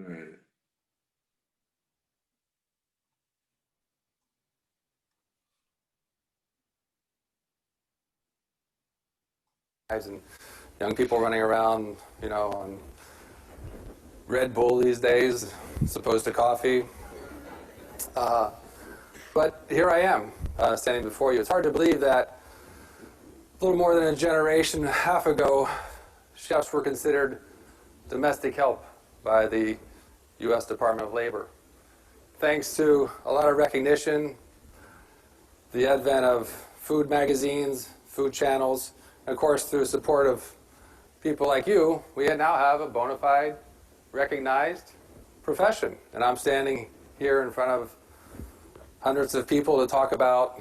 Right. And young people running around, on Red Bull these days, as opposed to coffee. But here I am, standing before you. It's hard to believe that a little more than a generation and a half ago, chefs were considered domestic help by the U.S. Department of Labor. Thanks to a lot of recognition, the advent of food magazines, food channels, and of course through support of people like you, we now have a bona fide, recognized profession. And I'm standing here in front of hundreds of people to talk about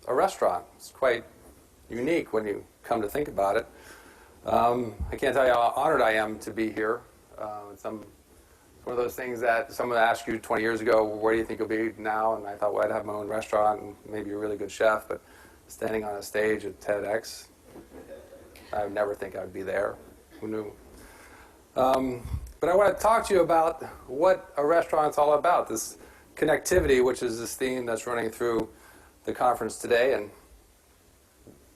a restaurant. It's quite unique when you come to think about it. I can't tell you how honored I am to be here. It's one of those things that someone asked you 20 years ago, where do you think you'll be now? And I thought, well, I'd have my own restaurant and maybe a really good chef, but standing on a stage at TEDx, I would never think I would be there. Who knew? But I want to talk to you about what a restaurant's all about, this connectivity, which is this theme that's running through the conference today, and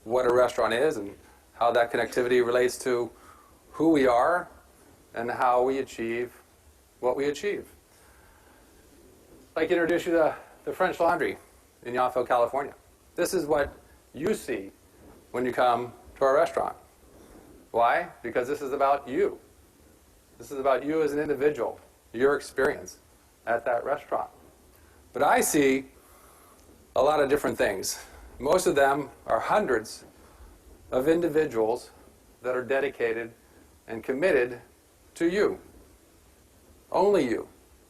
what a restaurant is and how that connectivity relates to who we are and how we achieve what we achieve. I'd like to introduce you to the French Laundry in Yountville, California. This is what you see when you come to our restaurant. Why? Because this is about you. This is about you as an individual, your experience at that restaurant. But I see a lot of different things. Most of them are hundreds of individuals that are dedicated and committed to you. Only you.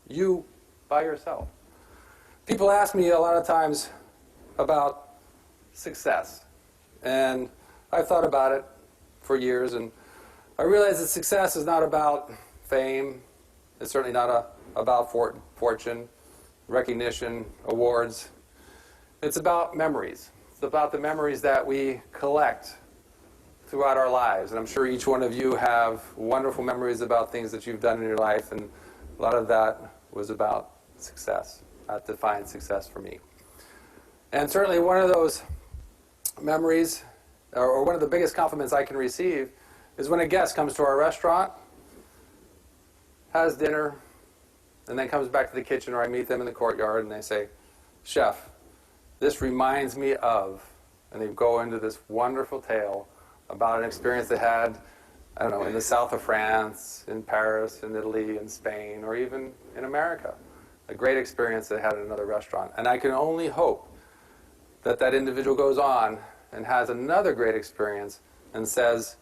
You by yourself. People ask me a lot of times about success. And I've thought about it for years, and I realize that success is not about fame. It's certainly not about fortune, recognition, awards. It's about memories. It's about the memories that we collect throughout our lives. And I'm sure each one of you have wonderful memories about things that you've done in your life, and a lot of that was about success. That defined success for me. And certainly one of those memories, or one of the biggest compliments I can receive, is when a guest comes to our restaurant, has dinner, and then comes back to the kitchen, or I meet them in the courtyard, and they say, "Chef, this reminds me of," and they go into this wonderful tale about an experience they had, I don't know, in the south of France, in Paris, in Italy, in Spain, or even in America. A great experience they had at another restaurant. And I can only hope that that individual goes on and has another great experience and says,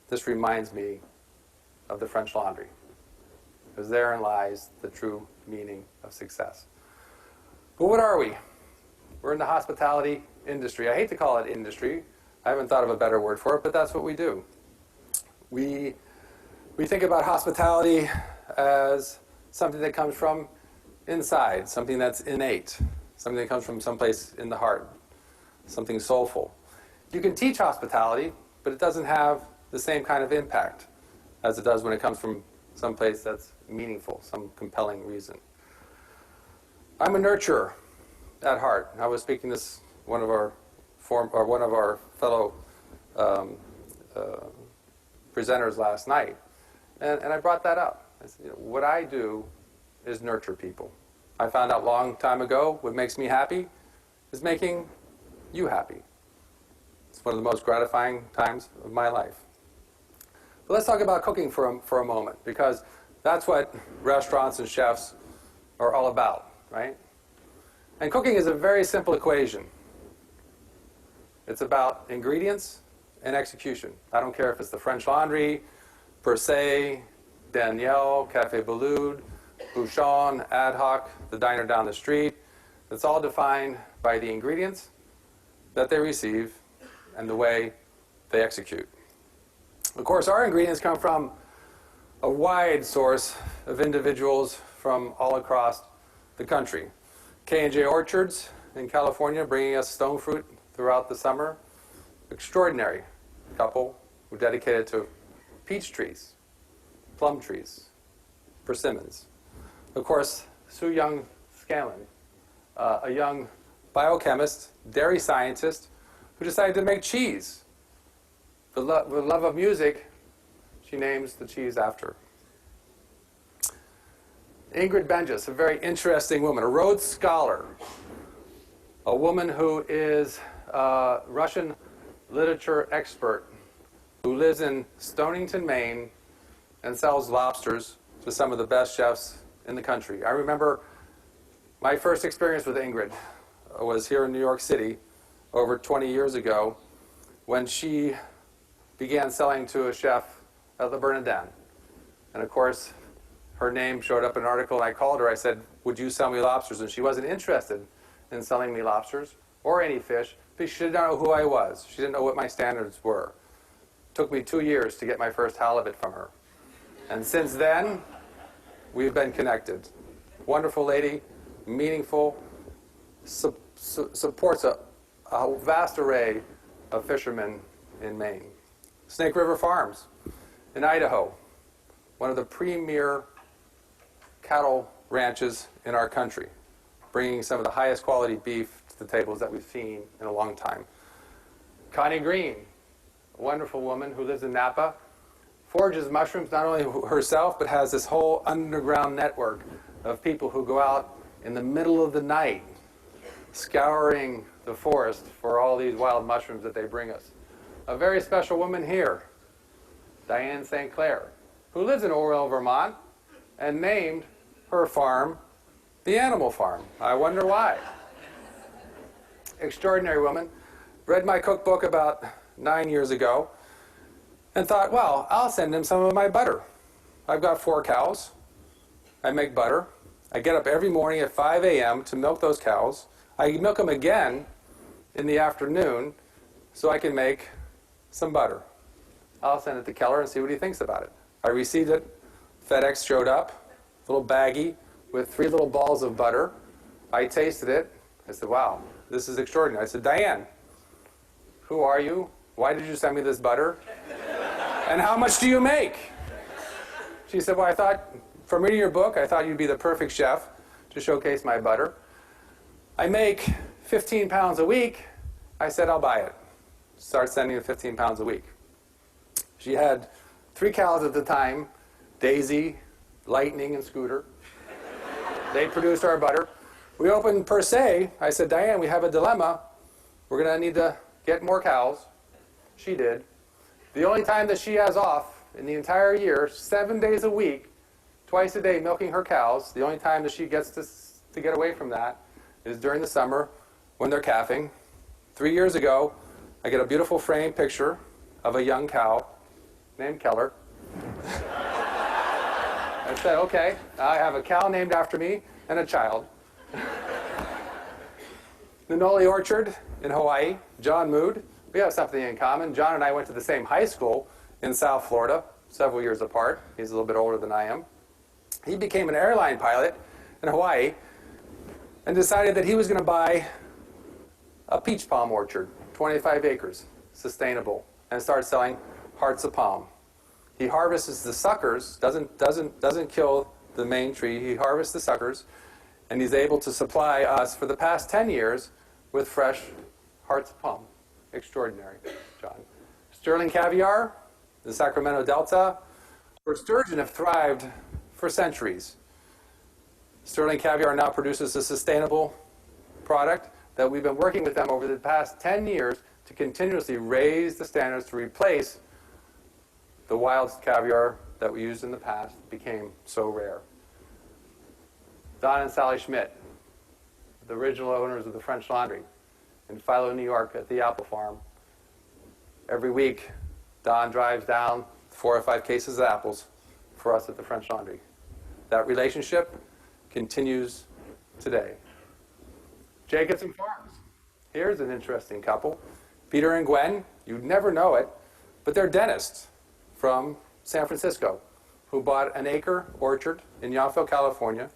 "This reminds me of the French Laundry." Because therein lies the true meaning of success. But what are we? We're in the hospitality industry. I hate to call it industry. I haven't thought of a better word for it, but that's what we do. We think about hospitality as something that comes from inside, something that's innate, something that comes from someplace in the heart, something soulful. You can teach hospitality, but it doesn't have the same kind of impact as it does when it comes from someplace that's meaningful, some compelling reason. I'm a nurturer at heart. I was speaking to one of our fellow presenters last night, and I brought that up. I said, what I do is nurture people. I found out a long time ago what makes me happy is making you happy. It's one of the most gratifying times of my life. But let's talk about cooking for a moment, because that's what restaurants and chefs are all about, right? And cooking is a very simple equation. It's about ingredients and execution. I don't care if it's the French Laundry, Per Se, Daniel, Café Boulud, Bouchon, Ad Hoc, the diner down the street. It's all defined by the ingredients that they receive and the way they execute. Of course, our ingredients come from a wide source of individuals from all across the country. K&J Orchards in California bringing us stone fruit throughout the summer. Extraordinary couple who dedicated to peach trees, plum trees, persimmons. of course, Su-Young Scanlon, a young biochemist, dairy scientist, who decided to make cheese. With love of music, she names the cheese after. Ingrid Benjes, a very interesting woman, a Rhodes Scholar, a woman who is a Russian literature expert who lives in Stonington, Maine, and sells lobsters to some of the best chefs in the country. I remember my first experience with Ingrid was here in New York City over 20 years ago when she began selling to a chef at Le Bernardin. And of course, her name showed up in an article, and I called her. I said, would you sell me lobsters? And she wasn't interested in selling me lobsters or any fish, because she didn't know who I was. She didn't know what my standards were. It took me 2 years to get my first halibut from her. And since then, we've been connected. Wonderful lady, meaningful, supports a vast array of fishermen in Maine. Snake River Farms in Idaho, one of the premier cattle ranches in our country, bringing some of the highest quality beef to the tables that we've seen in a long time. Connie Green, a wonderful woman who lives in Napa, forages mushrooms not only herself, but has this whole underground network of people who go out in the middle of the night scouring the forest for all these wild mushrooms that they bring us. A very special woman here, Diane St. Clair, who lives in Orwell, Vermont, and named her farm the Animal Farm. I wonder why. Extraordinary woman. Read my cookbook about 9 years ago and thought, well, I'll send him some of my butter. I've got 4 cows. I make butter. I get up every morning at 5 a.m. to milk those cows. I milk them again in the afternoon so I can make some butter. I'll send it to Keller and see what he thinks about it. I received it. FedEx showed up, a little baggie with 3 little balls of butter. I tasted it. I said, wow, this is extraordinary. I said, Diane, who are you? Why did you send me this butter? And how much do you make? She said, well, I thought, from reading your book, I thought you'd be the perfect chef to showcase my butter. I make 15 pounds a week. I said, I'll buy it. Start sending 15 pounds a week. She had 3 cows at the time, Daisy, Lightning, and Scooter. They produced our butter. We opened Per Se. I said, Diane, we have a dilemma. We're going to need to get more cows. She did. The only time that she has off in the entire year, 7 days a week, twice a day milking her cows, the only time that she gets to get away from that is during the summer when they're calving. 3 years ago, I get a beautiful framed picture of a young cow named Keller. I said, okay, I have a cow named after me and a child. Nanoli Orchard in Hawaii, John Mood. We have something in common. John and I went to the same high school in South Florida, several years apart. He's a little bit older than I am. He became an airline pilot in Hawaii and decided that he was going to buy a peach palm orchard, 25 acres, sustainable, and start selling hearts of palm. He harvests the suckers, doesn't kill the main tree. He harvests the suckers, and he's able to supply us for the past 10 years with fresh hearts of palm. Extraordinary, John. Sterling caviar, the Sacramento Delta, where sturgeon have thrived for centuries. Sterling caviar now produces a sustainable product that we've been working with them over the past 10 years to continuously raise the standards to replace the wild caviar that we used in the past became so rare. Don and Sally Schmidt, the original owners of the French Laundry in Philo, New York at the Apple Farm. Every week, Don drives down 4 or 5 cases of apples for us at the French Laundry. That relationship continues today. Jacobson Farms. Here's an interesting couple. Peter and Gwen, you'd never know it, but they're dentists from San Francisco who bought an acre orchard in Yountville, California,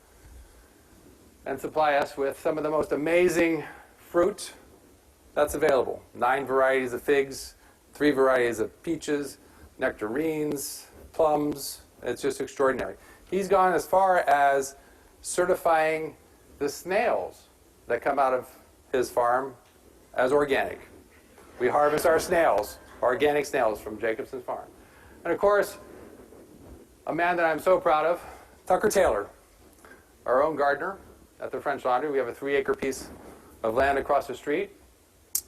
and supply us with some of the most amazing fruit that's available. 9 varieties of figs, 3 varieties of peaches, nectarines, plums. It's just extraordinary. He's gone as far as certifying the snails that come out of his farm as organic. We harvest our snails, organic snails from Jacobson's farm. And of course, a man that I'm so proud of, Tucker Taylor, our own gardener at the French Laundry. We have a 3-acre piece of land across the street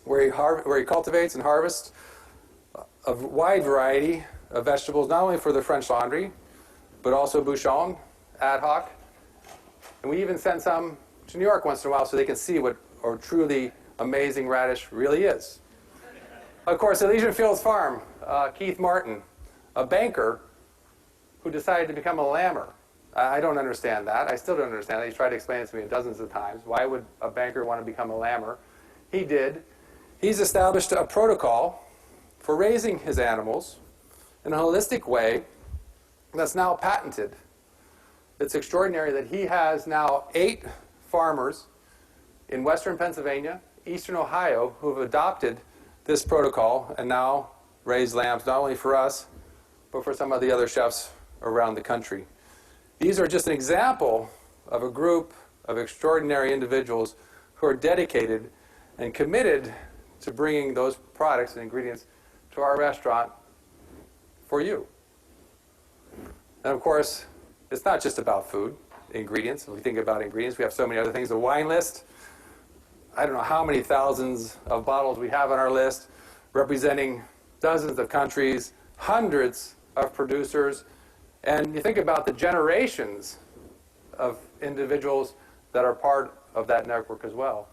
where he cultivates and harvests a wide variety of vegetables, not only for the French Laundry, but also Bouchon, ad hoc. And we even send some to New York once in a while so they can see what a truly amazing radish really is. Of course, Elysian Fields Farm, Keith Martin, a banker who decided to become a lammer. I don't understand that. I still don't understand that. He's tried to explain it to me dozens of times. Why would a banker want to become a lammer? He did. He's established a protocol for raising his animals in a holistic way that's now patented. It's extraordinary that he has now 8 farmers in western Pennsylvania, eastern Ohio, who have adopted this protocol and now raise lambs not only for us, but for some of the other chefs around the country. These are just an example of a group of extraordinary individuals who are dedicated and committed to bringing those products and ingredients to our restaurant for you. And of course, it's not just about food, ingredients. When we think about ingredients, we have so many other things. The wine list, I don't know how many thousands of bottles we have on our list, representing dozens of countries, hundreds of producers. And you think about the generations of individuals that are part of that network as well.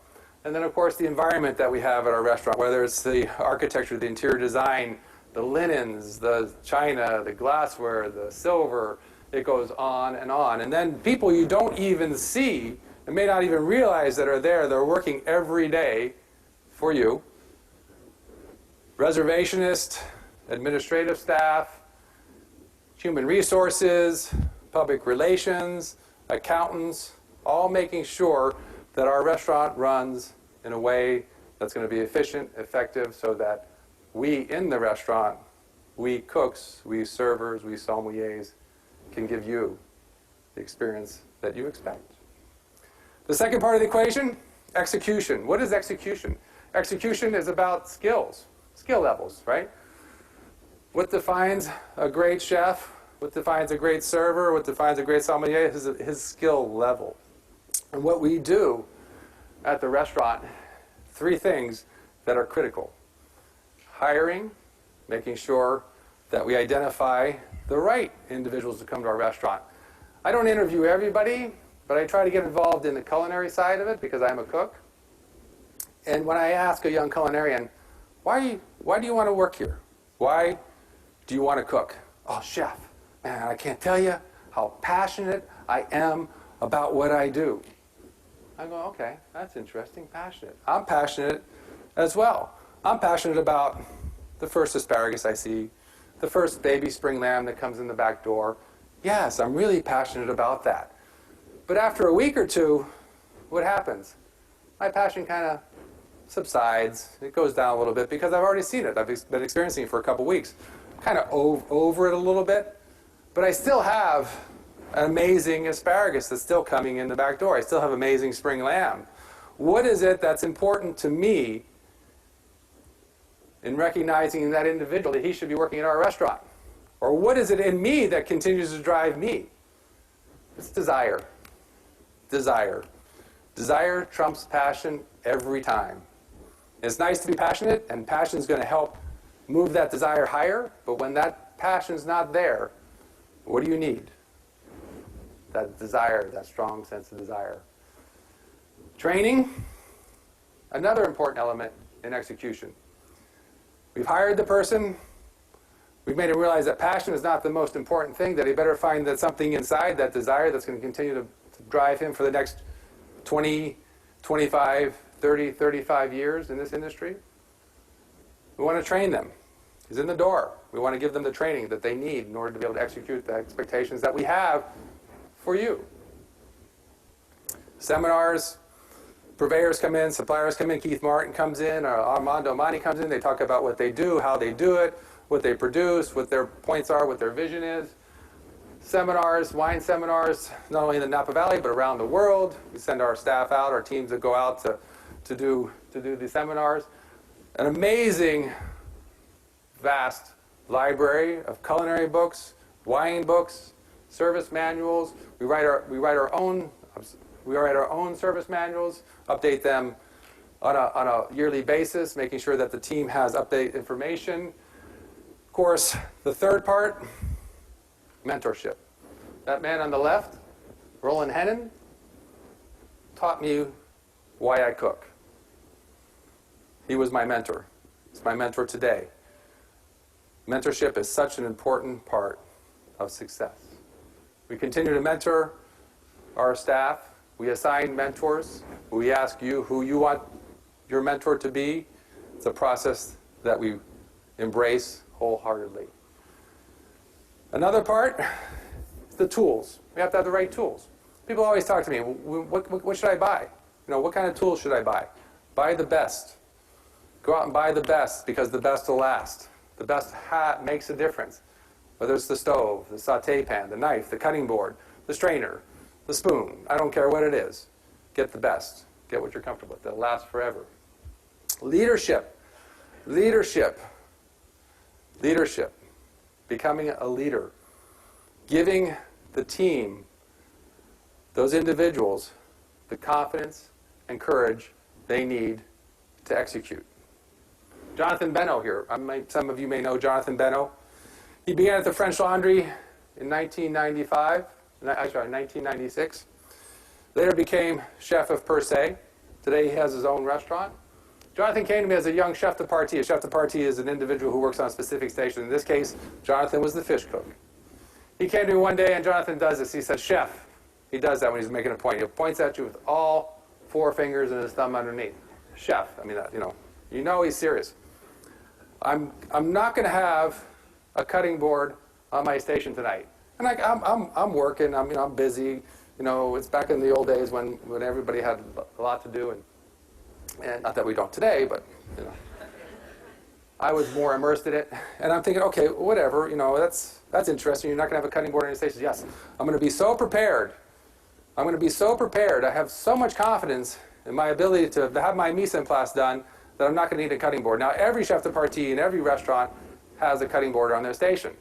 And then, of course, the environment that we have at our restaurant, whether it's the architecture, the interior design, the linens, the china, the glassware, the silver, it goes on and on. And then people you don't even see and may not even realize that are there, they're working every day for you. Reservationist, administrative staff, human resources, public relations, accountants, all making sure that our restaurant runs in a way that's going to be efficient, effective, so that we in the restaurant, we cooks, we servers, we sommeliers, can give you the experience that you expect. The second part of the equation, execution. What is execution? Execution is about skills, skill levels, right? What defines a great chef? What defines a great server? What defines a great sommelier is his skill level. And what we do at the restaurant, 3 things that are critical. Hiring, making sure that we identify the right individuals to come to our restaurant. I don't interview everybody, but I try to get involved in the culinary side of it because I'm a cook. And when I ask a young culinarian, why do you want to work here? Why do you want to cook? Oh, chef, man, I can't tell you how passionate I am about what I do. I go, okay, that's interesting, passionate. I'm passionate as well. I'm passionate about the first asparagus I see, the first baby spring lamb that comes in the back door. Yes, I'm really passionate about that. But after a week or two, what happens? My passion kind of subsides. It goes down a little bit because I've already seen it. I've been experiencing it for a couple weeks. Kind of over it a little bit. But I still have an amazing asparagus that's still coming in the back door. I still have amazing spring lamb. What is it that's important to me in recognizing that individual that he should be working at our restaurant? Or what is it in me that continues to drive me? It's desire. Desire. Desire trumps passion every time. It's nice to be passionate, and passion is going to help move that desire higher, but when that passion's not there, what do you need? That desire, that strong sense of desire. Training, another important element in execution. We've hired the person. We've made him realize that passion is not the most important thing, that he better find that something inside, that desire, that's going to continue to drive him for the next 20, 25, 30, 35 years in this industry. We want to train them. He's in the door. We want to give them the training that they need in order to be able to execute the expectations that we have for you. Seminars, purveyors come in, suppliers come in, Keith Martin comes in, or Armando Amani comes in. They talk about what they do, how they do it, what they produce, what their points are, what their vision is. seminars, wine seminars, not only in the Napa Valley, but around the world. We send our staff out, our teams that go out to do these seminars. An amazing, vast library of culinary books, wine books, service manuals. We write our own service manuals, update them on a yearly basis, making sure that the team has update information. Of course, the third part, mentorship. That man on the left, Roland Hennon, taught me why I cook. He was my mentor. He's my mentor today. Mentorship is such an important part of success. We continue to mentor our staff. We assign mentors. We ask you who you want your mentor to be. It's a process that we embrace wholeheartedly. Another part is the tools. We have to have the right tools. People always talk to me, what should I buy? What kind of tools should I buy? Buy the best. Go out and buy the best, because the best will last. The best hat makes a difference. Whether it's the stove, the saute pan, the knife, the cutting board, the strainer, the spoon, I don't care what it is. Get the best. Get what you're comfortable with. It'll last forever. Leadership. Leadership. Leadership. Becoming a leader. Giving the team, those individuals, the confidence and courage they need to execute. Jonathan Beno here. Some of you may know Jonathan Beno. He began at the French Laundry in 1996. Later became chef of Per Se. Today he has his own restaurant. Jonathan came to me as a young chef de partie. A chef de partie is an individual who works on a specific station. In this case, Jonathan was the fish cook. He came to me one day, and Jonathan does this. He says, "Chef." He does that when he's making a point. He points at you with all four fingers and his thumb underneath. "Chef." I mean, he's serious. I'm not going to have a cutting board on my station tonight. And I'm working. I'm busy. It's back in the old days when everybody had a lot to do, and not that we don't today, but I was more immersed in it. And I'm thinking, okay, whatever. That's interesting. You're not going to have a cutting board on your station. Yes, I'm going to be so prepared. I'm going to be so prepared. I have so much confidence in my ability to have my mise en place done that I'm not going to need a cutting board. Now, every chef de partie in every restaurant has a cutting board on their station.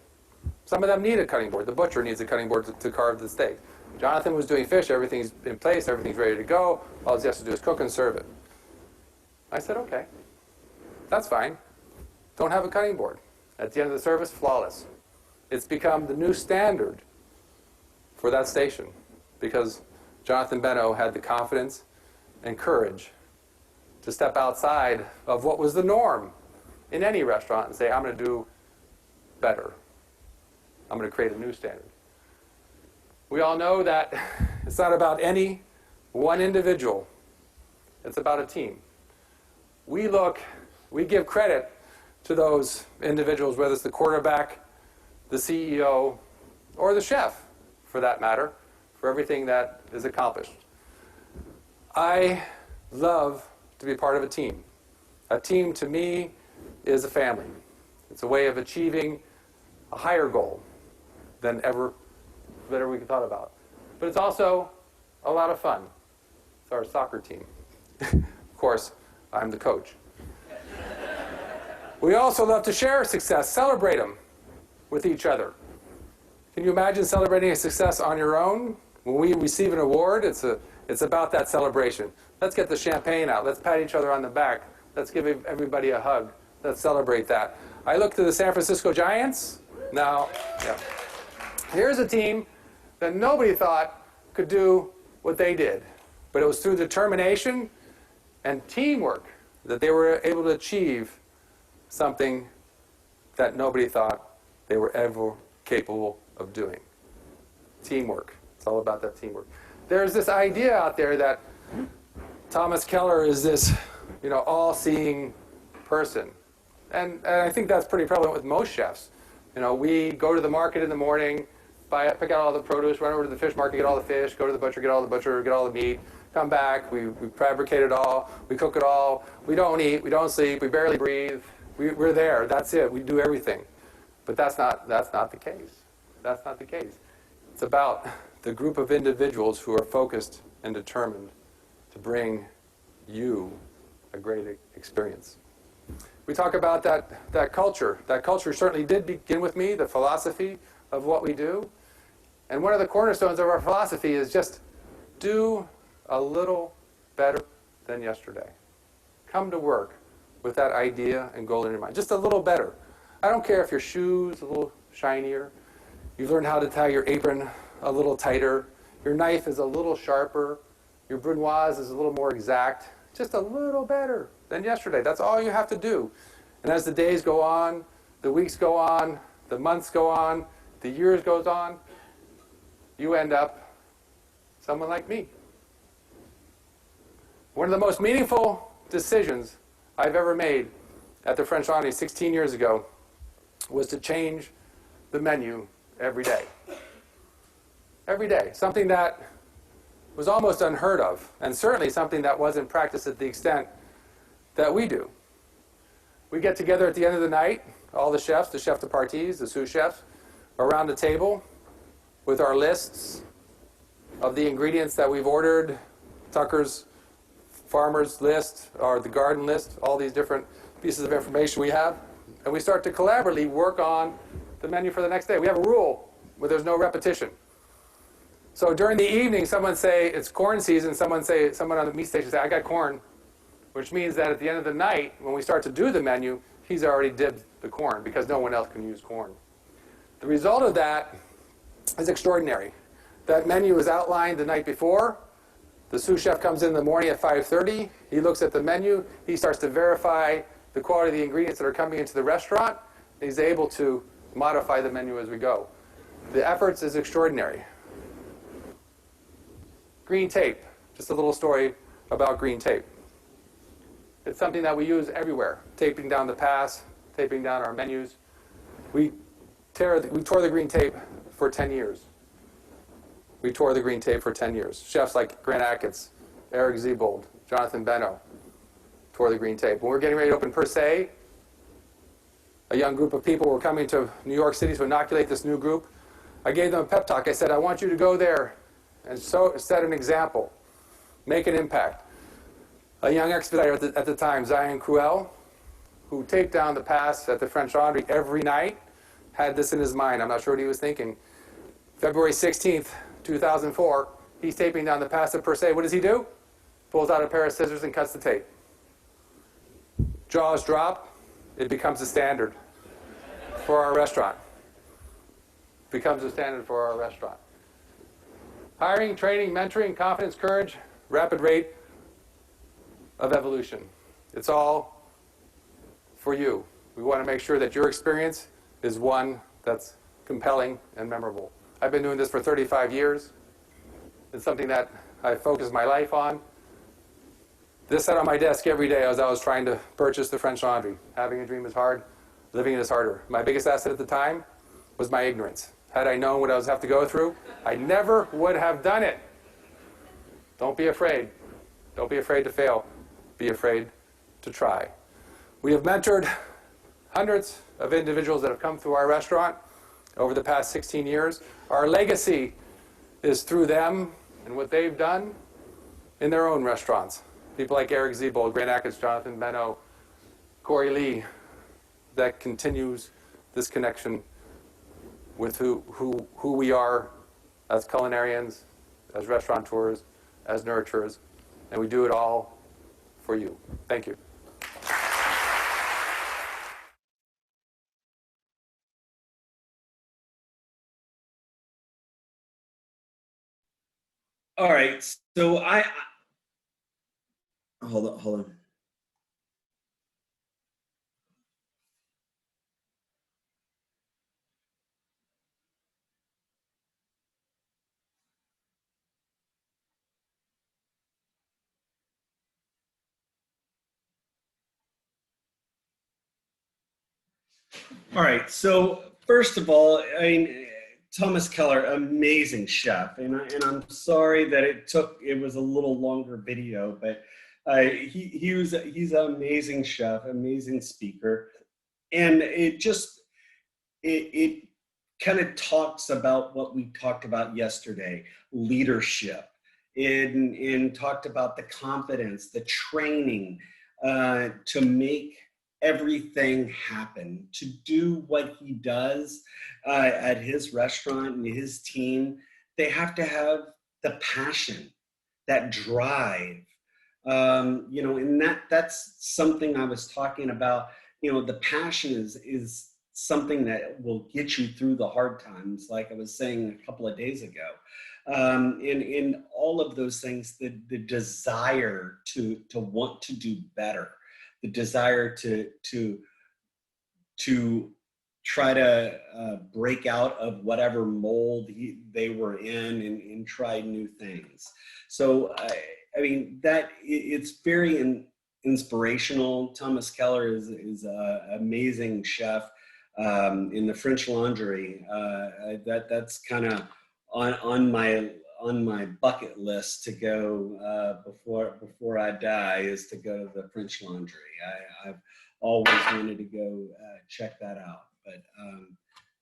Some of them need a cutting board. The butcher needs a cutting board to carve the steak. Jonathan was doing fish. Everything's in place. Everything's ready to go. All he has to do is cook and serve it. I said, okay, that's fine. Don't have a cutting board. At the end of the service, flawless. It's become the new standard for that station because Jonathan Beno had the confidence and courage to step outside of what was the norm in any restaurant and say, I'm going to do better. I'm going to create a new standard. We all know that it's not about any one individual. It's about a team. We give credit to those individuals, whether it's the quarterback, the CEO, or the chef, for that matter, for everything that is accomplished. I love to be part of a team. A team, to me, is a family. It's a way of achieving a higher goal than ever we thought about. But it's also a lot of fun. It's our soccer team. Of course, I'm the coach. We also love to share success, celebrate them with each other. Can you imagine celebrating a success on your own? When we receive an award, it's about that celebration. Let's get the champagne out. Let's pat each other on the back. Let's give everybody a hug. Let's celebrate that. I look to the San Francisco Giants. Now, here's a team that nobody thought could do what they did. But it was through determination and teamwork that they were able to achieve something that nobody thought they were ever capable of doing. Teamwork. It's all about that teamwork. There's this idea out there that Thomas Keller is this, all-seeing person. And I think that's pretty prevalent with most chefs. We go to the market in the morning, pick out all the produce, run over to the fish market, get all the fish, go to the butcher, get all the meat, come back, we fabricate it all, we cook it all, we don't eat, we don't sleep, we barely breathe. We're there, that's it, we do everything. But that's not the case. That's not the case. It's about the group of individuals who are focused and determined to bring you a great experience. We talk about that culture. That culture certainly did begin with me, the philosophy of what we do. And one of the cornerstones of our philosophy is just do a little better than yesterday. Come to work with that idea and goal in your mind. Just a little better. I don't care if your shoes a little shinier, you've learned how to tie your apron a little tighter, your knife is a little sharper, your brunoise is a little more exact. Just a little better than yesterday. That's all you have to do. And as the days go on, the weeks go on, the months go on, the years goes on, you end up someone like me. One of the most meaningful decisions I've ever made at the French Laundry 16 years ago was to change the menu every day. Every day. Something that was almost unheard of, and certainly something that wasn't practiced at the extent that we do. We get together at the end of the night, all the chefs, the chef de parties, the sous chefs, around the table with our lists of the ingredients that we've ordered, Tucker's farmer's list, or the garden list, all these different pieces of information we have, and we start to collaboratively work on the menu for the next day. We have a rule where there's no repetition. So during the evening, someone say it's corn season, someone on the meat station say, I got corn, which means that at the end of the night, when we start to do the menu, he's already dibbed the corn because no one else can use corn. The result of that is extraordinary. That menu is outlined the night before. The sous chef comes in the morning at 5:30. He looks at the menu. He starts to verify the quality of the ingredients that are coming into the restaurant. He's able to modify the menu as we go. The efforts is extraordinary. Green tape. Just a little story about green tape. It's something that we use everywhere. Taping down the pass, taping down our menus. We tore the green tape for 10 years. We tore the green tape for 10 years. Chefs like Grant Achatz, Eric Ziebold, Jonathan Beno tore the green tape. When we were getting ready to open Per Se, a young group of people were coming to New York City to inoculate this new group. I gave them a pep talk. I said, I want you to go there and set an example, make an impact. A young expediter at the time, Zion Cruel, who taped down the pass at the French Laundry every night, had this in his mind. I'm not sure what he was thinking. February 16th, 2004, he's taping down the pass at Per Se. What does he do? Pulls out a pair of scissors and cuts the tape. Jaws drop. It becomes a standard for our restaurant. Becomes a standard for our restaurant. Hiring, training, mentoring, confidence, courage, rapid rate of evolution. It's all for you. We want to make sure that your experience is one that's compelling and memorable. I've been doing this for 35 years. It's something that I focus my life on. This sat on my desk every day as I was trying to purchase the French Laundry. Having a dream is hard. Living it is harder. My biggest asset at the time was my ignorance. Had I known what I was have to go through, I never would have done it. Don't be afraid. Don't be afraid to fail. Be afraid to try. We have mentored hundreds of individuals that have come through our restaurant over the past 16 years. Our legacy is through them and what they've done in their own restaurants. People like Eric Ziebold, Grant Achatz, Jonathan Beno, Corey Lee, that continues this connection with who we are as culinarians, as restaurateurs, as nurturers, and we do it all for you. Thank you. All right, so hold on. All right, so first of all, Thomas Keller, amazing chef, and I'm sorry that it was a little longer video, but he's an amazing chef, amazing speaker, and it kind of talks about what we talked about yesterday, leadership, and talked about the confidence, the training to make everything happen, to do what he does at his restaurant and his team. They have to have the passion, that drive, and that's something I was talking about. The passion is something that will get you through the hard times, like I was saying a couple of days ago. In all of those things, the desire to want to do better, the desire to try to break out of whatever mold they were in, and try new things. So I mean, that it's very inspirational. Thomas Keller is an amazing chef. In the French Laundry, that's kind of on my bucket list to go before I die, is to go to the French Laundry. I've always wanted to go check that out.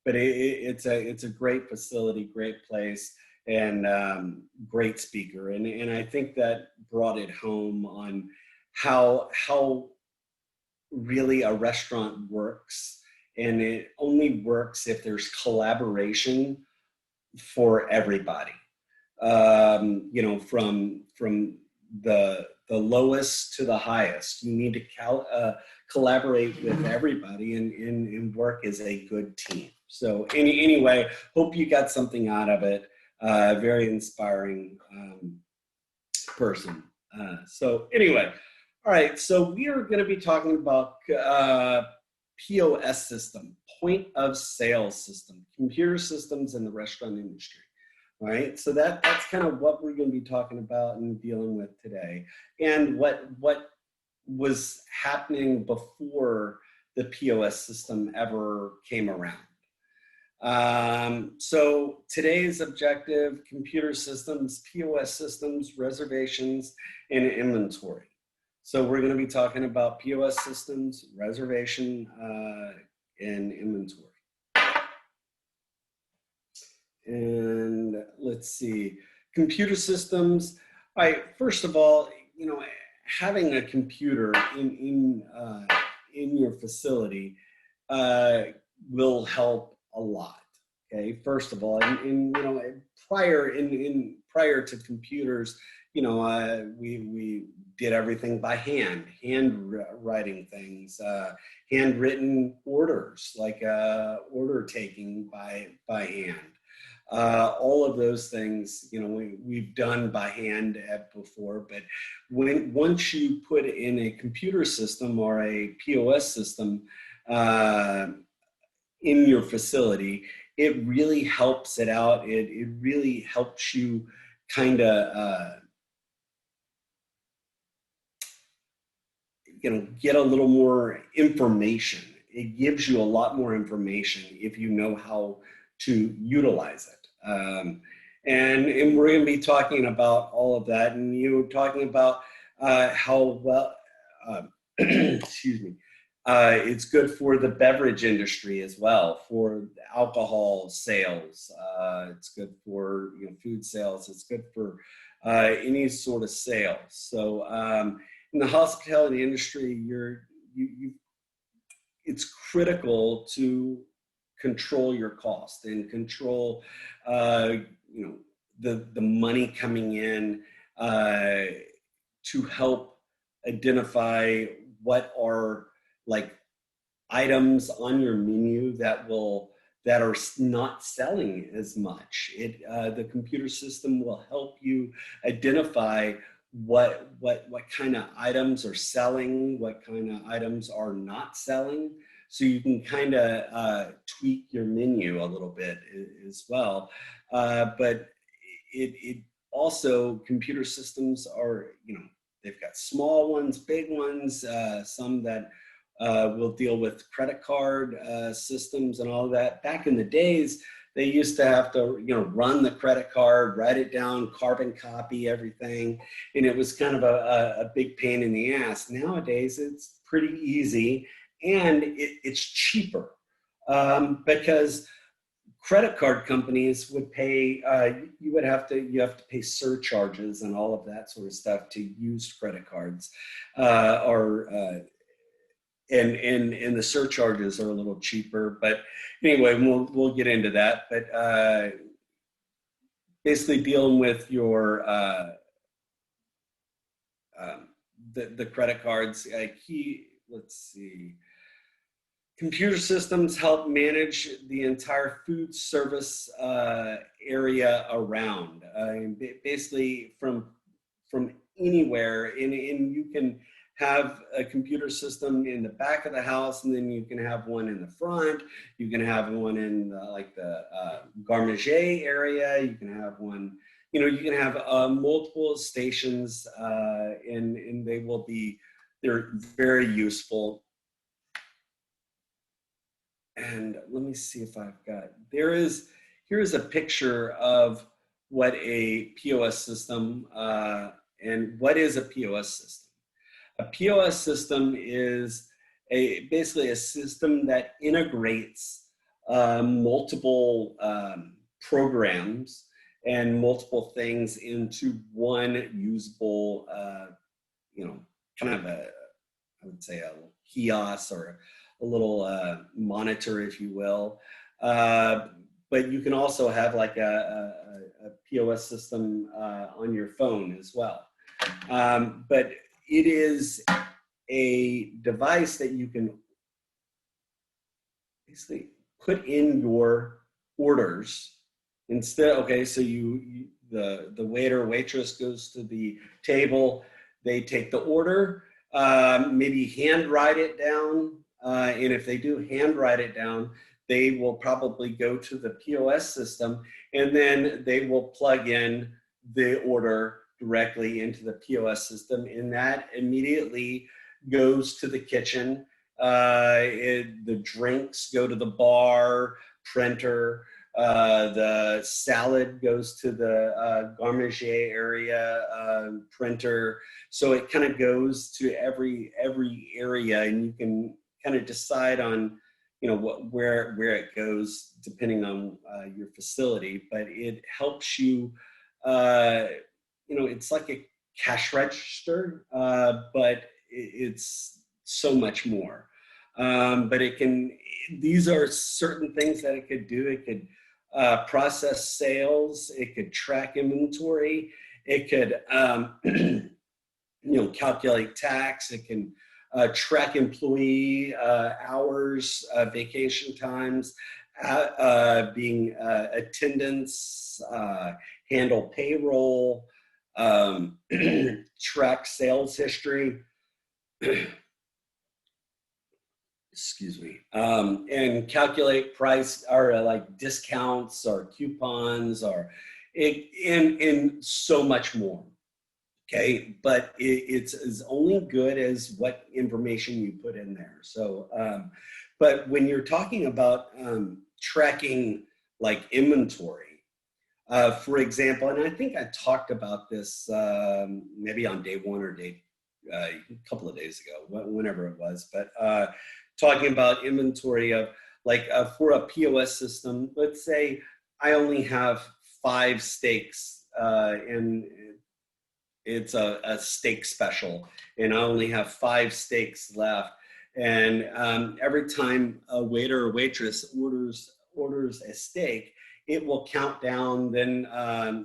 But it's a great facility, great place, and great speaker. And I think that brought it home on how really a restaurant works. And it only works if there's collaboration for everybody. From the lowest to the highest, you need to collaborate with everybody and work as a good team. So anyway, hope you got something out of it. Very inspiring person. So anyway, all right. So we are going to be talking about POS system, point of sale system, computer systems in the restaurant industry. All right, so that's kind of what we're going to be talking about and dealing with today, and what was happening before the POS system ever came around. So today's objective: computer systems, POS systems, reservations, and inventory. So we're going to be talking about POS systems, reservation, and inventory. And let's see, computer systems. All right, first of all, having a computer in your facility will help a lot. Okay, first of all, prior to computers, we did everything by hand writing things, handwritten orders, like order taking by hand. All of those things, we've done by hand before, but once you put in a computer system or a POS system in your facility, it really helps it out. It really helps you kind of get a little more information. It gives you a lot more information if you know how to utilize it. And we're going to be talking about all of that. And you were talking about how well, excuse me, it's good for the beverage industry as well, for alcohol sales. It's good for food sales. It's good for any sort of sales. So in the hospitality industry, it's critical to control your cost and control the money coming in to help identify what are like items on your menu that are not selling as much. The computer system will help you identify what kind of items are selling, what kind of items are not selling. So you can kind of tweak your menu a little bit as well. But it also, computer systems are, they've got small ones, big ones, some that will deal with credit card systems and all that. Back in the days, they used to have to, run the credit card, write it down, carbon copy everything. And it was kind of a big pain in the ass. Nowadays, it's pretty easy. And it's cheaper because credit card companies would pay, you have to pay surcharges and all of that sort of stuff to use credit cards, and the surcharges are a little cheaper. But anyway, we'll get into that. But basically dealing with your the credit cards, let's see. Computer systems help manage the entire food service area around, basically from anywhere. And you can have a computer system in the back of the house, and then you can have one in the front. You can have one in the garde-manger area. You can have one, you can have multiple stations, and they're very useful. And let me see if here's a picture of what a POS system, and what is a POS system? A POS system is basically a system that integrates multiple programs and multiple things into one usable, kind of I would say a kiosk or a little monitor, if you will. But you can also have like a POS system on your phone as well. But it is a device that you can basically put in your orders instead. Okay, so the waiter or waitress goes to the table, they take the order, maybe handwrite it down, and if they do handwrite it down, they will probably go to the POS system, and then they will plug in the order directly into the POS system, and that immediately goes to the kitchen. The drinks go to the bar, printer. The salad goes to the garde-manger area, printer. So it kind of goes to every area, and you can kind of decide on where it goes depending on your facility. But it helps you. It's like a cash register, but it's so much more. But these are certain things that it could do. It could process sales. It could track inventory. It could, calculate tax. It can track employee hours, vacation times, being attendance, handle payroll, track sales history, excuse me, and calculate price or like discounts or coupons and so much more. Okay, but it's only good as what information you put in there. So, but when you're talking about tracking like inventory, for example, and I think I talked about this maybe on day one or a couple of days ago, whenever it was, but talking about inventory of like for a POS system, let's say I only have 5 steaks and it's a steak special, and I only have 5 steaks left. And every time a waiter or waitress orders a steak, it will count down. Then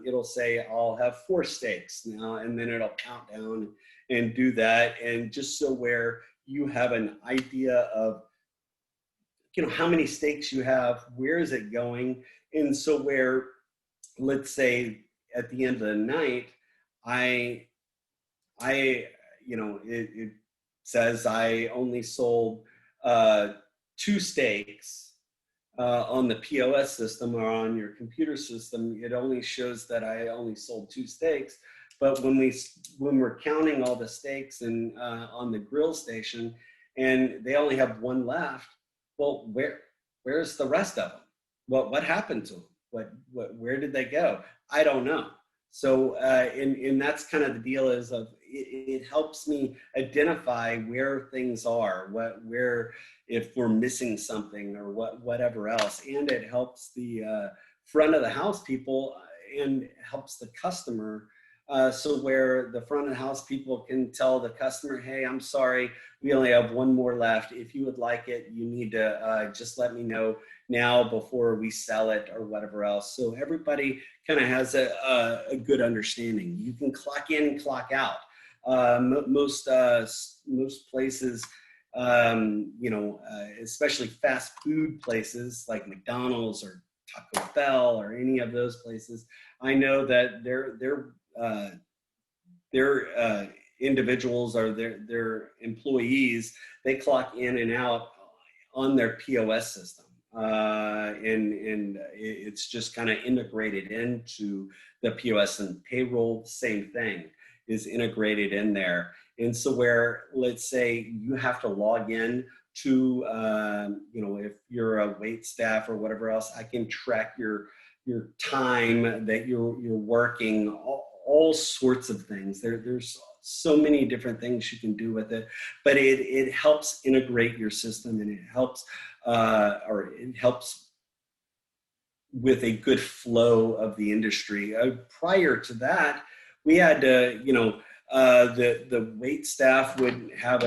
it'll say, I'll have 4 steaks now, and then it'll count down and do that. And just so where you have an idea of, how many steaks you have, where is it going? And so where, let's say at the end of the night, it says I only sold 2 steaks on the POS system or on your computer system. It only shows that I only sold 2 steaks. But when we're counting all the steaks and on the grill station, and they only have 1 left, well, where's the rest of them? What happened to them? Where did they go? I don't know. So, and that's kind of the deal is of, it helps me identify where things are, where if we're missing something or whatever else, and it helps the front of the house people and helps the customer. So where the front of the house people can tell the customer, hey, I'm sorry, we only have one more left. If you would like it, you need to just let me know now before we sell it or whatever else. So everybody kind of has a good understanding. You can clock in and clock out. Most places, especially fast food places like McDonald's or Taco Bell or any of those places, I know that their individuals or their employees, they clock in and out on their POS system. And it's just kind of integrated into the POS, and payroll, same thing, is integrated in there. And so where, let's say you have to log in to, if you're a wait staff or whatever else, I can track your time that you're working, all sorts of things. There's so many different things you can do with it, but it helps integrate your system, and it helps with a good flow of the industry. Prior to that, we had to, the wait staff would have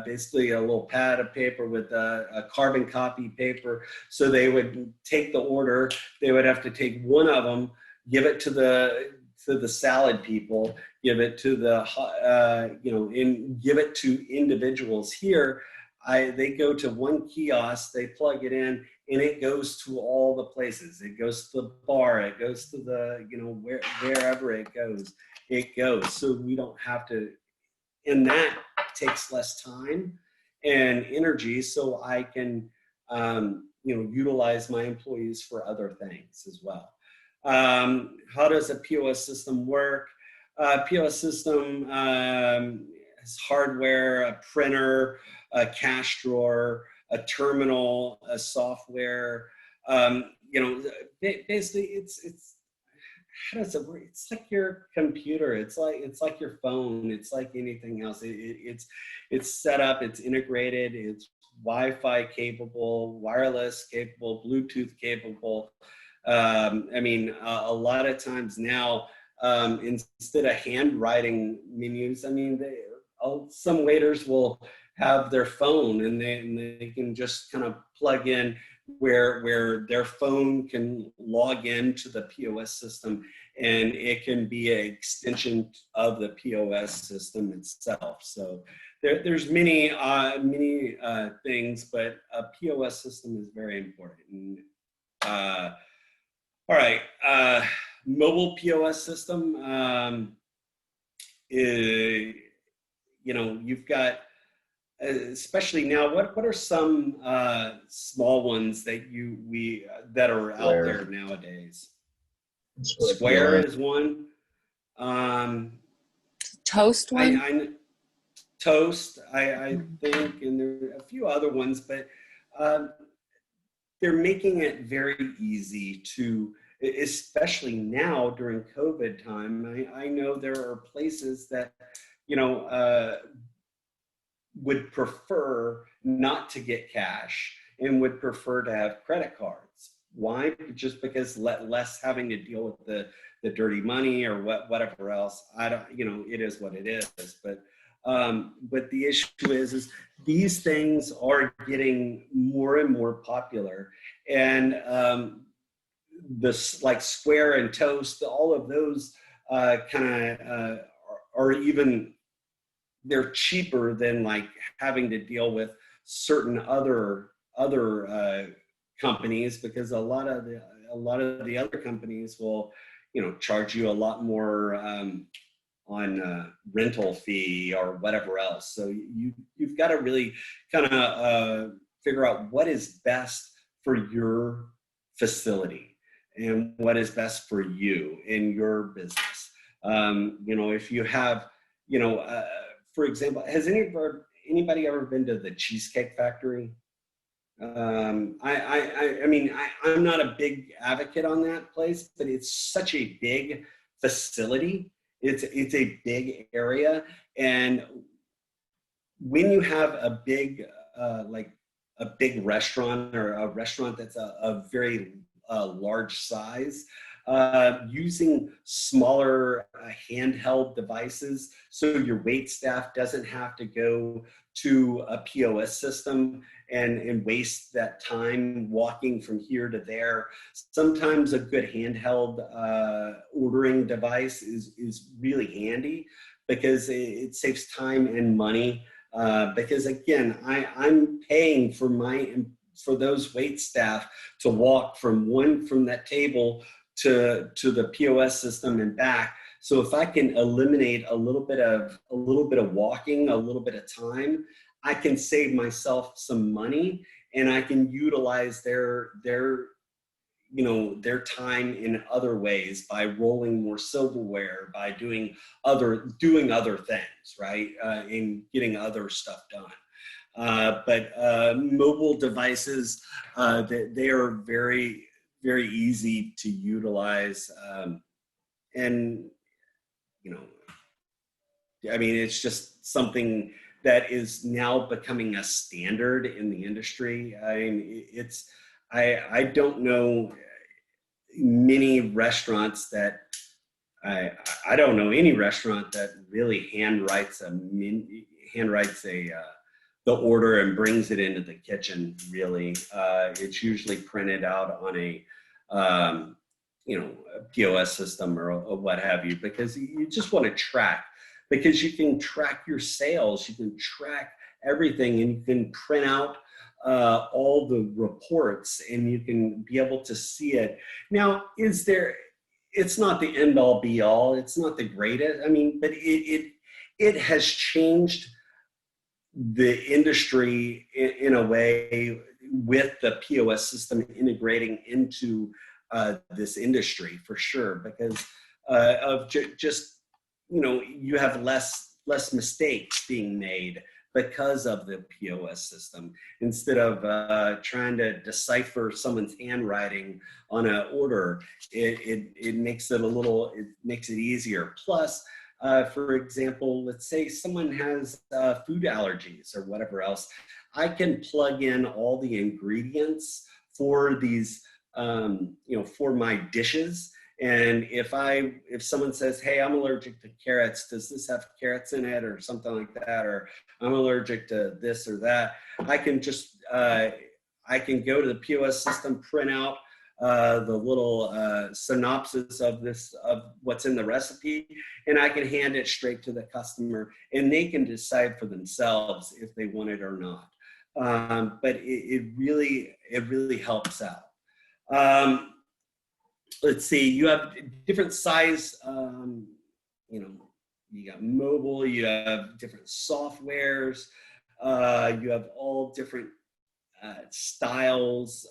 basically a little pad of paper with a carbon copy paper. So they would take the order. They would have to take one of them, give it to the salad people, give it to give it to individuals. Here, they go to one kiosk, they plug it in, and it goes to all the places. It goes to the bar, it goes to the, wherever it goes. So we don't have to, and that takes less time and energy, so I can, utilize my employees for other things as well. How does a POS system work? POS system has hardware, a printer, a cash drawer, a terminal, a software. Basically, it's how does it work? It's like your computer. It's like your phone. It's like anything else. It's set up. It's integrated. It's Wi-Fi capable, wireless capable, Bluetooth capable. A lot of times now, instead of handwriting menus, some waiters will have their phone, and they can just kind of plug in where their phone can log into the POS system, and it can be an extension of the POS system itself. So there's many things, but a POS system is very important. All right, mobile POS system. You've got, especially now, what are some small ones that that are out there nowadays? Square is one. Toast one? Toast, I think, and there are a few other ones, but they're making it very easy to, especially now during COVID time. I know there are places that, would prefer not to get cash and would prefer to have credit cards. Why? Just because less having to deal with the dirty money or whatever else. It is what it is. But the issue is these things are getting more and more popular, and this, like Square and Toast, all of those are even, they're cheaper than like having to deal with certain other companies, because a lot of the other companies will charge you a lot more on rental fee or whatever else. So you've got to really kind of figure out what is best for your facility and what is best for you in your business. If you have, for example, has anybody ever been to the Cheesecake Factory? I'm not a big advocate on that place, but it's such a big facility, It's a big area, and when you have a big like a big restaurant or a restaurant that's a very large size, using smaller handheld devices so your wait staff doesn't have to go to a POS system and waste that time walking from here to there. Sometimes a good handheld ordering device is really handy because it saves time and money. Because again, I'm paying for those wait staff to walk from that table to the POS system and back. So if I can eliminate a little bit of walking, a little bit of time, I can save myself some money, and I can utilize their time in other ways by rolling more silverware, by doing other things, right? And getting other stuff done. But mobile devices, they are very, very easy to utilize. And, I mean, it's just something that is now becoming a standard in the industry. I mean, I don't know many restaurants that I don't know any restaurant that really handwrites the order and brings it into the kitchen. Really, it's usually printed out on a POS system or what have you, because you just want to track. Because you can track your sales, you can track everything, and you can print out all the reports, and you can be able to see it. Now, it's not the end all be all, it's not the greatest, I mean, but it has changed the industry in a way with the POS system integrating into this industry for sure, because of just, you have less mistakes being made because of the POS system. Instead of trying to decipher someone's handwriting on an order, it makes it easier. Plus, for example, let's say someone has food allergies or whatever else, I can plug in all the ingredients for these, for my dishes. And if someone says, hey, I'm allergic to carrots, does this have carrots in it or something like that? Or I'm allergic to this or that. I can just, I can go to the POS system, print out the little synopsis of what's in the recipe, and I can hand it straight to the customer, and they can decide for themselves if they want it or not. But it really helps out. Let's see, you have different size, you got mobile, you have different softwares, you have all different styles,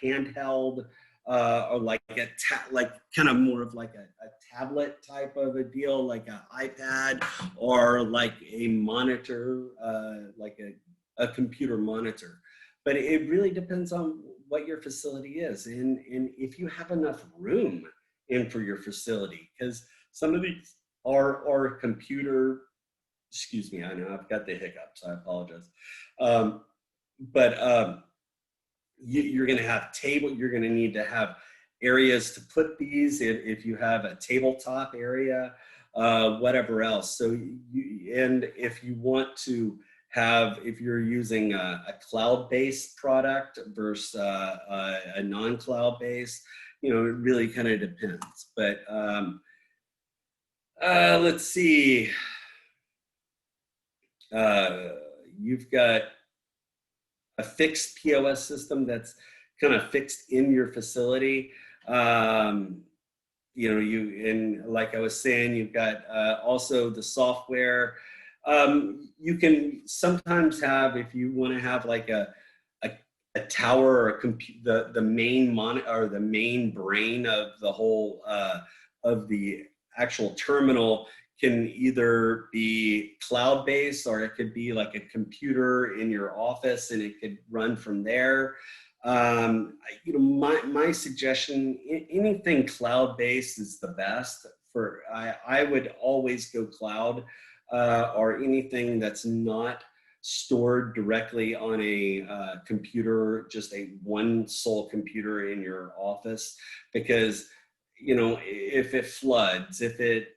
handheld, or like kind of more of like a tablet type of a deal, like an iPad, or like a monitor, like a computer monitor. But it really depends on what your facility is, and if you have enough room for your facility, because some of these are computer, excuse me, I know I've got the hiccups, I apologize. You're going to have you're going to need to have areas to put these if you have a tabletop area, whatever else. So and if you want to if you're using a cloud-based product versus a non-cloud-based, it really kind of depends. But let's see. You've got a fixed POS system that's kind of fixed in your facility. And like I was saying, you've got also the software. You can sometimes have, if you want to have like a tower or the main monitor or the main brain of the whole of the actual terminal can either be cloud-based, or it could be like a computer in your office and it could run from there. My suggestion, anything cloud-based is the best I would always go cloud, or anything that's not stored directly on a computer, just a one sole computer in your office, because if it floods, if it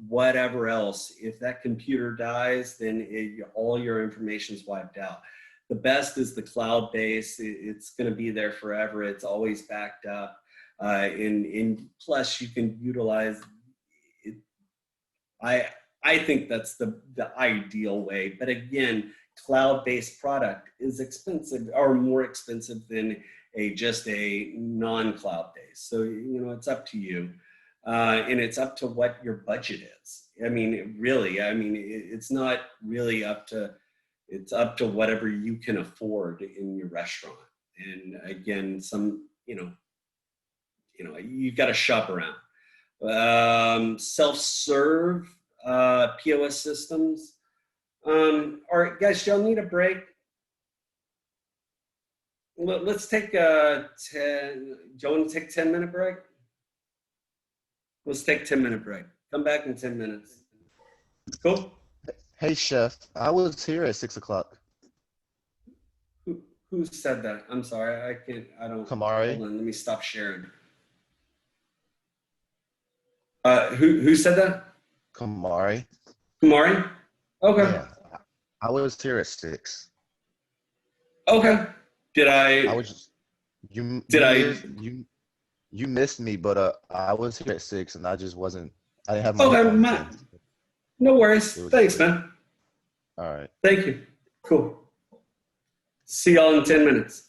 whatever else, if that computer dies, then all your information is wiped out. The best is the cloud base. It's going to be there forever. It's always backed up, and plus you can utilize it. I think that's the ideal way. But again, cloud-based product is expensive, or more expensive than just a non-cloud based. So it's up to you, and it's up to what your budget is. I mean, really, it's not really up to. It's up to whatever you can afford in your restaurant. And again, you've got to shop around. Self-serve POS systems. All right, guys, y'all need a break. Let's take a 10. Do you want to take a 10-minute break? Let's take a 10-minute break. Come back in 10 minutes. Cool. Hey, Chef, I was here at 6 o'clock. Who said that? I'm sorry, I don't. Kamari. Hold on, let me stop sharing. Who said that? Kamari. Kamari? Okay. Yeah, I was here at 6. Okay. Did I? I was just, you Did I? you missed me, but I was here at 6 and I just wasn't. I didn't have my Okay, headphones in. no worries. Thanks, man. All right. Thank you. Cool. See y'all in 10 minutes.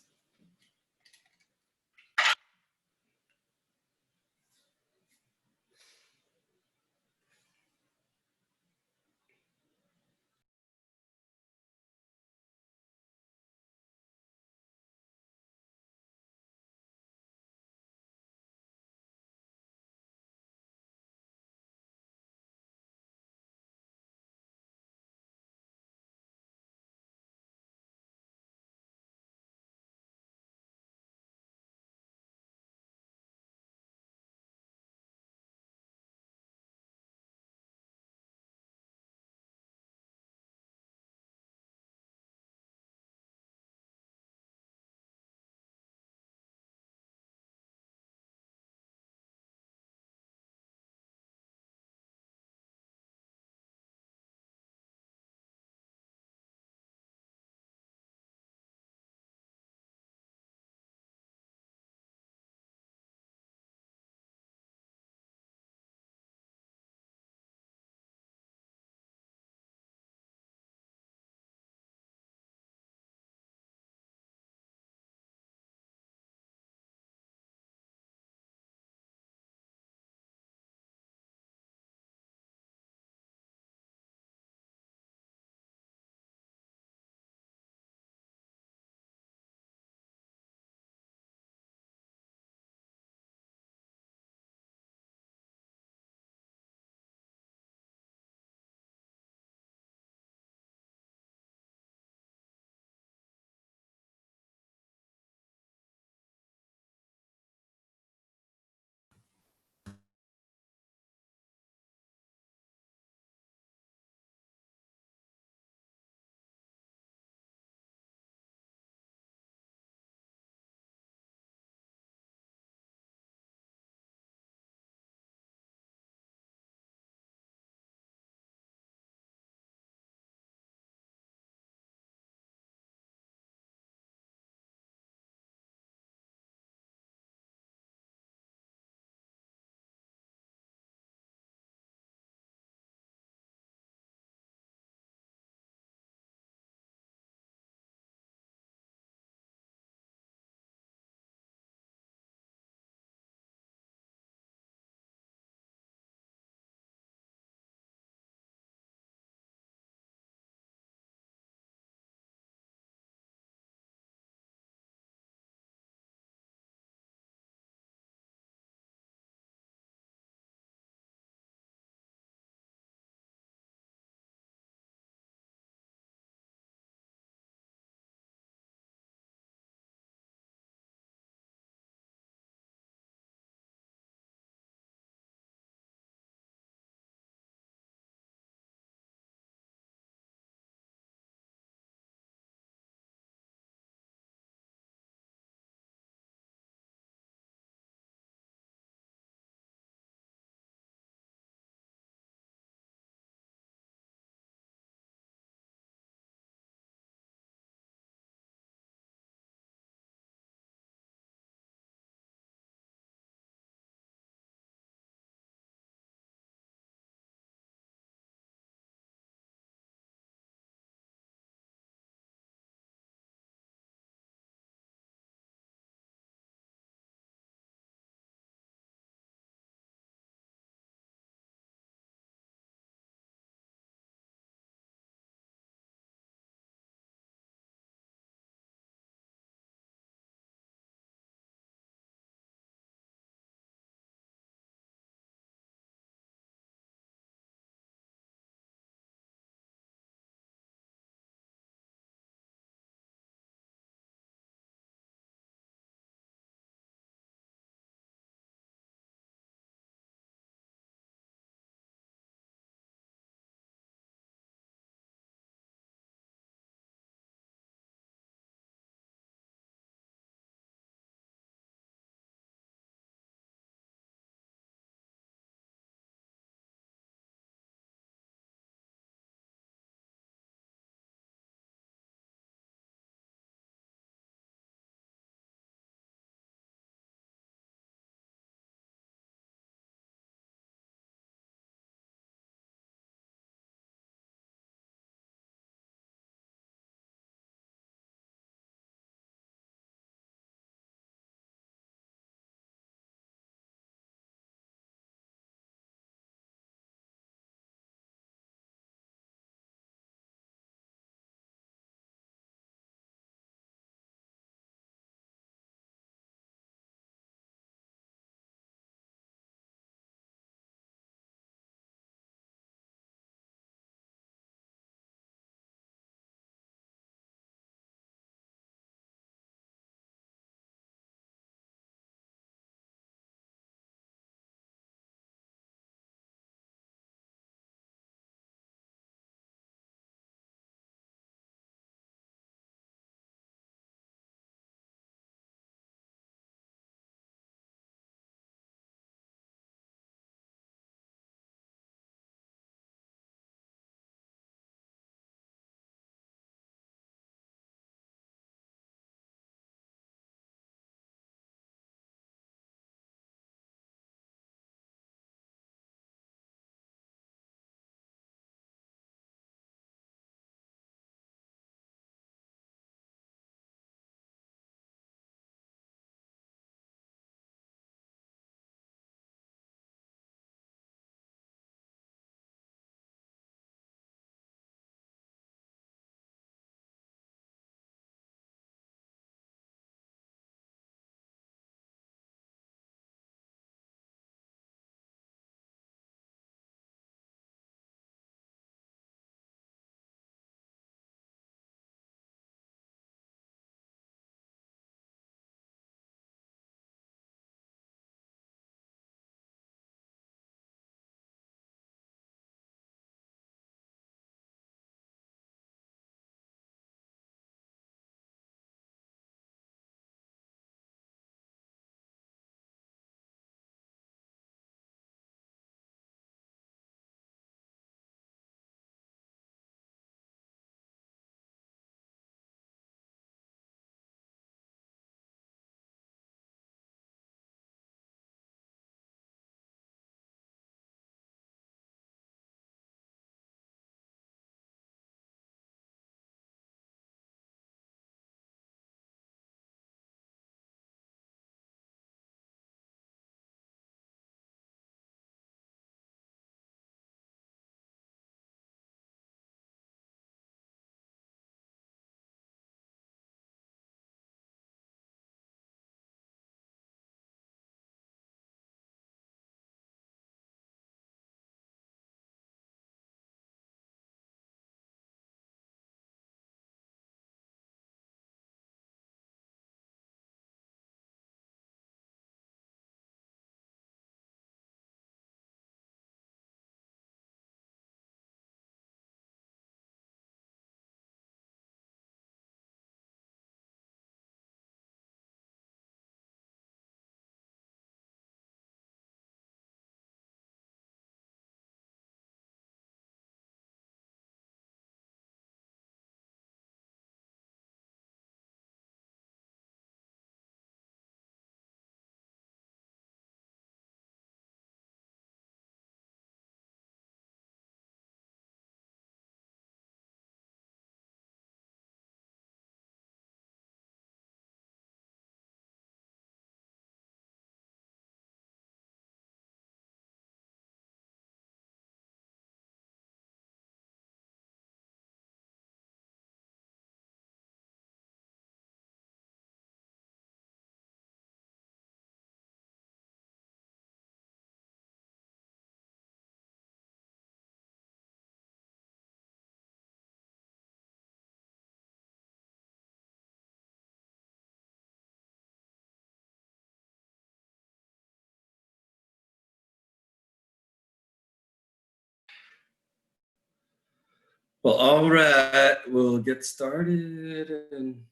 Well, all right, we'll get started. And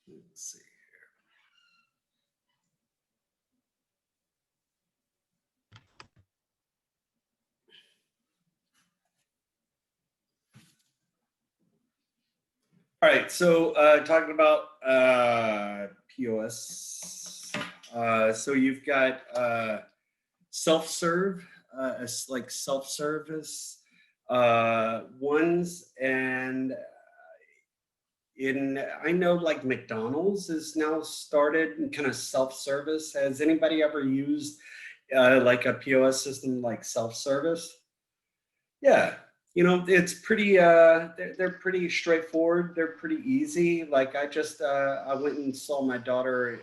let's see. All right, so talking about POS. So you've got self-serve, like self-service ones, and I know like McDonald's is now started and kind of self-service. Has anybody ever used like a POS system like self-service? Yeah, it's pretty they're pretty straightforward. They're pretty easy. Like I went and saw my daughter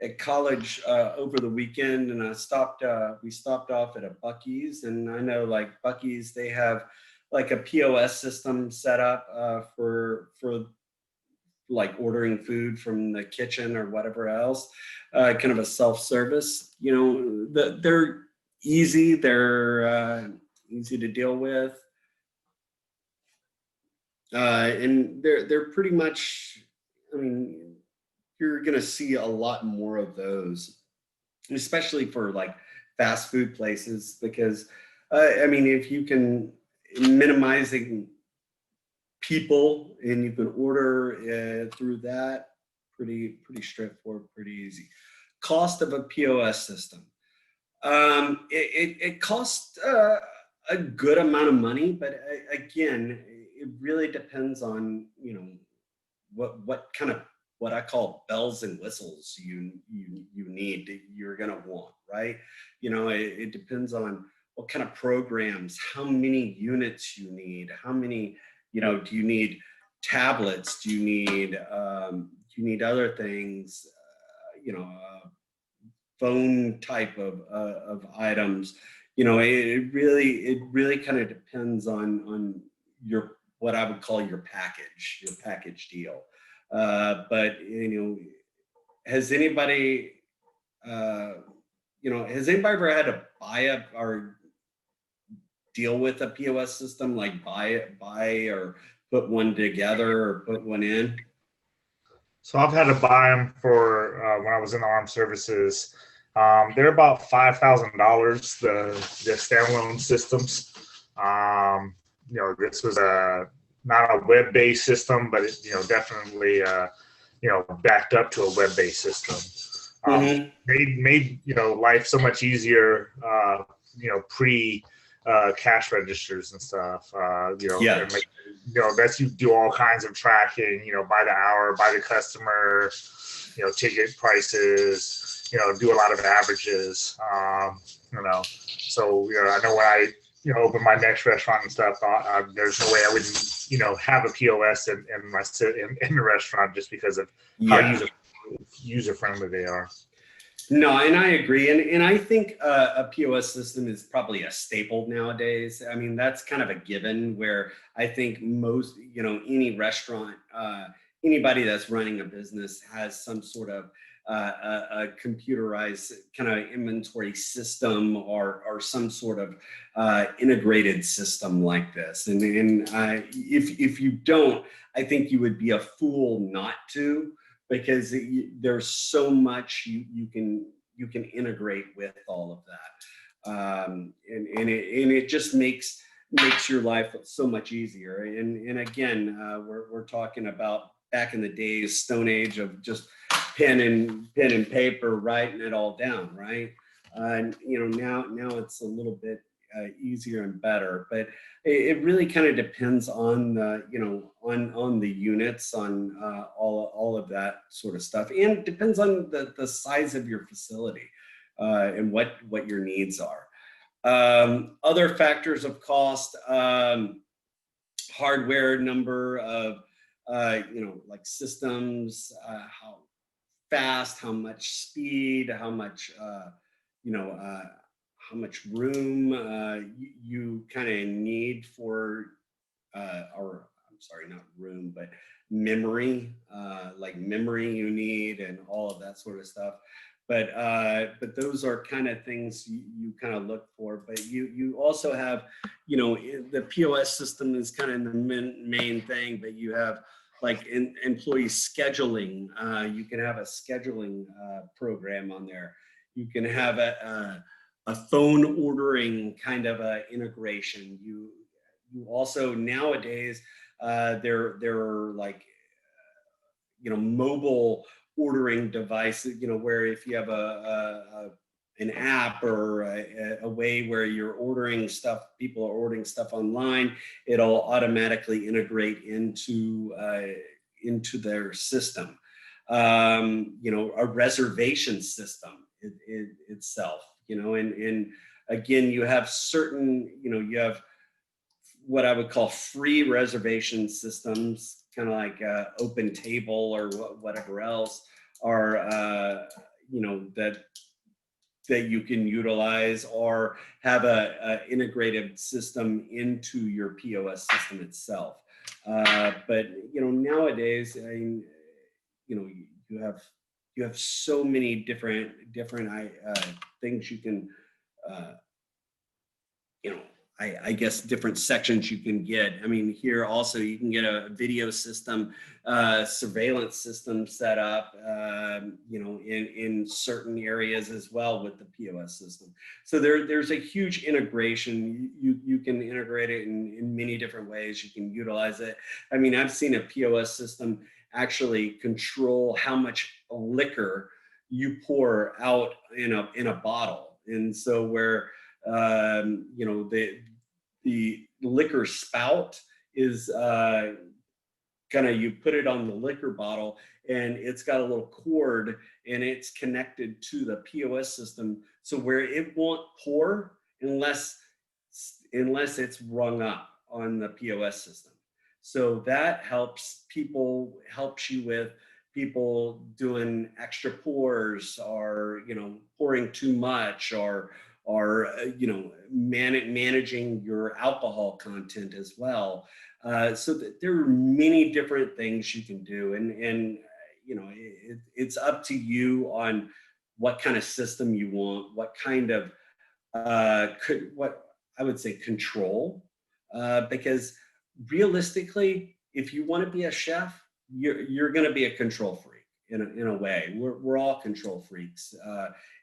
at college over the weekend, and we stopped off at a Buc-ee's, and I know like Buc-ee's, they have like a POS system set up for like ordering food from the kitchen or whatever else, kind of a self-service. They're easy. They're easy to deal with, and they're pretty much. I mean, you're gonna see a lot more of those, especially for like fast food places, because I mean, if you can minimizing people and you can order through that, pretty straightforward, pretty easy. Cost of a POS system. It costs a good amount of money, but again, it really depends on what kind of what I call bells and whistles you need, you're gonna want, right? It depends on what kind of programs, how many units you need, how many, do you need tablets? Do you need other things? Phone type of items. It really kind of depends on your what I would call your package deal. But has anybody has anybody ever had to buy or deal with a POS system, like buy or put one together or put one in? So I've had to buy them for when I was in the armed services. They're about $5,000. The standalone systems. This was not a web-based system, but it definitely backed up to a web-based system. Made life so much easier. Pre cash registers and stuff. Yeah. And lets you do all kinds of tracking. By the hour, by the customer. Ticket prices. Do a lot of averages. So I know when I open my next restaurant and stuff, there's no way I wouldn't have a POS in the restaurant just because of how user friendly they are. No, and I agree, and I think a POS system is probably a staple nowadays. I mean, that's kind of a given. Where I think most, any restaurant, anybody that's running a business has some sort of a computerized kind of inventory system or some sort of integrated system like this. And if you don't, I think you would be a fool not to, because there's so much you can integrate with all of that, and it just makes your life so much easier. And again, we're talking about back in the days, Stone Age, of just pen and paper, writing it all down, right? And now it's a little bit easier and better, but it really kind of depends on the on the units, on all of that sort of stuff, and it depends on the size of your facility and what your needs are. Other factors of cost: hardware, number of like systems, how fast, how much speed, how much how much room you kind of need for, or I'm sorry, not room, but memory, like memory you need, and all of that sort of stuff. But those are kind of things you kind of look for. But you also have, the POS system is kind of the main thing, but you have like employee scheduling. You can have a scheduling program on there. You can have a phone ordering kind of a integration. You also nowadays there are like mobile ordering devices, where if you have an app or a way where you're ordering stuff, people are ordering stuff online, it'll automatically integrate into their system. A reservation system itself, and again, you have certain, you have what I would call free reservation systems, kind of like Open Table or whatever else, are that you can utilize, or have a integrated system into your POS system itself. But nowadays, I mean, you have so many different things you can I guess different sections you can get. I mean, here also you can get a video system, surveillance system set up, in certain areas as well with the POS system. So there's a huge integration. You can integrate it in many different ways. You can utilize it. I mean, I've seen a POS system actually control how much liquor you pour out in a bottle. And so where the liquor spout is kind of, you put it on the liquor bottle and it's got a little cord and it's connected to the POS system. So where it won't pour unless it's rung up on the POS system. So that helps you with people doing extra pours, or pouring too much, or managing your alcohol content as well. So that there are many different things you can do, and it's up to you on what kind of system you want, what kind of what I would say control, because realistically, if you want to be a chef, you're going to be a control freak in a way. We're all control freaks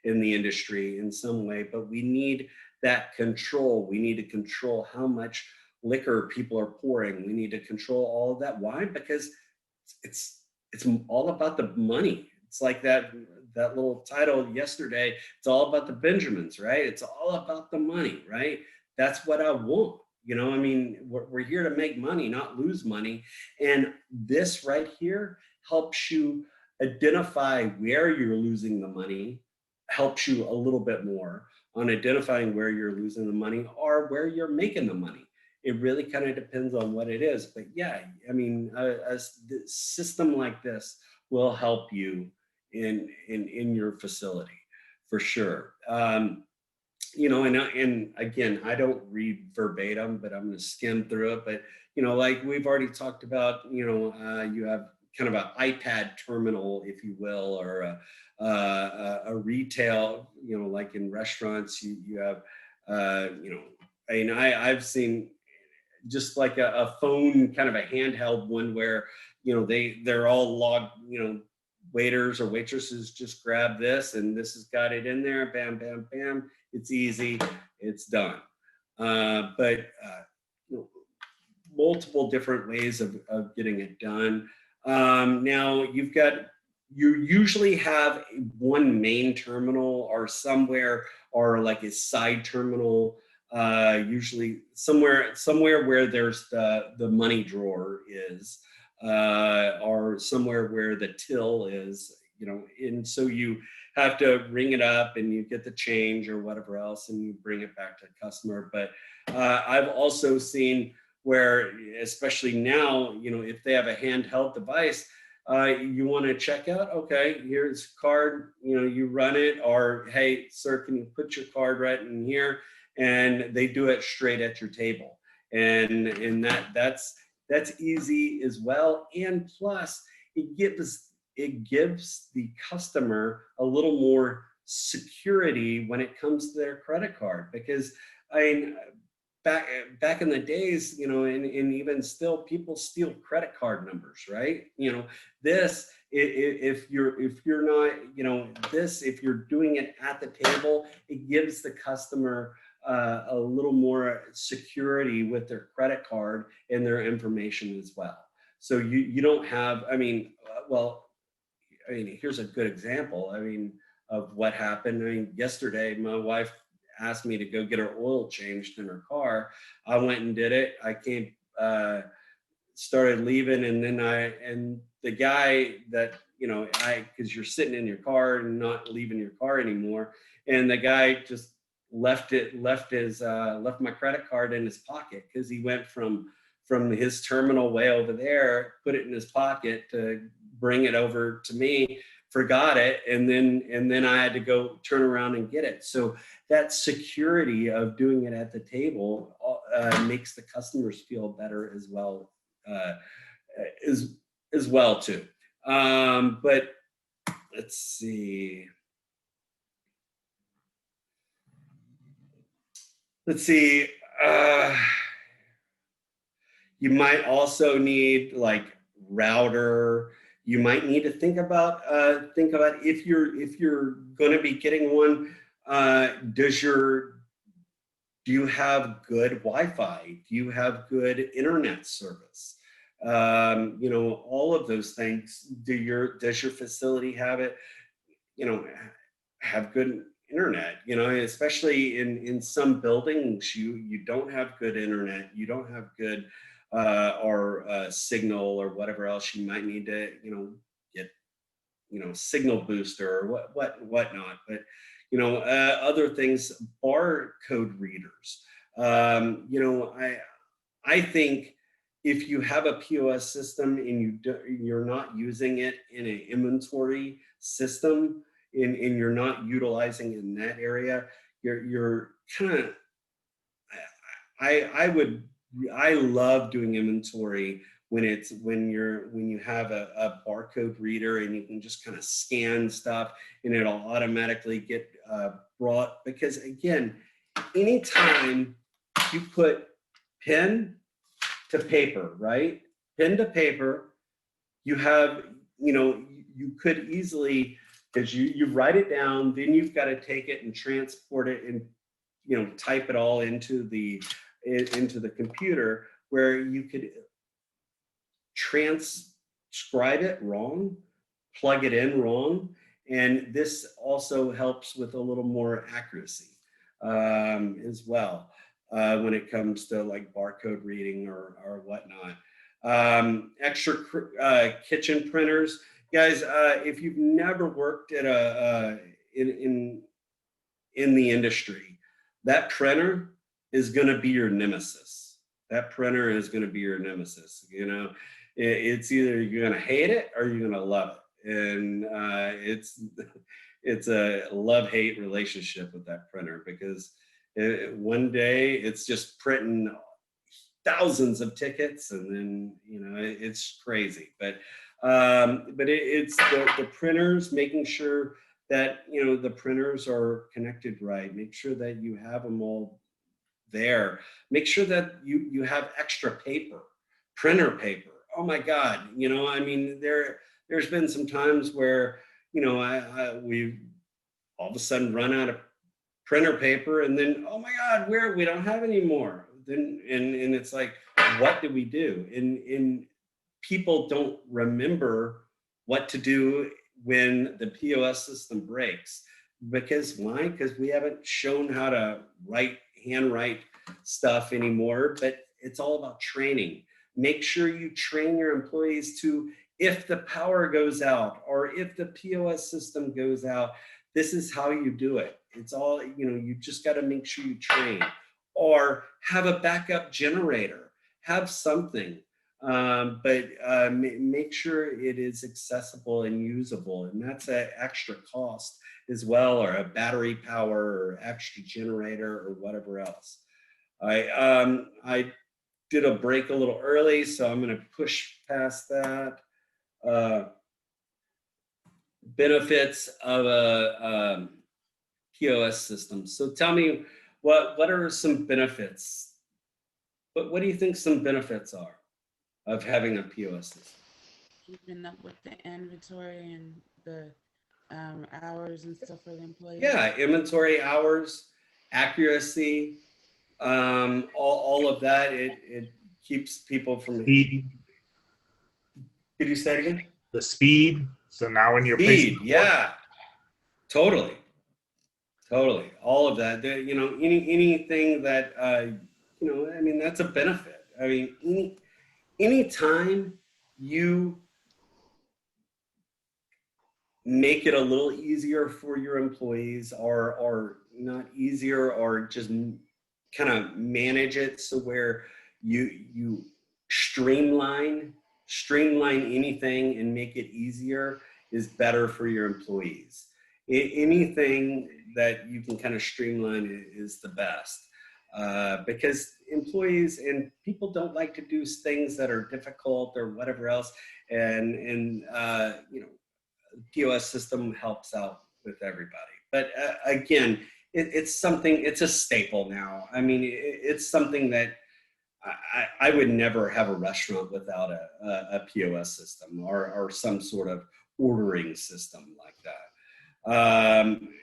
in the industry in some way, but we need that control. We need to control how much liquor people are pouring. We need to control all of that. Why? Because it's all about the money. It's like that little title yesterday. It's all about the Benjamins, right? It's all about the money, right? That's what I want. I mean, we're here to make money, not lose money. And this right here helps you identify where you're losing the money, helps you a little bit more on identifying where you're losing the money or where you're making the money. It really kind of depends on what it is. But yeah, I mean, a system like this will help you in your facility for sure. And again, I don't read verbatim, but I'm going to skim through it. But, like we've already talked about, you have kind of an iPad terminal, if you will, or a retail, like in restaurants, you have, I've seen just like a phone, kind of a handheld one where, they're all logged, waiters or waitresses just grab this and this has got it in there, bam, bam, bam. It's easy, it's done. But multiple different ways of getting it done. Now you usually have one main terminal or somewhere, or like a side terminal, usually somewhere where there's the money drawer is, or somewhere where the till is, and so you have to ring it up and you get the change or whatever else and you bring it back to the customer. But I've also seen where, especially now, if they have a handheld device, you want to check out, okay, here's card, you run it, or hey, sir, can you put your card right in here? And they do it straight at your table. And that's easy as well. And plus, it gives it gives the customer a little more security when it comes to their credit card. Because I mean, back in the days, you know, and even still, people steal credit card numbers, right? You know, this, if you're not, you know, this, if you're doing it at the table, it gives the customer a little more security with their credit card and their information as well. So you don't have, I mean, here's a good example. I mean, of what happened. I mean, yesterday, my wife asked me to go get her oil changed in her car. I went and did it. I came, started leaving, and then and the guy that, you know, because you're sitting in your car and not leaving your car anymore, and the guy just left my credit card in his pocket, because he went from his terminal way over there, put it in his pocket to bring it over to me, forgot it, and then I had to go turn around and get it. So that security of doing it at the table makes the customers feel better as well, as well too. But let's see. You might also need like router. You might need to think about if you're going to be getting one. Do you have good Wi-Fi? Do you have good internet service? You know, all of those things. Does your facility have it? You know, have good internet, you know, especially in some buildings, you don't have good internet, you don't have good signal or whatever else you might need to, you know, get, you know, signal booster or whatnot. But, you know, other things, barcode readers. You know, I think if you have a POS system and you're not using it in an inventory system, and you're not utilizing it in that area, you're kind of, I love doing inventory when you have a barcode reader and you can just kind of scan stuff and it'll automatically get brought. Because again, anytime you put pen to paper, right? Pen to paper, you have, you know, you could easily, because you write it down, then you've got to take it and transport it and, you know, type it all into the computer, where you could transcribe it wrong, plug it in wrong, and this also helps with a little more accuracy as well when it comes to like barcode reading or whatnot. Extra kitchen printers. Guys, if you've never worked at in the industry, that printer is going to be your nemesis. That printer is going to be your nemesis. You know, it's either you're going to hate it or you're going to love it, and it's a love-hate relationship with that printer, because one day it's just printing thousands of tickets, and then, you know, it's crazy. But it's the printers, making sure that, you know, the printers are connected right. Make sure that you have them all there. Make sure that you have extra paper, printer paper. Oh my God, you know, I mean, there's been some times where, you know, we've all of a sudden run out of printer paper, and then, oh my God, we don't have any more. Then and it's like, what do we do? And people don't remember what to do when the POS system breaks. Because why? Because we haven't shown how to handwrite stuff anymore. But it's all about training. Make sure you train your employees to, if the power goes out or if the POS system goes out, this is how you do it. It's all, you know, you just got to make sure you train, or have a backup generator, have something. But make sure it is accessible and usable, and that's an extra cost as well, or a battery power or extra generator or whatever else. I did a break a little early, so I'm going to push past that. benefits of a POS system. So tell me, what are some benefits? What do you think some benefits are of having a POS system? Keeping up with the inventory and the hours and stuff for the employees. Yeah, inventory, hours, accuracy, all of that. It keeps people from. Speed, Did you say it again? the speed. So now when you're Speed, placing, yeah, totally. All of that. Anything that I mean, that's a benefit. I mean, anytime you make it a little easier for your employees, or not easier, or just kind of manage it so where you streamline anything and make it easier is better for your employees. Anything that you can kind of streamline is the best, because employees and people don't like to do things that are difficult or whatever else, and POS system helps out with everybody. But again, it's a staple now. I mean, it's something that I would never have a restaurant without a POS system or some sort of ordering system like that.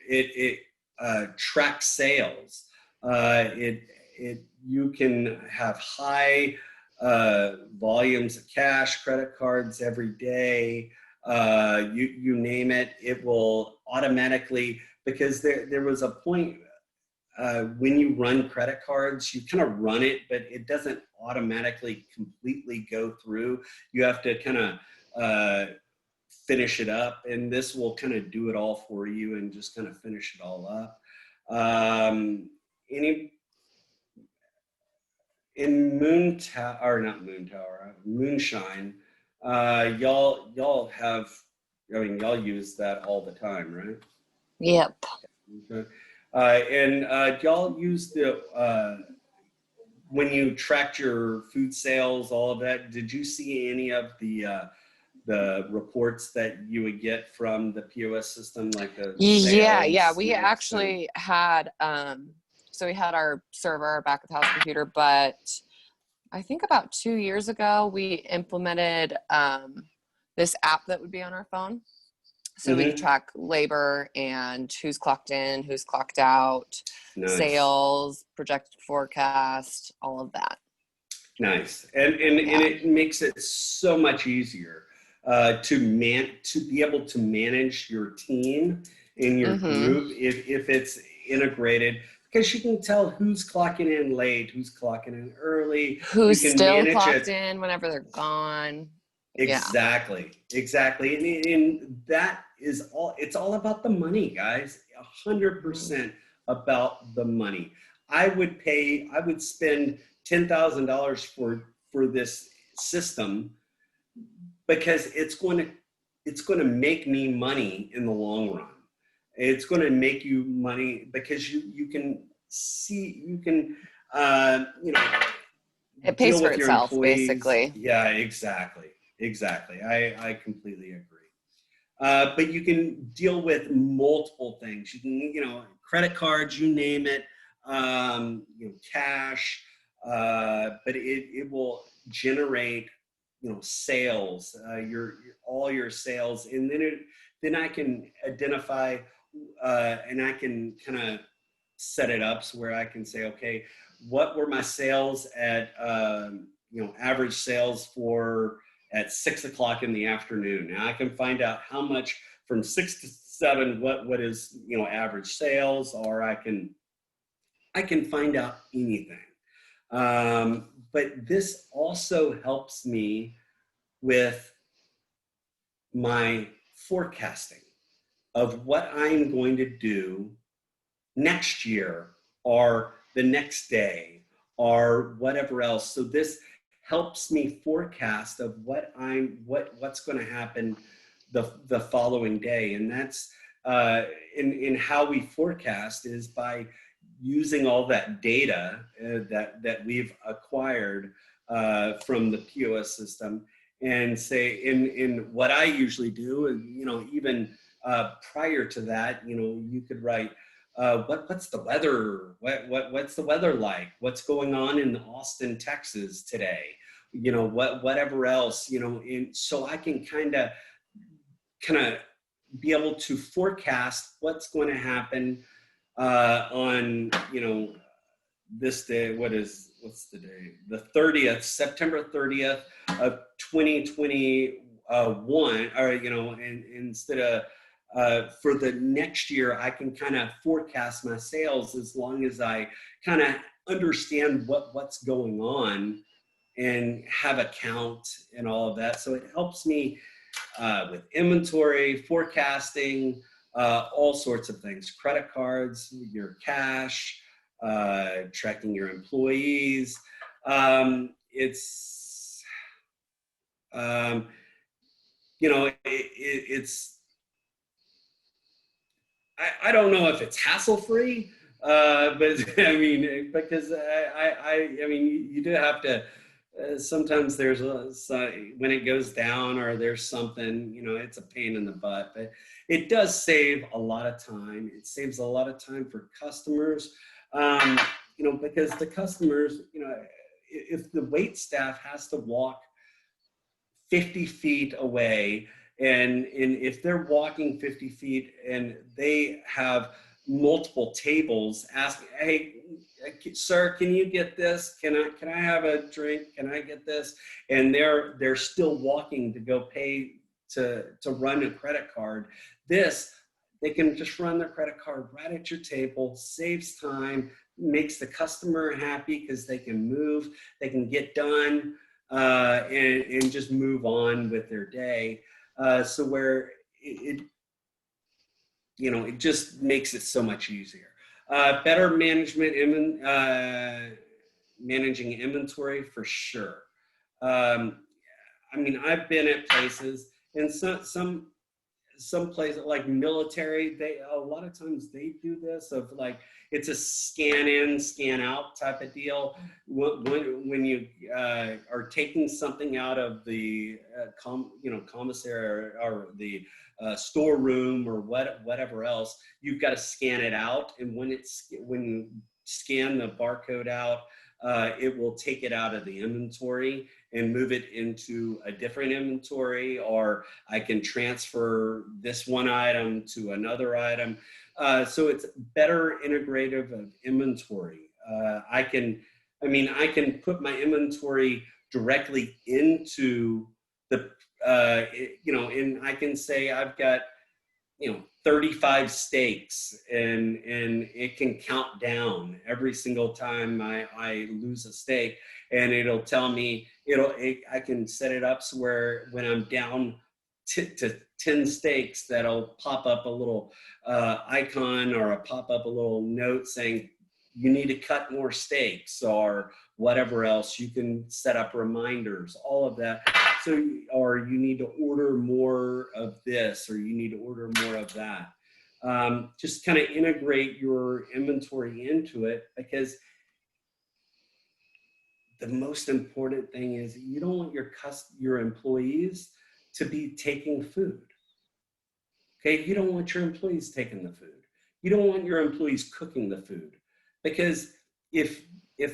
It tracks sales. You can have high volumes of cash, credit cards every day. You name it, it will automatically, because there was a point when you run credit cards, you kind of run it, but it doesn't automatically completely go through. You have to kind of finish it up, and this will kind of do it all for you and just kind of finish it all up. In Moonshine, y'all have, I mean, y'all use that all the time, right? Yep. Okay. And y'all use the, when you tracked your food sales, all of that, did you see any of the reports that you would get from the POS system, like the Yeah. sales We mix actually had, so we had our server, our back of house computer, but I think about 2 years ago, we implemented this app that would be on our phone. So we could track labor and who's clocked in, who's clocked out, Nice. Sales, projected forecast, all of that. Nice. And it makes it so much easier to be able to manage your team in your group if it's integrated, because you can tell who's clocking in late, who's clocking in early, who's still clocked in whenever they're gone. Exactly. And that is all, it's all about the money, guys. 100% about the money. I would spend $10,000 for this system because it's going to make me money in the long run. It's going to make you money because you can it pays for itself, basically. Yeah, exactly. I completely agree. But you can deal with multiple things. You can, credit cards, you name it, cash, but it will generate, sales, all your sales, and then I can identify, and I can kind of set it up so where I can say, okay, what were my sales at, average sales for at 6 o'clock in the afternoon. Now I can find out how much from 6 to 7, what is, average sales, or I can find out anything. But this also helps me with my forecasting of what I'm going to do next year or the next day or whatever else. So this helps me forecast of what's going to happen the following day. And that's in how we forecast is by using all that data that we've acquired from the POS system, and say in what I usually do, and even Prior to that, you could write, what's the weather? What's the weather like? What's going on in Austin, Texas today? Whatever else, so I can kind of be able to forecast what's going to happen on, this day. What's the day? The 30th, September 30th of 2021, or, and instead of, for the next year, I can kind of forecast my sales as long as I kind of understand what's going on and have a count and all of that. So it helps me with inventory, forecasting, all sorts of things, credit cards, your cash, tracking your employees. It's, it's, I don't know if it's hassle-free, but I mean, because I mean, you do have to, sometimes there's when it goes down or there's something, it's a pain in the butt, but it does save a lot of time. It saves a lot of time for customers, because the customers, if the wait staff has to walk 50 feet away, and if they're walking 50 feet and they have multiple tables asking, hey, sir, can you get this? Can I have a drink? Can I get this? And they're still walking to go pay to run a credit card. They can just run their credit card right at your table, saves time, makes the customer happy because they can move, they can get done, and just move on with their day. So where it just makes it so much easier. Better management, managing inventory for sure. I mean, I've been at places, and some places like military, a lot of times they do this of like, it's a scan in, scan out type of deal. When you are taking something out of the commissary or the storeroom or whatever else, you've got to scan it out. And when you scan the barcode out, it will take it out of the inventory and move it into a different inventory, or I can transfer this one item to another item. So it's better integrative of inventory. I can put my inventory directly into the, and I can say I've got, 35 steaks, and it can count down every single time I lose a steak, and it'll tell me, I can set it up so where when I'm down to 10 steaks, that'll pop up a little icon or pop up a little note saying, you need to cut more steaks or whatever else. You can set up reminders, all of that. So, or you need to order more of this, or you need to order more of that. Just kind of integrate your inventory into it, because the most important thing is you don't want your employees to be taking food. Okay, you don't want your employees taking the food. You don't want your employees cooking the food, because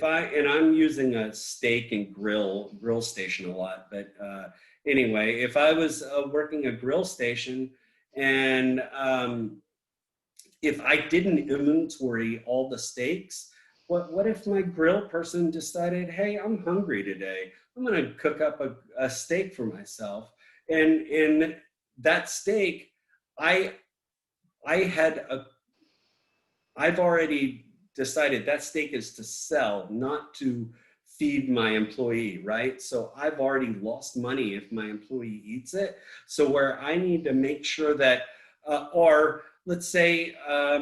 I'm using a steak and grill station a lot, but anyway, if I was working a grill station and if I didn't inventory all the steaks, what if my grill person decided, hey, I'm hungry today, I'm gonna cook up a steak for myself, and that steak, I've already decided that steak is to sell, not to feed my employee, right? So I've already lost money if my employee eats it. So where I need to make sure that, or let's say, a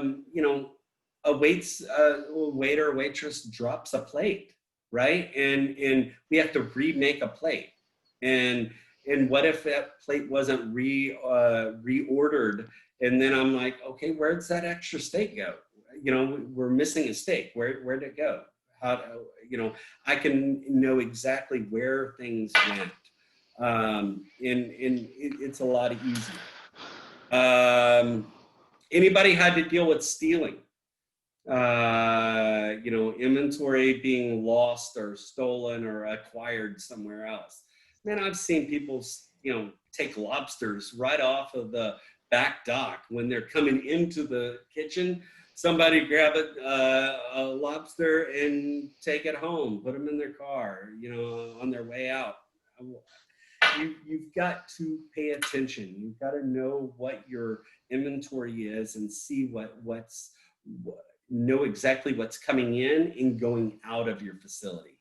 waiter or waitress drops a plate, right? And we have to remake a plate. And what if that plate wasn't reordered? And then I'm like, okay, where'd that extra steak go? We're missing a steak. Where'd it go? I can know exactly where things went. And it's a lot easier. Anybody had to deal with stealing? Inventory being lost or stolen or acquired somewhere else. Man, I've seen people, take lobsters right off of the back dock when they're coming into the kitchen. Somebody grab a lobster and take it home, put them in their car, on their way out. You've got to pay attention. You've got to know what your inventory is and see know exactly what's coming in and going out of your facility.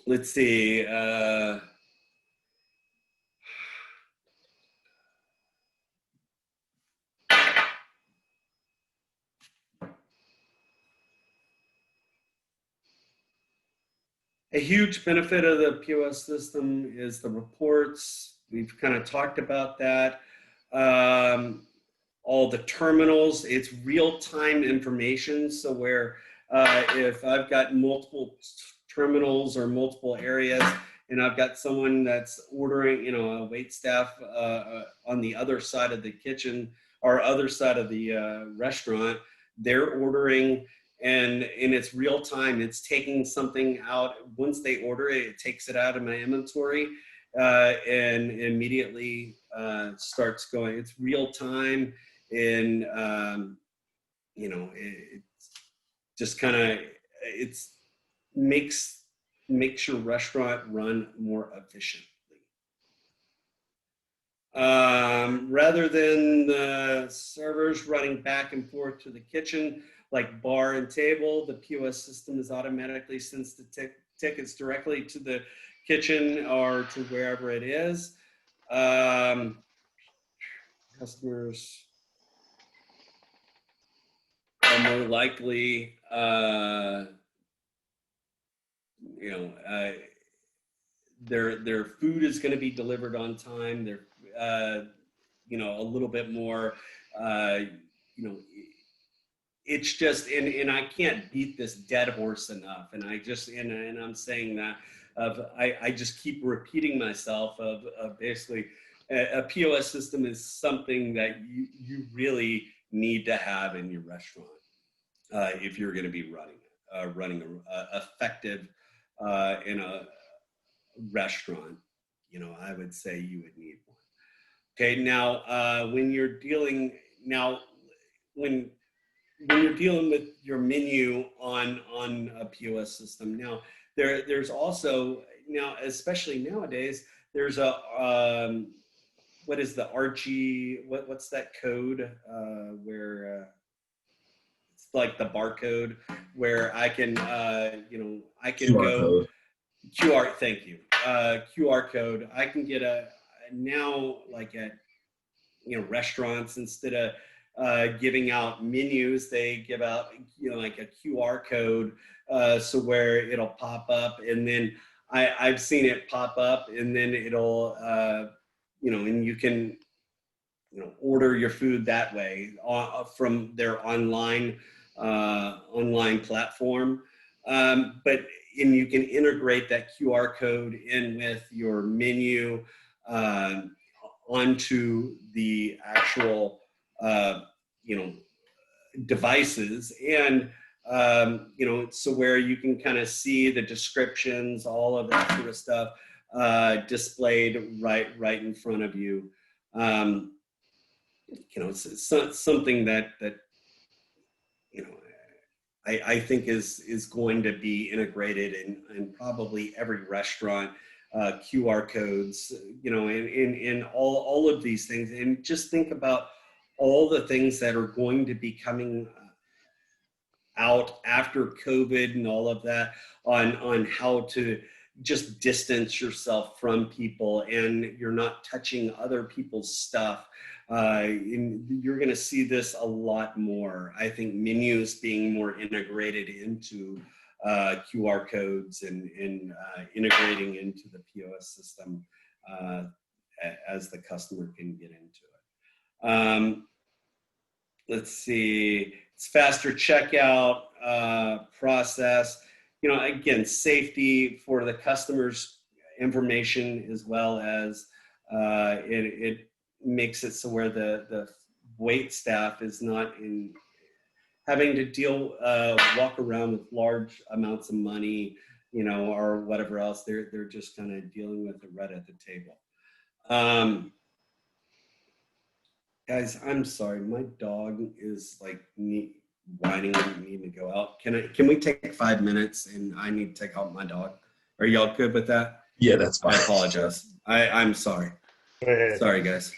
Let's see. A huge benefit of the POS system is the reports. We've kind of talked about that. All the terminals, it's real-time information. So where if I've got multiple terminals or multiple areas and I've got someone that's ordering, a wait staff on the other side of the kitchen or other side of the restaurant, they're ordering and it's real time. It's taking something out. Once they order it, it takes it out of my inventory and immediately starts going. It's real time. And it just kind of makes your restaurant run more efficiently rather than the servers running back and forth to the kitchen like bar and table. The POS system is automatically sends the tickets directly to the kitchen or to wherever it is. Customers are more likely, their food is going to be delivered on time. They're, a little bit more, it's just, and I can't beat this dead horse enough. And and I'm saying that I just keep repeating myself of basically a POS system is something that you really need to have in your restaurant if you're going to be running a effective in a restaurant. I would say you would need one. Okay, now when you're dealing with your menu on a POS system, now there's also especially nowadays there's a what is the RG, what's that code where it's like the barcode where I can I can QR go code. QR, thank you. QR code. I can get now like at restaurants, instead of giving out menus, they give out like a QR code so where it'll pop up, and then I've seen it pop up, and then it'll and you can order your food that way from their online platform. And you can integrate that QR code in with your menu onto the actual devices, and so where you can kind of see the descriptions, all of that sort of stuff displayed right in front of you. It's something that I think is going to be integrated in probably every restaurant. QR codes, in all of these things, and just think about all the things that are going to be coming out after COVID and all of that on how to just distance yourself from people, and you're not touching other people's stuff. You're going to see this a lot more. I think menus being more integrated into QR codes and integrating into the POS system as the customer can get into it. Let's see, it's faster checkout process. Again, safety for the customer's information, as well as it makes it so where the wait staff is not in having to walk around with large amounts of money, or whatever else. They're just kind of dealing with it right at the table. Guys, I'm sorry. My dog is like whining and needing to go out. Can we take 5 minutes and I need to take out my dog? Are y'all good with that? Yeah, that's I fine. apologize. I'm sorry. Go ahead. Sorry, guys.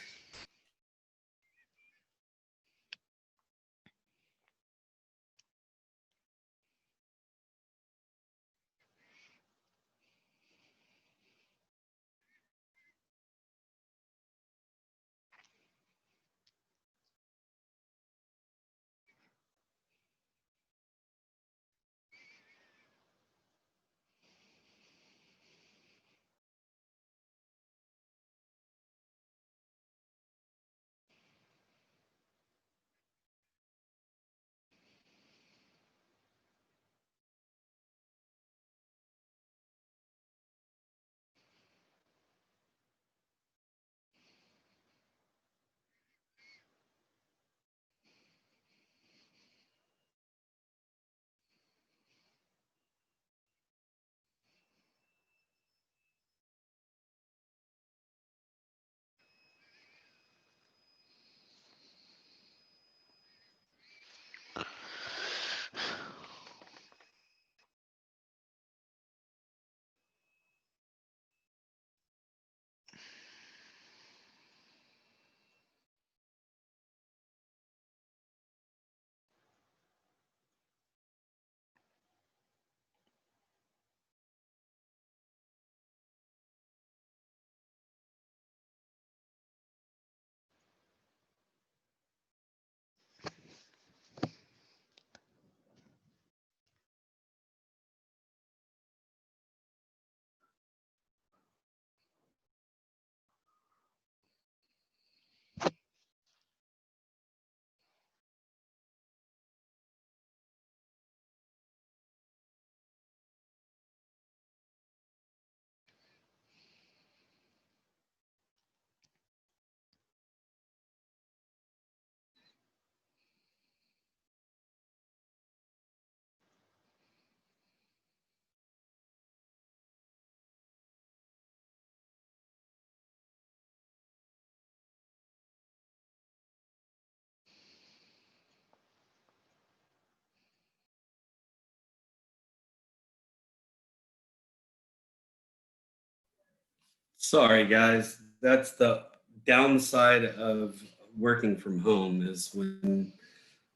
Sorry, guys. That's the downside of working from home is when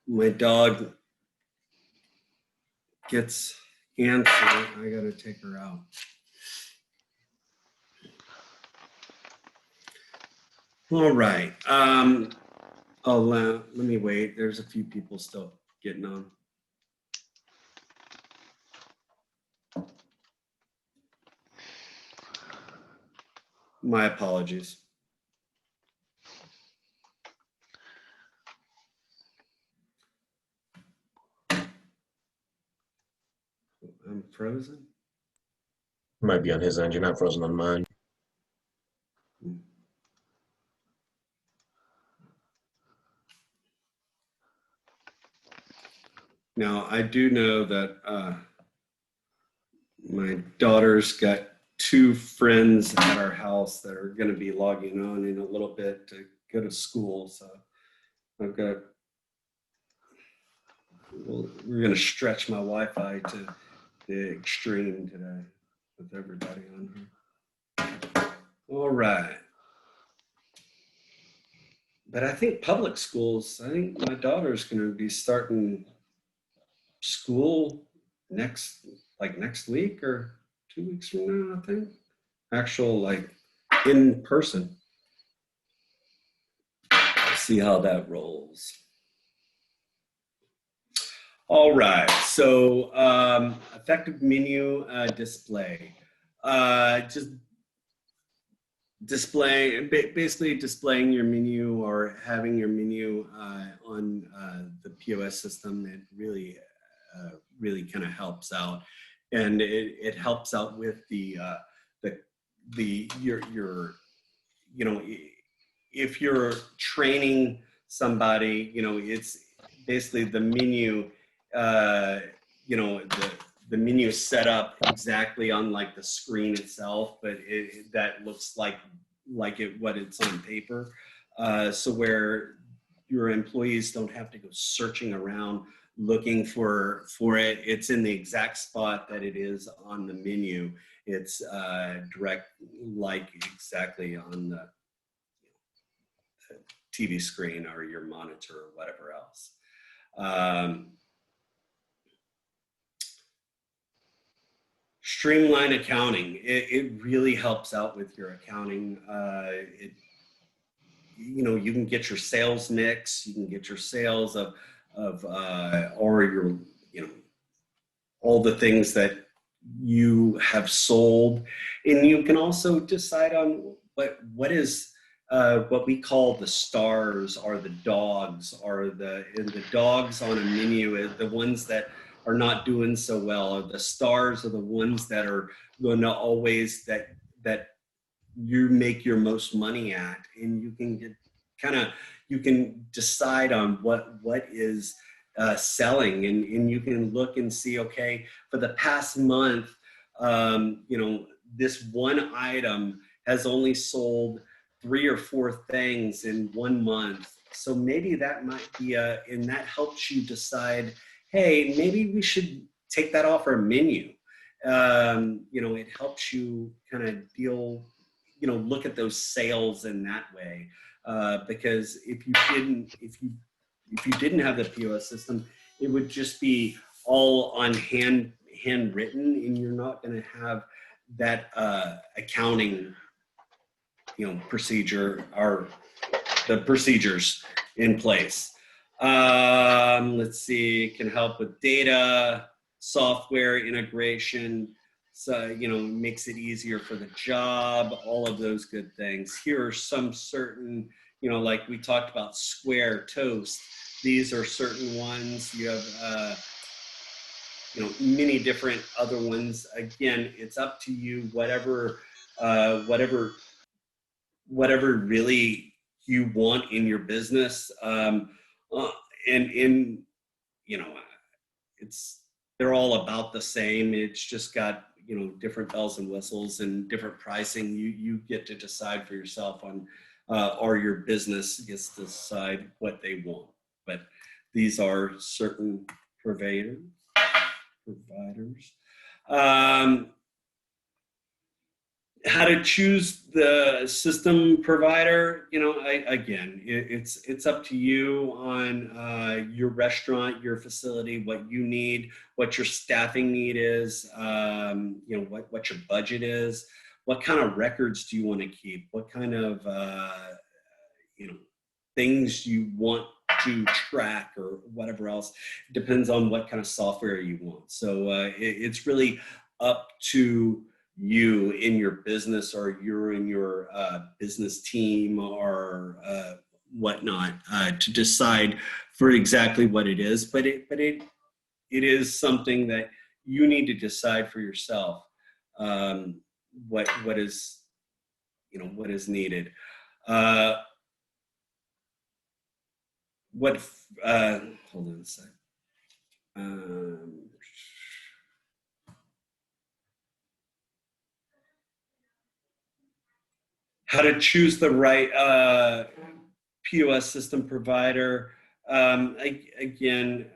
my dog gets antsy, I gotta take her out. All right. Let me wait. There's a few people still getting on. My apologies. I'm frozen. Might be on his end. You're not frozen on mine. Now, I do know that my daughter's got 2 friends at our house that are going to be logging on in a little bit to go to school. So I've got, we're going to stretch my Wi-Fi to the extreme today with everybody on here. All right. But I think public schools, I think my daughter's going to be starting school next week or 2 weeks from now, I think. Actual, like, in person. See how that rolls. All right, so effective menu display. Just basically displaying your menu or having your menu on the POS system. It really kind of helps out, and it helps out with your if you're training somebody, it's basically the menu, the menu is set up exactly on like the screen itself, but that looks like what it's on paper. So where your employees don't have to go searching around looking for it. It's in the exact spot that it is on the menu. It's direct, like exactly on the TV screen or your monitor or whatever else. Streamline accounting. It really helps out with your accounting. You can get your sales mix, you can get your sales or your, all the things that you have sold. And you can also decide on what is, what we call the stars, or the dogs, or the dogs on a menu is the ones that are not doing so well, or the stars are the ones that are going to always that you make your most money at, and you can get you can decide on what is selling, and you can look and see, okay, for the past month, this one item has only sold 3 or 4 things in 1 month. So maybe that might be and that helps you decide, hey, maybe we should take that off our menu. It helps you kind of deal, look at those sales in that way. Because if you didn't have the POS system, it would just be all on handwritten, and you're not going to have that accounting, procedure, or the procedures in place. Let's see, it can help with data, software integration. So, makes it easier for the job, all of those good things. Here are some certain, like we talked about Square, Toast. These are certain ones. You have, many different other ones. Again, it's up to you, whatever really you want in your business. They're all about the same. It's just got, different bells and whistles and different pricing. You get to decide for yourself on, or your business gets to decide what they want. But these are certain providers. How to choose the system provider, it's up to you on your restaurant, your facility, what you need, what your staffing need is, what your budget is, what kind of records do you want to keep, what kind of things you want to track, or whatever else. Depends on what kind of software you want. So it's really up to you in your business, or you're in your business team, or whatnot, to decide for exactly what it is. But it is something that you need to decide for yourself, what is needed. Hold on a sec. How to choose the right POS system provider. Again,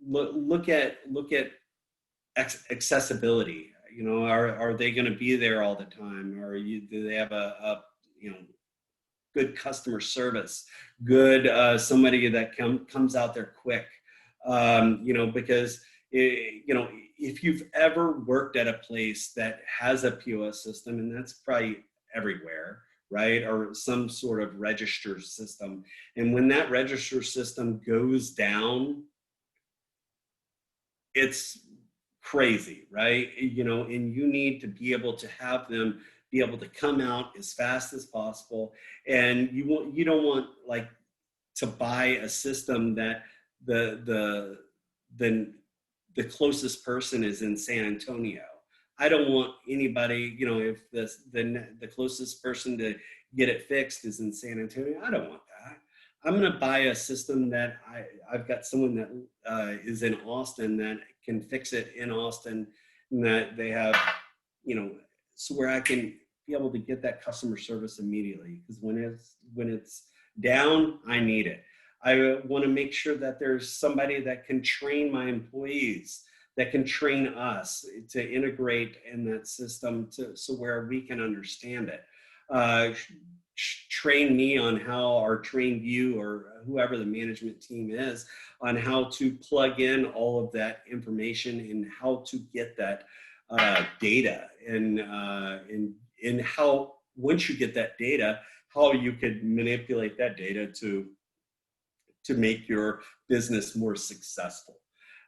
look at accessibility. Are they going to be there all the time? Do they have a good customer service? Good somebody that comes out there quick. Because if you've ever worked at a place that has a POS system, and that's probably everywhere, right? Or some sort of register system. And when that register system goes down, it's crazy, right? And you need to be able to have them be able to come out as fast as possible. And you don't want like to buy a system that the closest person is in San Antonio. I don't want anybody, you know, if the closest person to get it fixed is in San Antonio, I don't want that. I'm going to buy a system that I've got someone that is in Austin that can fix it in Austin, and that they have, you know, so where I can be able to get that customer service immediately, because when it's down, I need it. I want to make sure that there's somebody that can train my employees, that can train us to integrate in that system so where we can understand it. Train me on how, or train you or whoever the management team is on how to plug in all of that information and how to get that data, and how, once you get that data, how you could manipulate that data to make your business more successful,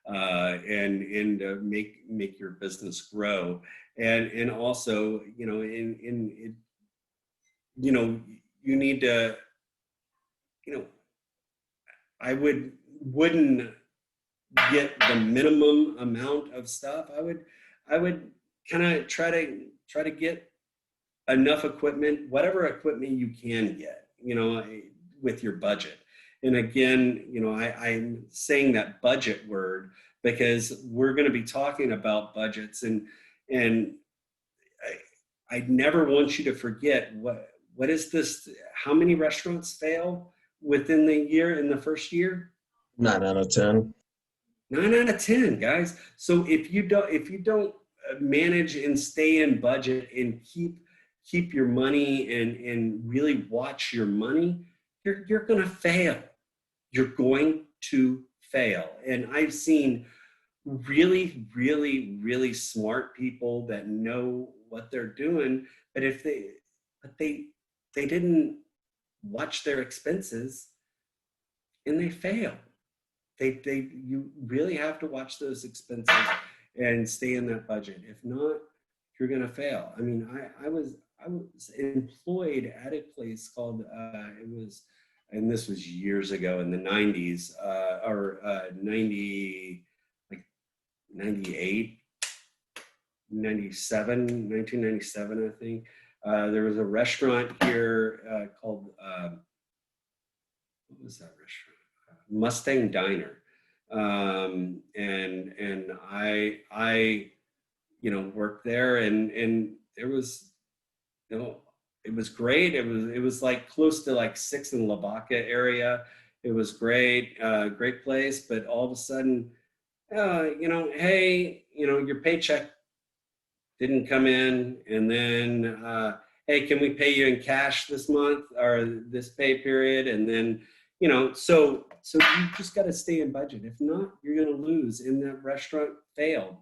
and make your business grow, and also, you know, you know, you need to, you know, I wouldn't get the minimum amount of stuff. I would kind of try to get enough equipment, whatever equipment you can get, you know, with your budget. And again, you know, I'm saying that budget word because we're going to be talking about budgets, and I never want you to forget what is this, how many restaurants fail within the year, in the first year? 9 out of 10. 9 out of 10, guys. So if you don't manage and stay in budget and keep your money and really watch your money, you're going to fail. You're going to fail. And I've seen really, really, really smart people that know what they're doing, but they didn't watch their expenses, and they fail. You really have to watch those expenses and stay in that budget. If not, you're going to fail. I mean, I was employed at a place called, and this was years ago in the 90s, or 98, 1997, I think. There was a restaurant here called, what was that restaurant? Mustang Diner. And I, you know, worked there, and there was, you know, it was great. It was like close to like 6 in Lavaca area. It was great, great place. But all of a sudden, you know, hey, you know, your paycheck didn't come in, and then, hey, can we pay you in cash this month or this pay period? And then, you know, so you just got to stay in budget. If not, you're going to lose. And that restaurant failed.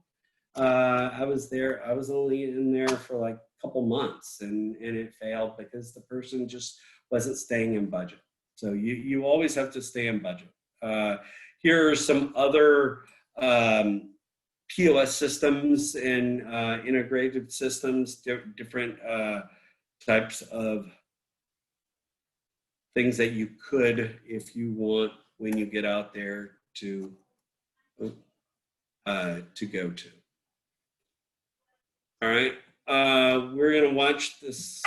I was only in there for like a couple months, and it failed because the person just wasn't staying in budget. So you always have to stay in budget. Here are some other POS systems and integrated systems, different types of things that you could, if you want, when you get out there to go to. All right, we're gonna watch this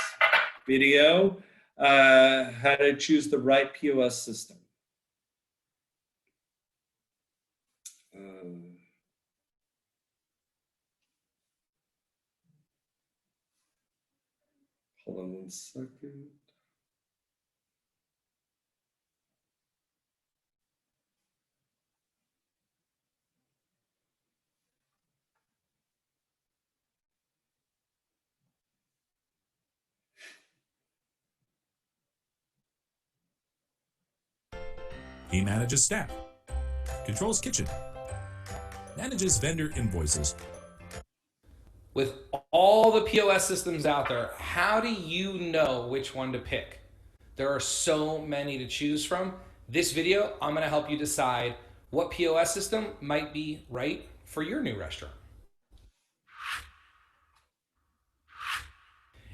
video, how to choose the right POS system. Hold on 1 second. He manages staff, controls kitchen, manages vendor invoices. With all the POS systems out there, how do you know which one to pick? There are so many to choose from. This video, I'm going to help you decide what POS system might be right for your new restaurant.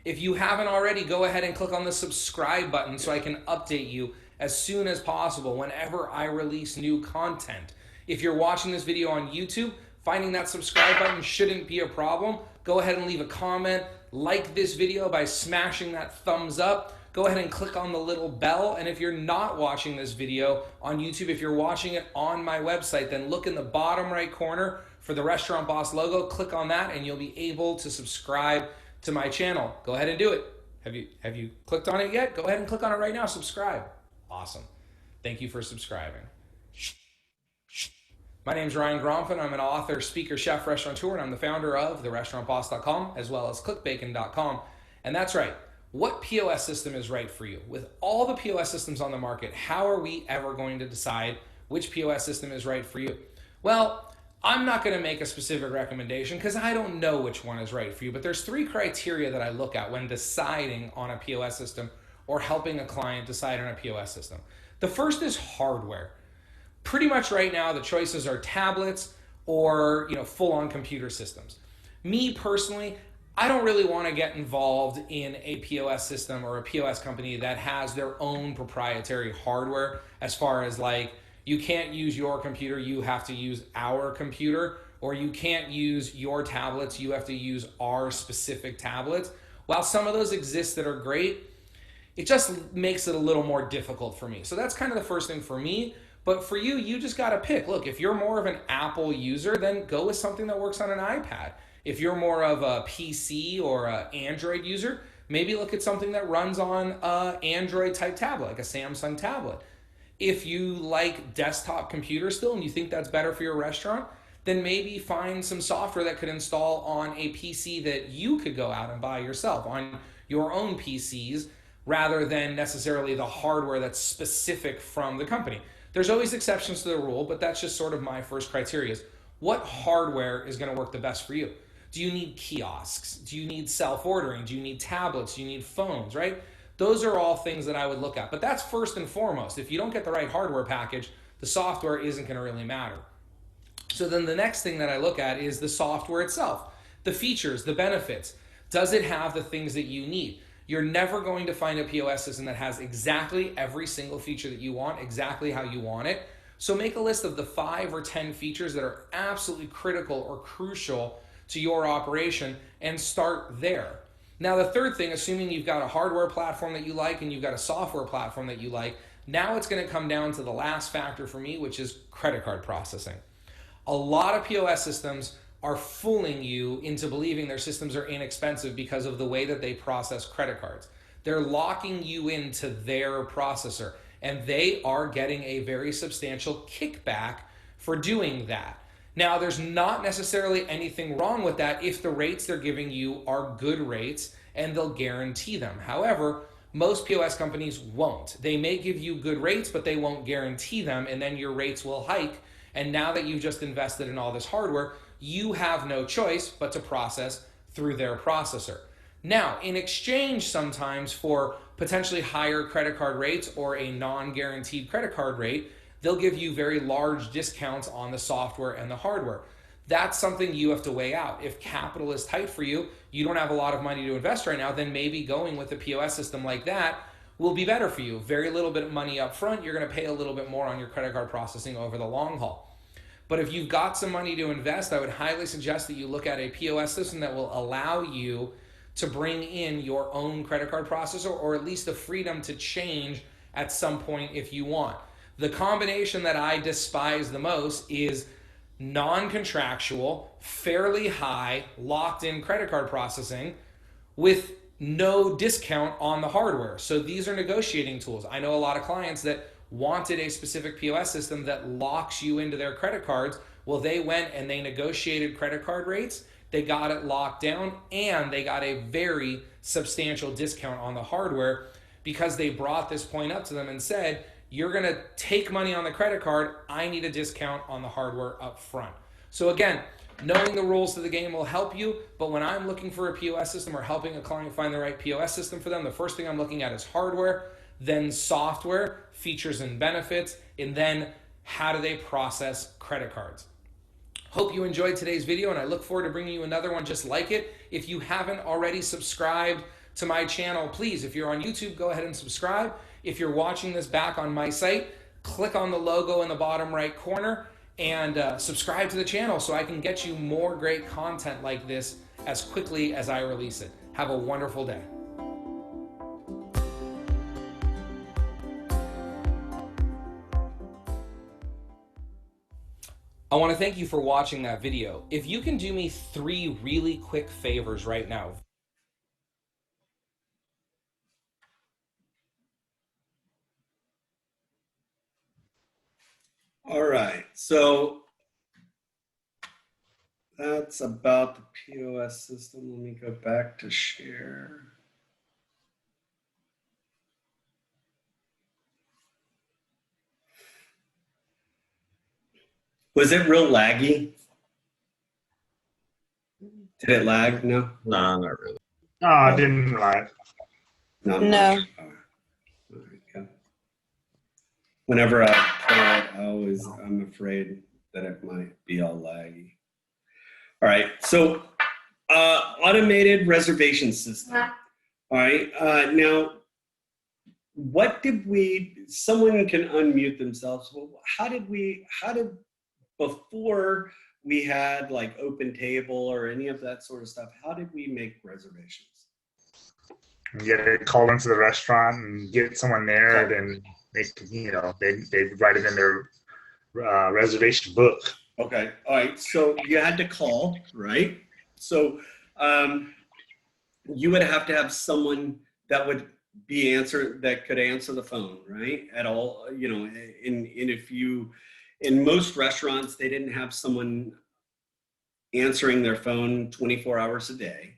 If you haven't already, go ahead and click on the subscribe button so I can update you as soon as possible whenever I release new content. If you're watching this video on YouTube, Finding that subscribe button shouldn't be a problem. Go ahead and leave a comment. Like this video by smashing that thumbs up. Go ahead and click on the little bell. And if you're not watching this video on YouTube, if you're watching it on my website, then look in the bottom right corner for the Restaurant Boss logo. Click on that and you'll be able to subscribe to my channel. Go ahead and do it. Have you clicked on it yet? Go ahead and click on it right now. Subscribe. Awesome. Thank you for subscribing. My name is Ryan Gromfin. I'm an author, speaker, chef, restaurateur, and I'm the founder of therestaurantboss.com as well as cookbacon.com. And that's right. What POS system is right for you? With all the POS systems on the market, how are we ever going to decide which POS system is right for you? Well, I'm not going to make a specific recommendation because I don't know which one is right for you, but there's 3 criteria that I look at when deciding on a POS system or helping a client decide on a POS system. The first is hardware. Pretty much right now, the choices are tablets or full-on computer systems. Me personally, I don't really want to get involved in a POS system or a POS company that has their own proprietary hardware as far as like, you can't use your computer, you have to use our computer, or you can't use your tablets, you have to use our specific tablets. While some of those exist that are great, it just makes it a little more difficult for me. So that's kind of the first thing for me. But for you, you just got to pick. Look, if you're more of an Apple user, then go with something that works on an iPad. If you're more of a PC or an Android user, maybe look at something that runs on an Android type tablet, like a Samsung tablet. If you like desktop computers still and you think that's better for your restaurant, then maybe find some software that could install on a PC that you could go out and buy yourself on your own PCs rather than necessarily the hardware that's specific from the company. There's always exceptions to the rule, but that's just sort of my first criteria is what hardware is going to work the best for you? Do you need kiosks? Do you need self-ordering? Do you need tablets? Do you need phones, right? Those are all things that I would look at. But that's first and foremost. If you don't get the right hardware package, the software isn't going to really matter. So then the next thing that I look at is the software itself, the features, the benefits. Does it have the things that you need? You're never going to find a POS system that has exactly every single feature that you want, exactly how you want it. So make a list of the 5 or 10 features that are absolutely critical or crucial to your operation and start there. Now, the third thing, assuming you've got a hardware platform that you like and you've got a software platform that you like, now it's going to come down to the last factor for me, which is credit card processing. A lot of POS systems are fooling you into believing their systems are inexpensive because of the way that they process credit cards. They're locking you into their processor, and they are getting a very substantial kickback for doing that. Now, there's not necessarily anything wrong with that if the rates they're giving you are good rates and they'll guarantee them. However, most POS companies won't. They may give you good rates, but they won't guarantee them, and then your rates will hike. And now that you've just invested in all this hardware, you have no choice but to process through their processor. Now, in exchange sometimes for potentially higher credit card rates or a non-guaranteed credit card rate, they'll give you very large discounts on the software and the hardware. That's something you have to weigh out. If capital is tight for you, you don't have a lot of money to invest right now, then maybe going with a POS system like that will be better for you. Very little bit of money up front, you're going to pay a little bit more on your credit card processing over the long haul. But if you've got some money to invest, I would highly suggest that you look at a POS system that will allow you to bring in your own credit card processor, or at least the freedom to change at some point if you want. The combination that I despise the most is non-contractual, fairly high, locked-in credit card processing with no discount on the hardware. So these are negotiating tools. I know a lot of clients that wanted a specific POS system that locks you into their credit cards. Well, they went and they negotiated credit card rates, they got it locked down, and they got a very substantial discount on the hardware because they brought this point up to them and said, you're going to take money on the credit card, I need a discount on the hardware up front. So again, knowing the rules of the game will help you, but when I'm looking for a POS system or helping a client find the right POS system for them, the first thing I'm looking at is hardware, then software, features and benefits, and then how do they process credit cards. Hope you enjoyed today's video, and I look forward to bringing you another one just like it. If you haven't already subscribed to my channel, please, if you're on YouTube, go ahead and subscribe. If you're watching this back on my site, click on the logo in the bottom right corner and subscribe to the channel so I can get you more great content like this as quickly as I release it. Have a wonderful day. I want to thank you for watching that video. If you can do me 3 really quick favors right now. All right, so that's about the POS system. Let me go back to share. Was it real laggy? Did it lag? No? Nah, not really. No, I didn't lie. Not No. much. All right, okay. Whenever I play it, I'm afraid that it might be all laggy. All right, so automated reservation system. All right, now, what did someone can unmute themselves. Well, how did before we had like Open Table or any of that sort of stuff, how did we make reservations? Get called into the restaurant and get someone there, then they write it in their reservation book. Okay, all right, so you had to call, right? So you would have to have someone that would that could answer the phone, right? At all, you know, in most restaurants, they didn't have someone answering their phone 24 hours a day.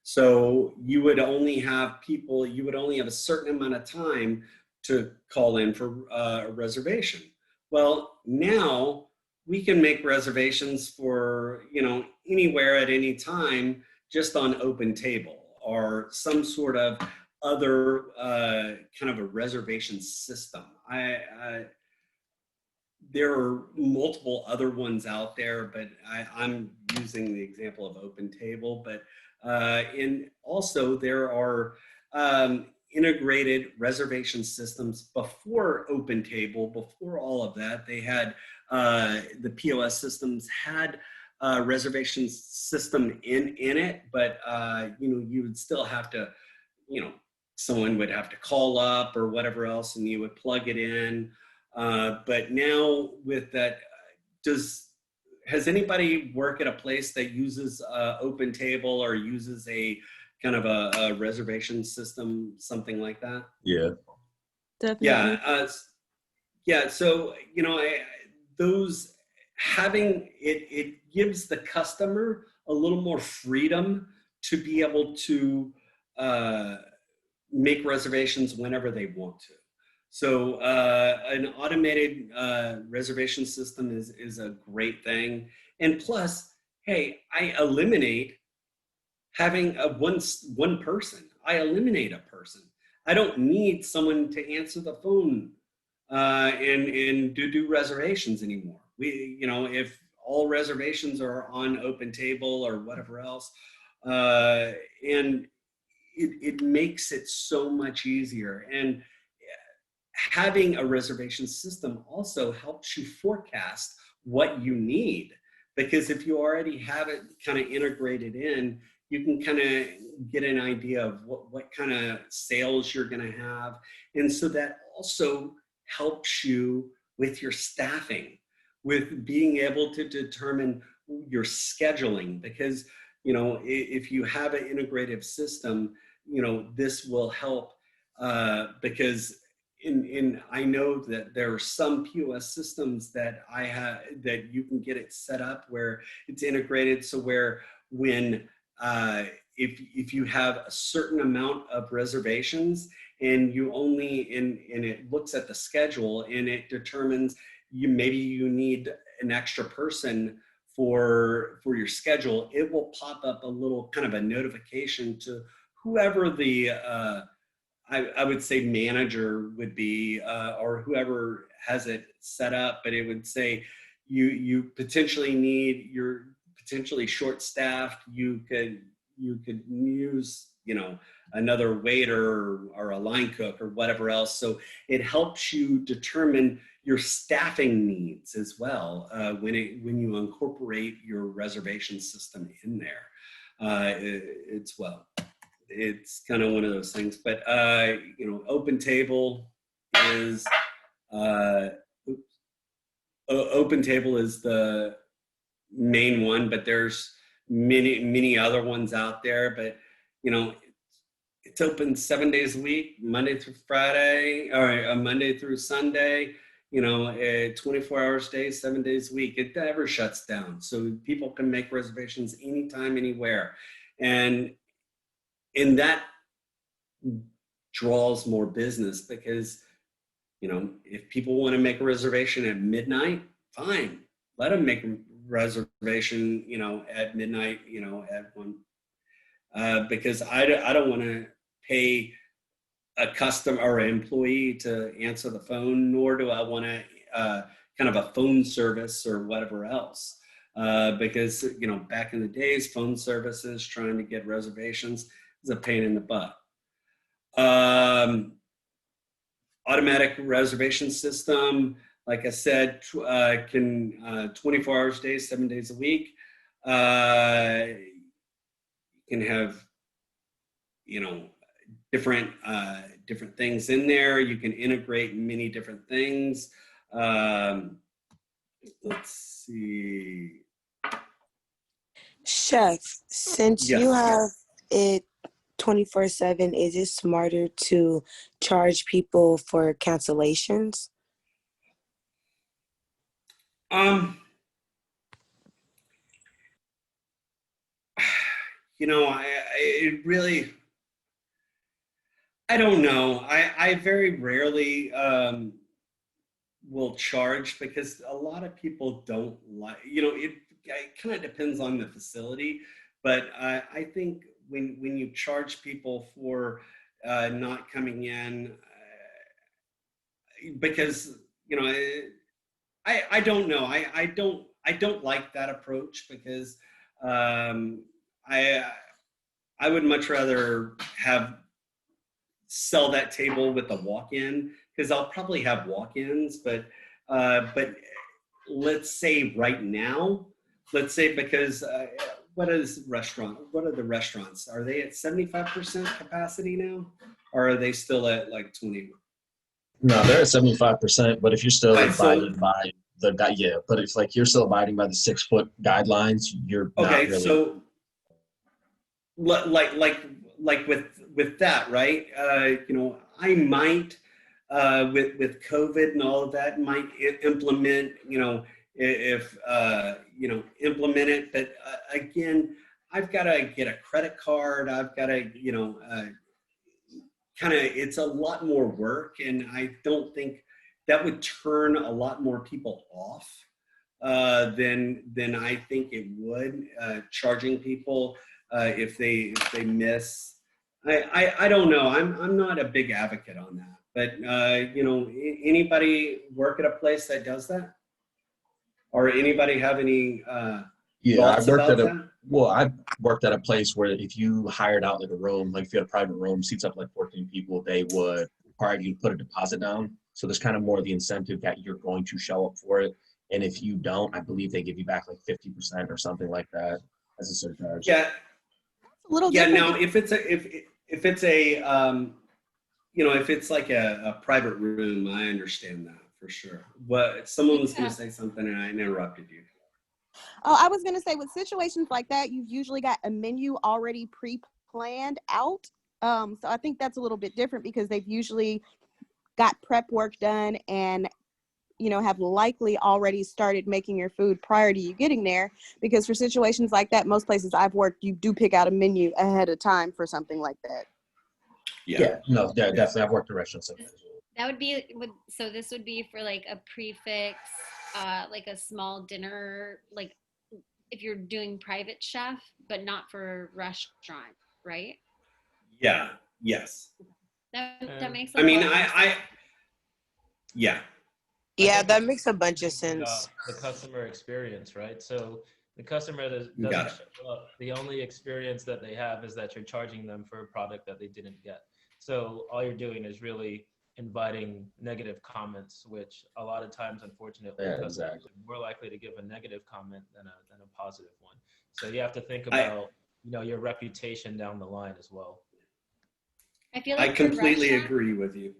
So you would only have a certain amount of time to call in for a reservation. Well, now we can make reservations for, you know, anywhere at any time just on Open Table or some sort of other kind of a reservation system. There are multiple other ones out there, but I'm using the example of Open Table. But and also there are integrated reservation systems before Open Table. Before all of that, they had the POS systems had a reservation system in it, but you know, you would still have to, you know, someone would have to call up or whatever else, and you would plug it in. But now with that, has anybody work at a place that uses Open Table or uses a kind of a reservation system, something like that? Yeah. Definitely. Yeah. Yeah. So, you know, having it gives the customer a little more freedom to be able to make reservations whenever they want to. So an automated reservation system is a great thing. And plus, hey, I eliminate having one person. I eliminate a person. I don't need someone to answer the phone and do reservations anymore. You know, if all reservations are on Open Table or whatever else, and it makes it so much easier. And having a reservation system also helps you forecast what you need, because if you already have it kind of integrated in, you can kind of get an idea of what kind of sales you're going to have. And so that also helps you with your staffing, with being able to determine your scheduling, because, you know, if you have an integrative system, you know, this will help because I know that there are some POS systems that I have that you can get it set up where it's integrated. So where when if you have a certain amount of reservations and you only and it looks at the schedule and it determines maybe you need an extra person for your schedule, it will pop up a little kind of a notification to whoever the I would say manager would be, or whoever has it set up, but it would say you're potentially short-staffed. You could use, you know, another waiter or a line cook or whatever else. So it helps you determine your staffing needs as well when you incorporate your reservation system in there. It's kind of one of those things. But OpenTable is OpenTable is the main one, but there's many other ones out there. But it's open 7 days a week, Monday through Friday, or Monday through Sunday. 24 hours a day, 7 days a week. It never shuts down, so people can make reservations anytime, anywhere, and that draws more business because if people want to make a reservation at midnight, fine, let them make a reservation at midnight, at 1, because I don't want to pay a customer or an employee to answer the phone, nor do I want to kind of a phone service or whatever else, because back in the days, phone services trying to get reservations is a pain in the butt. Automatic reservation system, like I said, can 24 hours a day, 7 days a week. You can have different things in there. You can integrate many different things. Let's see. Chef, since Yes. you have it 24/7, is it smarter to charge people for cancellations? I don't know. I very rarely will charge because a lot of people don't like, it kind of depends on the facility, but I think when you charge people for not coming in, because, I don't know. I don't like that approach because I would much rather sell that table with a walk-in, because I'll probably have walk-ins, but let's say right now, because what are the restaurants? Are they at 75% capacity now? Or are they still at like 20? No, they're at 75%, but if you're still Right, so- abiding by but if like you're still abiding by the 6 foot guidelines, you're not Okay, really. so like with that, right? I might with COVID and all of that might implement, if implement it, but again, I've got to get a credit card. I've got to, it's a lot more work, and I don't think that would turn a lot more people off than I think it would, charging people if they miss. I don't know. I'm not a big advocate on that, but anybody work at a place that does that, or anybody have any thoughts about that? I've worked at a place where if you hired out like a room, like if you had a private room, seats up like 14 people, they would require you to put a deposit down. So there's kind of more the incentive that you're going to show up for it. And if you don't, I believe they give you back like 50% or something like that as a surcharge. Yeah. A little Yeah. different. Now, if it's like a private room, I understand that for sure. But someone was going to say something and I interrupted you. Oh, I was going to say, with situations like that, you've usually got a menu already pre-planned out. So I think that's a little bit different because they've usually got prep work done and, have likely already started making your food prior to you getting there. Because for situations like that, most places I've worked, you do pick out a menu ahead of time for something like that. Yeah, no, definitely. I've worked at restaurants like that as well. That would be, so this would be for like a prefix, like a small dinner, like if you're doing private chef, but not for restaurant, right? Yeah. Yes. That makes I mean, yeah. Yeah, that makes a bunch of sense. The customer experience, right? So the customer that You got doesn't show up, the only experience that they have is that you're charging them for a product that they didn't get. So all you're doing is really inviting negative comments, which a lot of times, unfortunately, Yeah, customers exactly. are more likely to give a negative comment than a positive one. So you have to think about, your reputation down the line as well. I feel I like for completely restaurants, agree with you.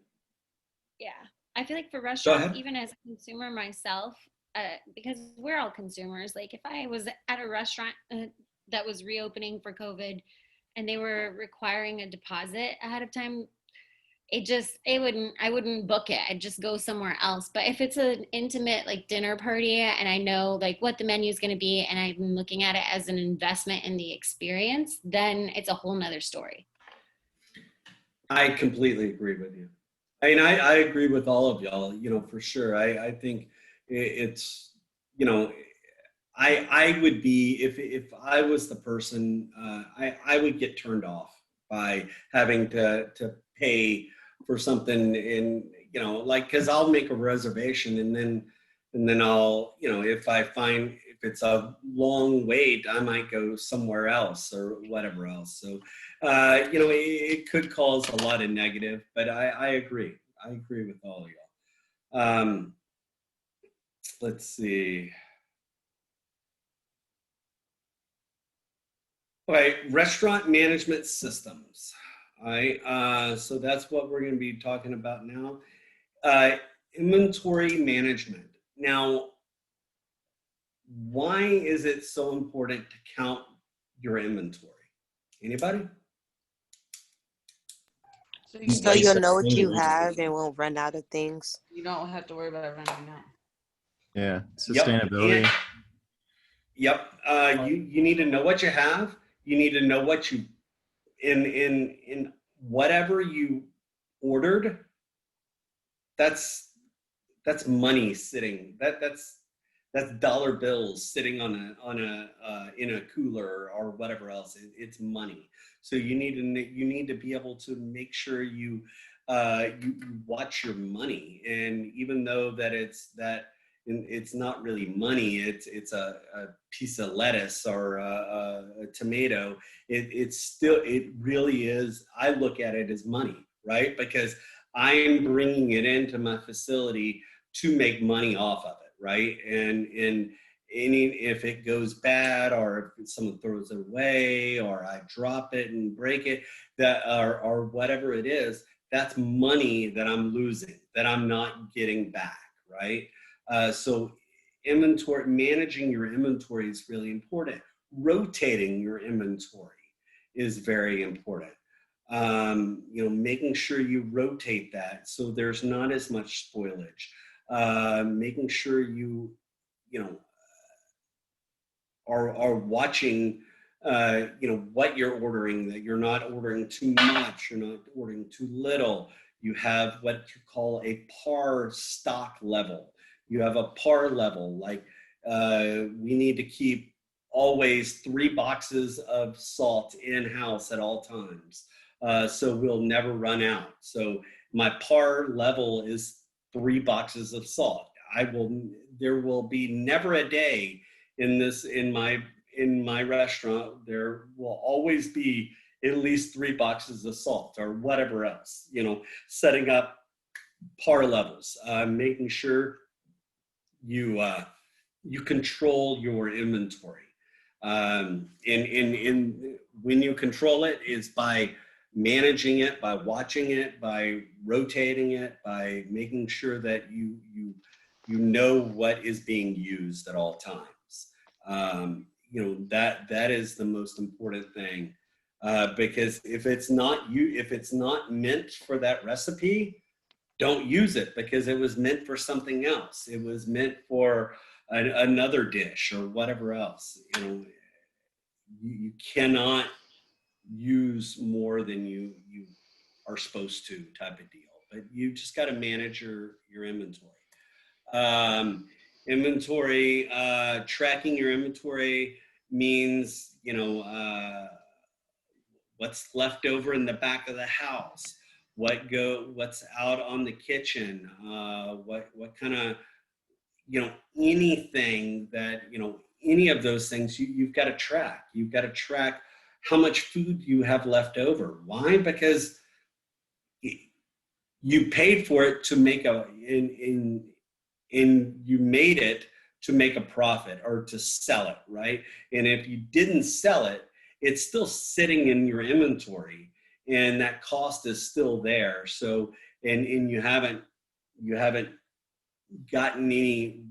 yeah, I feel like for Go restaurants, ahead. even as a consumer myself, because we're all consumers. Like if I was at a restaurant that was reopening for COVID, and they were requiring a deposit ahead of time, I wouldn't book it. I'd just go somewhere else. But if it's an intimate like dinner party and I know like what the menu is going to be and I'm looking at it as an investment in the experience, then it's a whole nother story. I completely agree with you. I mean, I agree with all of y'all, for sure. I think it's, I would be, if I was the person, I would get turned off by having to pay for something like, cause I'll make a reservation and then I'll, if it's a long wait, I might go somewhere else or whatever else. So, it could cause a lot of negative, but I agree. I agree with all of y'all. Let's see. All right, restaurant management systems. All right, so that's what we're going to be talking about now. Inventory management. Now, why is it so important to count your inventory? Anybody? So you'll know what you have and won't run out of things. You don't have to worry about running out. Yeah, sustainability. Yep. You need to know what you have. You need to know what you in whatever you ordered. That's money sitting. That's dollar bills sitting on a in a cooler or whatever else. It's money. So you need to be able to make sure you watch your money. And even though that it's not really money, it's a piece of lettuce or a tomato. It really is. I look at it as money, right? Because I am bringing it into my facility to make money off of it, right? And if it goes bad, or if someone throws it away, or I drop it and break it, or whatever it is, that's money that I'm losing, that I'm not getting back, right? So managing your inventory is really important. Rotating your inventory is very important. Making sure you rotate that so there's not as much spoilage. Making sure you are watching, what you're ordering, that you're not ordering too much, you're not ordering too little. You have what you call a par stock level. You have a par level, like we need to keep always 3 boxes of salt in-house at all times. So we'll never run out. So my par level is 3 boxes of salt. There will be never a day in my restaurant, there will always be at least 3 boxes of salt or whatever else, setting up par levels, making sure you control your inventory. And when you control it is by managing it, by watching it, by rotating it, by making sure that you know what is being used at all times. That is the most important thing, because if it's not meant for that recipe, don't use it, because it was meant for something else. It was meant for another dish or whatever else. You cannot use more than you are supposed to, type of deal. But you just got to manage your inventory. Tracking your inventory means what's left over in the back of the house, what's out on the kitchen, what kind of anything that any of those things you've got to track. You've got to track how much food you have left over. Why? Because you paid for it to make you made it to make a profit or to sell it, right? And if you didn't sell it, it's still sitting in your inventory, and that cost is still there. So, and you haven't gotten any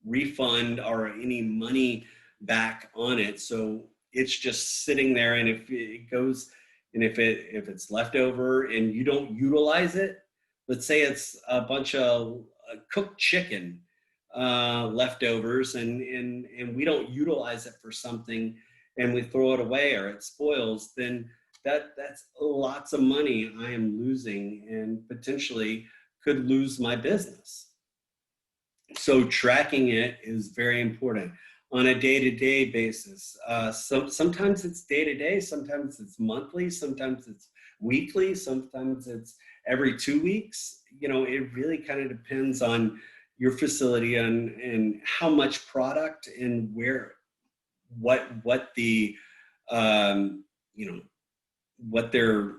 refund or any money back on it. So it's just sitting there, and if it goes, and if it's left over and you don't utilize it, let's say it's a bunch of cooked chicken leftovers, and we don't utilize it for something, and we throw it away or it spoils, then that's lots of money I am losing, and potentially could lose my business. So tracking it is very important on a day-to-day basis. Sometimes it's day-to-day, sometimes it's monthly, sometimes it's weekly, sometimes it's every 2 weeks. You know, it really kind of depends on your facility and how much product and where, what the, you know, what their,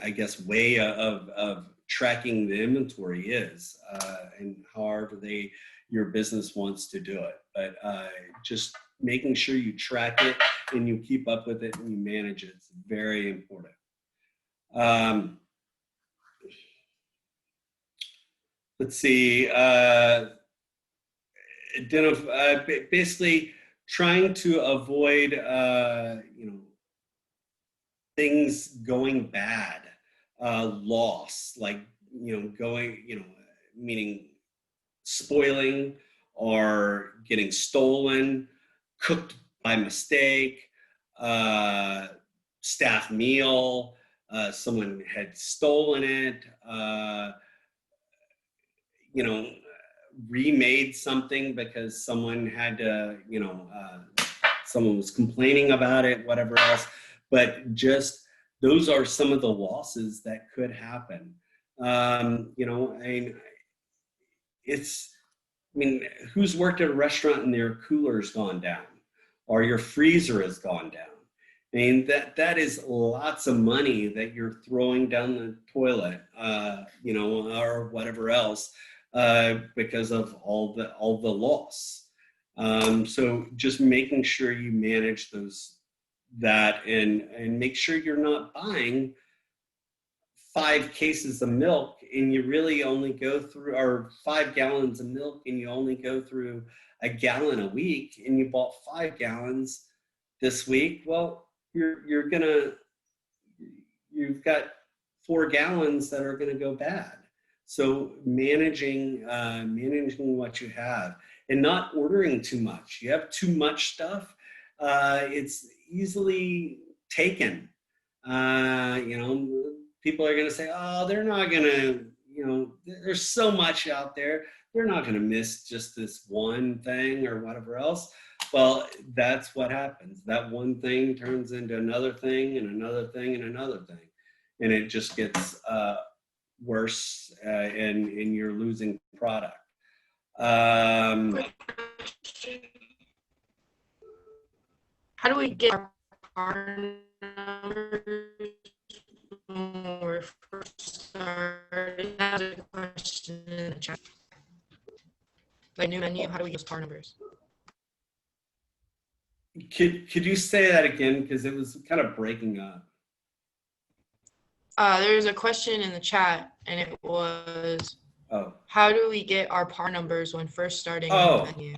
I guess, way of tracking the inventory is, and however your business wants to do it. But just making sure you track it and you keep up with it and you manage it is very important. Let's see, basically trying to avoid, you know, things going bad, loss, like, you know, going, you know, meaning spoiling or getting stolen, cooked by mistake, staff meal, someone had stolen it, you know, remade something because someone had to, you know, someone was complaining about it, whatever else. But just those are some of the losses that could happen. You know, I mean, who's worked at a restaurant and their cooler's gone down or your freezer has gone down? I mean, that is lots of money that you're throwing down the toilet, you know, or whatever else, because of all the loss. So just making sure you manage that and make sure you're not buying 5 cases of milk and you really only go through, or 5 gallons of milk and you only go through a gallon a week, and you bought 5 gallons this week. Well, you've got 4 gallons that are gonna go bad. So managing what you have and not ordering too much. You have too much stuff, it's easily taken. You know, people are going to say, oh, they're not going to, you know, there's so much out there. They're not going to miss just this one thing or whatever else. Well, that's what happens. That one thing turns into another thing and another thing and another thing. And it just gets worse, and you're losing product. How do we get our numbers when we're first starting? That's a question in the chat. Like new menu, how do we get our numbers? Could you say that again? Because it was kind of breaking up. There's a question in the chat, and it was, how do we get our PAR numbers when first starting a menu?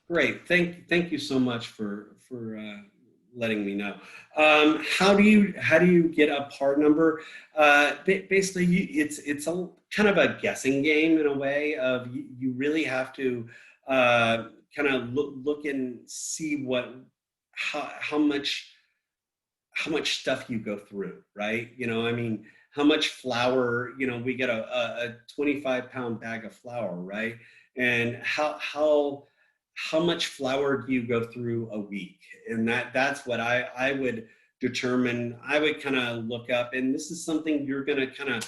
Great, thank you so much for letting me know. How do you get a PAR number? Basically, it's a kind of a guessing game in a way. Of you really have to kind of look and see how much stuff you go through, right? You know, I mean, how much flour, you know, we get a 25-pound bag of flour, right? And how much flour do you go through a week? And that's what I would determine. I would kind of look up, and this is something you're going to kind of,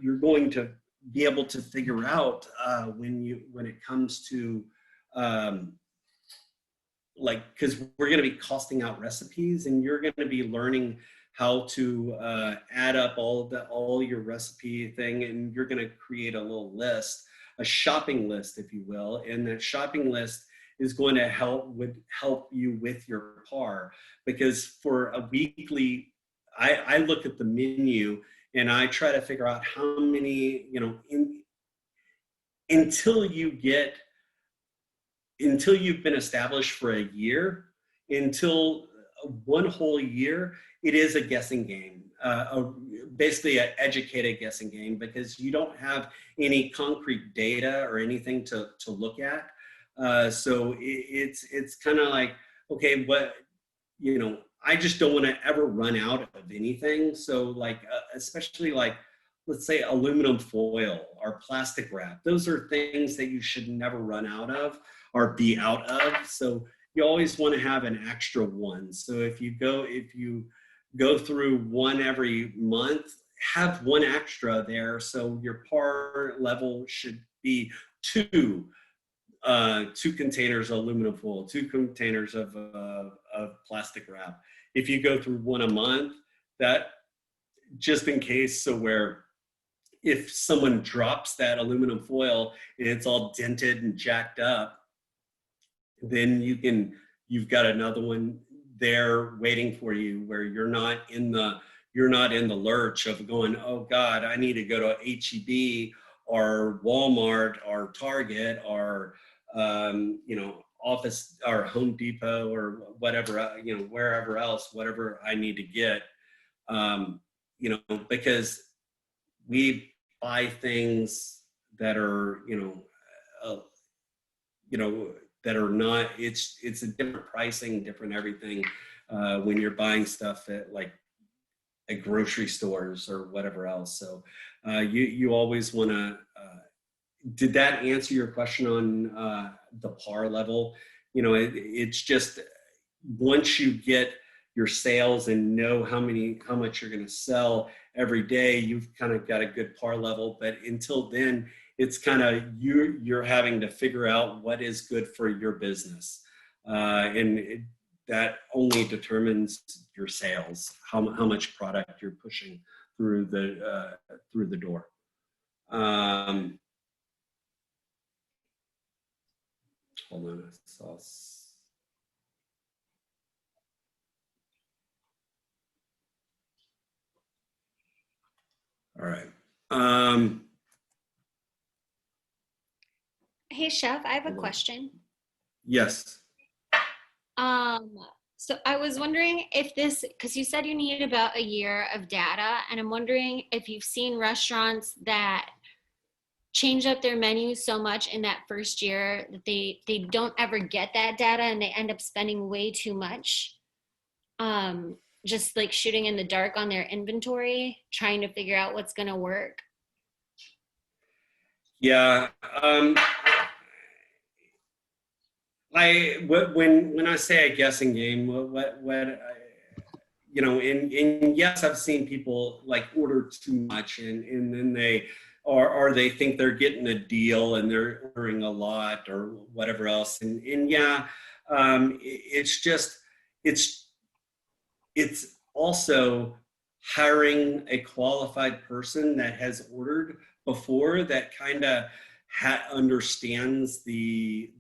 you're going to be able to figure out when it comes to, like, because we're going to be costing out recipes, and you're going to be learning how to add up all your recipe thing, and you're going to create a little list, a shopping list, if you will, and that shopping list is going to help you with your par, because for a weekly, I look at the menu and I try to figure out how many, until you've been established for a year, until one whole year, it is a guessing game, basically an educated guessing game, because you don't have any concrete data or anything to look at. So it's kind of like, okay, I just don't want to ever run out of anything. So like, especially like, let's say aluminum foil or plastic wrap, those are things that you should never run out of or be out of. So you always want to have an extra one. So if you go through one every month, have one extra there. So your par level should be two containers of aluminum foil, 2 containers of plastic wrap. If you go through one a month, that just in case, so where if someone drops that aluminum foil and it's all dented and jacked up, then you've got another one there waiting for you, where you're not in the lurch of going, oh God, I need to go to HEB or Walmart or Target or office or Home Depot or whatever, wherever else, whatever I need to get, because we buy things that are, that are not, it's a different pricing, different everything when you're buying stuff at grocery stores or whatever else. So you always want to, did that answer your question on the par level? It's just, once you get your sales and know how much you're going to sell every day, you've kind of got a good par level. But until then, it's kind of you're having to figure out what is good for your business, and that only determines your sales, how much product you're pushing through the door. Hold on, I saw. All right. Hey, Chef, I have a question. Yes. So I was wondering if because you said you need about a year of data, and I'm wondering if you've seen restaurants that change up their menu so much in that first year that they don't ever get that data and they end up spending way too much, just like shooting in the dark on their inventory, trying to figure out what's going to work. Yeah. When I say a guessing game, and yes, I've seen people order too much and then they they think they're getting a deal and they're ordering a lot or whatever else. And yeah, it's also hiring a qualified person that has ordered before, that kind of understands the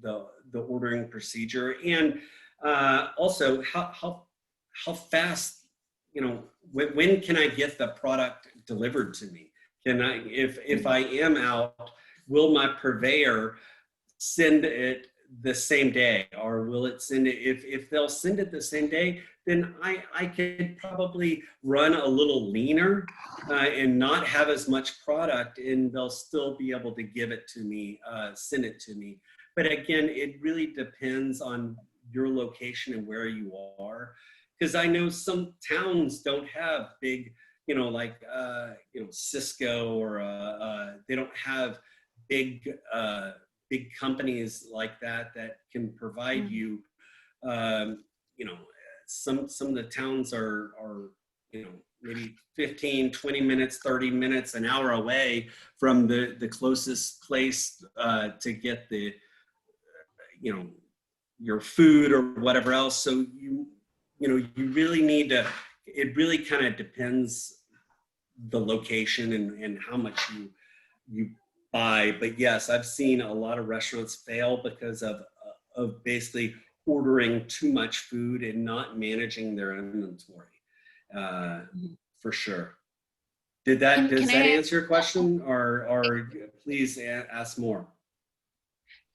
ordering procedure, and also how fast, when can I get the product delivered to me? Can I, if I am out, will my purveyor send it the same day, or will it send it, if they'll send it the same day, then I could probably run a little leaner and not have as much product, and they'll still be able to give it to me, send it to me. But again, it really depends on your location and where you are. Because I know some towns don't have big, Cisco, or they don't have big companies like that can provide you, some of the towns are maybe 15, 20 minutes, 30 minutes, an hour away from the closest place to get the, your food or whatever else. So you really need to, it really kind of depends the location and how much you buy. But yes, I've seen a lot of restaurants fail because of basically ordering too much food and not managing their inventory, for sure. Does that answer your question, or please ask more?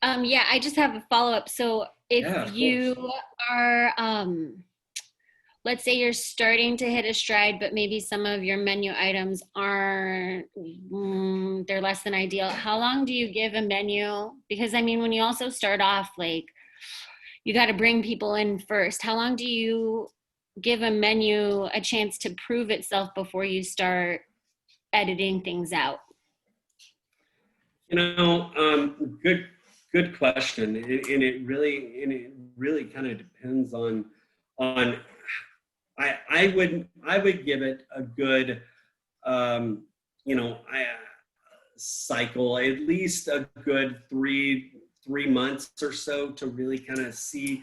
Yeah, I just have a follow-up. So if you are, let's say you're starting to hit a stride, but maybe some of your menu items aren't, they're less than ideal. How long do you give a menu? Because I mean, when you also start off, like, you got to bring people in first. How long do you give a menu a chance to prove itself before you start editing things out? You know, good question, and it really kind of depends on. I would give it a good, cycle, at least a good three months or so to really kind of see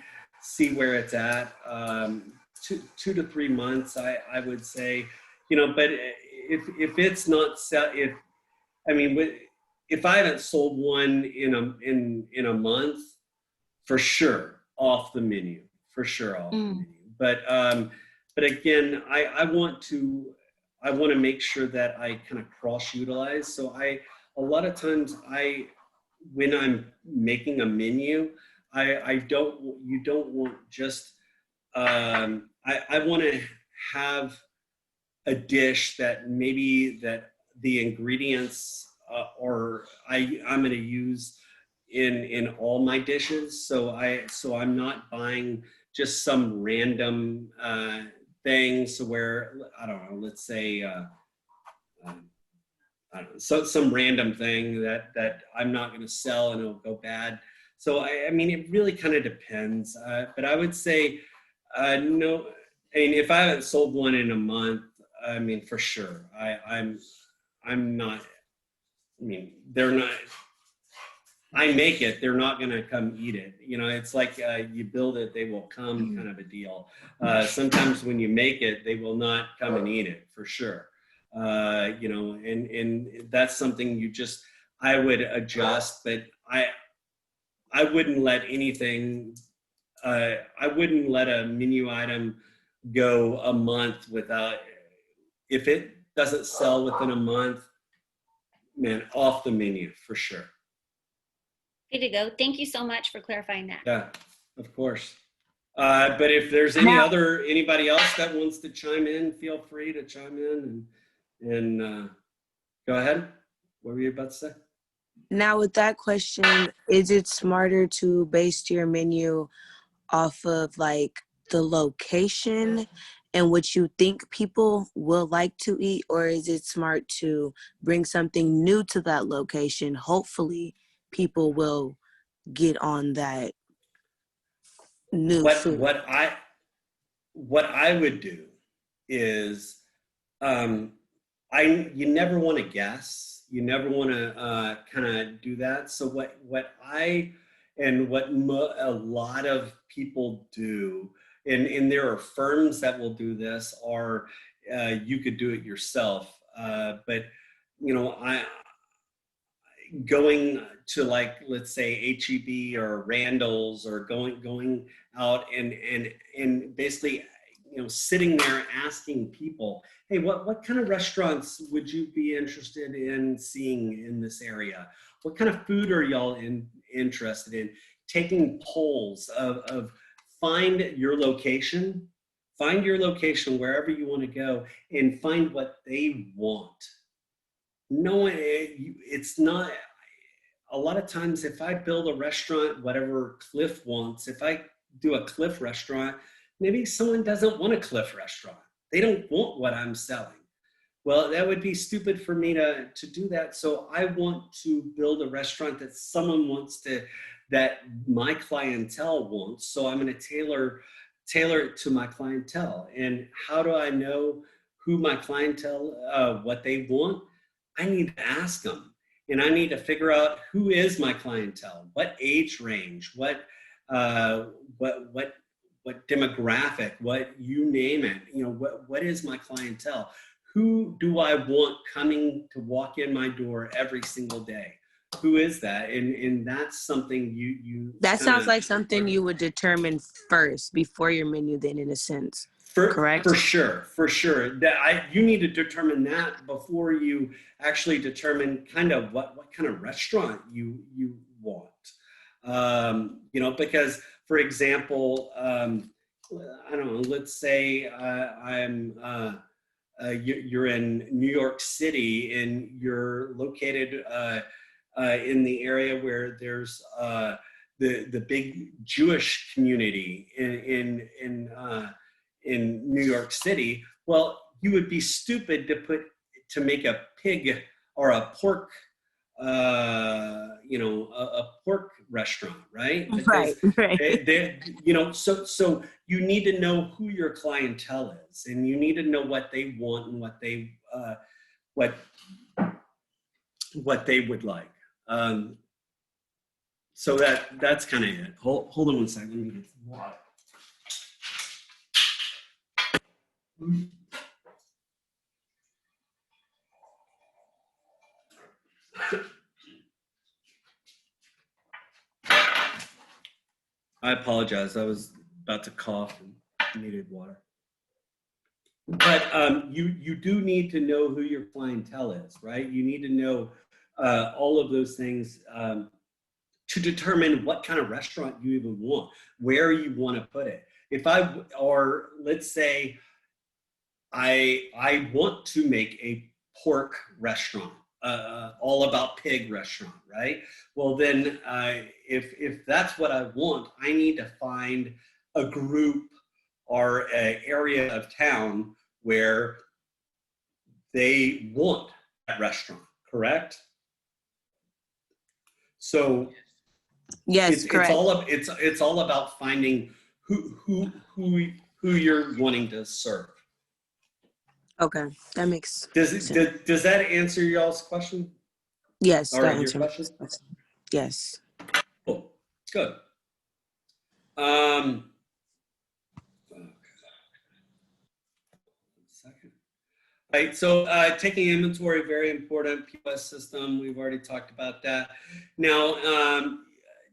where it's at. 2 to 3 months, I would say, but if it's not set, if I haven't sold one in a month, for sure off the menu, the menu. But again, I want to make sure that I kind of cross utilize. So a lot of times when I'm making a menu, you don't want just I want to have a dish that maybe that the ingredients I'm going to use in all my dishes. So I'm not buying just some random things where, I don't know, let's say some random thing that I'm not going to sell and it'll go bad. So I mean, it really kind of depends. But I would say no. I mean, if I haven't sold one in a month, I mean, for sure, I'm not. I mean, they're not. I make it, they're not going to come eat it. It's like you build it, they will come kind of a deal. Sometimes when you make it, they will not come and eat it, for sure. And that's something I would adjust, but I wouldn't let anything, I wouldn't let a menu item go a month without, if it doesn't sell within a month, man, off the menu, for sure. Good to go. Thank you so much for clarifying that. Yeah, of course. But if there's anybody else that wants to chime in, feel free to chime in and go ahead. What were you about to say? Now with that question, is it smarter to base your menu off of like the location and what you think people will like to eat, or is it smart to bring something new to that location? Hopefully people will get on that new food. What I would do is you never want to guess. You never want to kind of do that. So what a lot of people do, and there are firms that will do this, or you could do it yourself. But going to, like, let's say H-E-B or Randall's, or going out and basically sitting there asking people, hey, what kind of restaurants would you be interested in seeing in this area? What kind of food are y'all interested in? Taking polls of find your location wherever you want to go, and find what they want. It's not, a lot of times if I build a restaurant, whatever Cliff wants, if I do a Cliff restaurant, maybe someone doesn't want a Cliff restaurant. They don't want what I'm selling. Well, that would be stupid for me to do that. So I want to build a restaurant that someone wants that my clientele wants. So I'm going to tailor it to my clientele. And how do I know who my clientele, what they want? I need to ask them, and I need to figure out who is my clientele, what age range, what what demographic, what you name it, you know, what is my clientele? Who do I want coming to walk in my door every single day? Who is that? And that's something you That sounds kinda- like something you would determine first before your menu, then, in a sense. Correct? For sure. You need to determine that before you actually determine kind of what kind of restaurant you want. You know, because for example, I don't know, let's say you're in New York City and you're located in the area where there's the big Jewish community in New York City. Well, you would be stupid to make a pig or a pork, you know, a pork restaurant, right? Because right. you know, so you need to know who your clientele is, and you need to know what they want and what they would like. So that's kind of it. Hold on one second. Let me get some water. I apologize. I was about to cough and needed water. But you do need to know who your clientele is, right? You need to know all of those things to determine what kind of restaurant you even want, where you want to put it. Or let's say I want to make a pork restaurant, all about pig restaurant, right? Well, then if that's what I want, I need to find a group or an area of town where they want that restaurant, correct? So yes, correct. It's all about finding who you're wanting to serve. Okay, that makes Does that answer y'all's question? Yes, Or that your answers my question? question. Yes. Cool. Good. Second. Right, so taking inventory, very important. POS system, we've already talked about that. Now,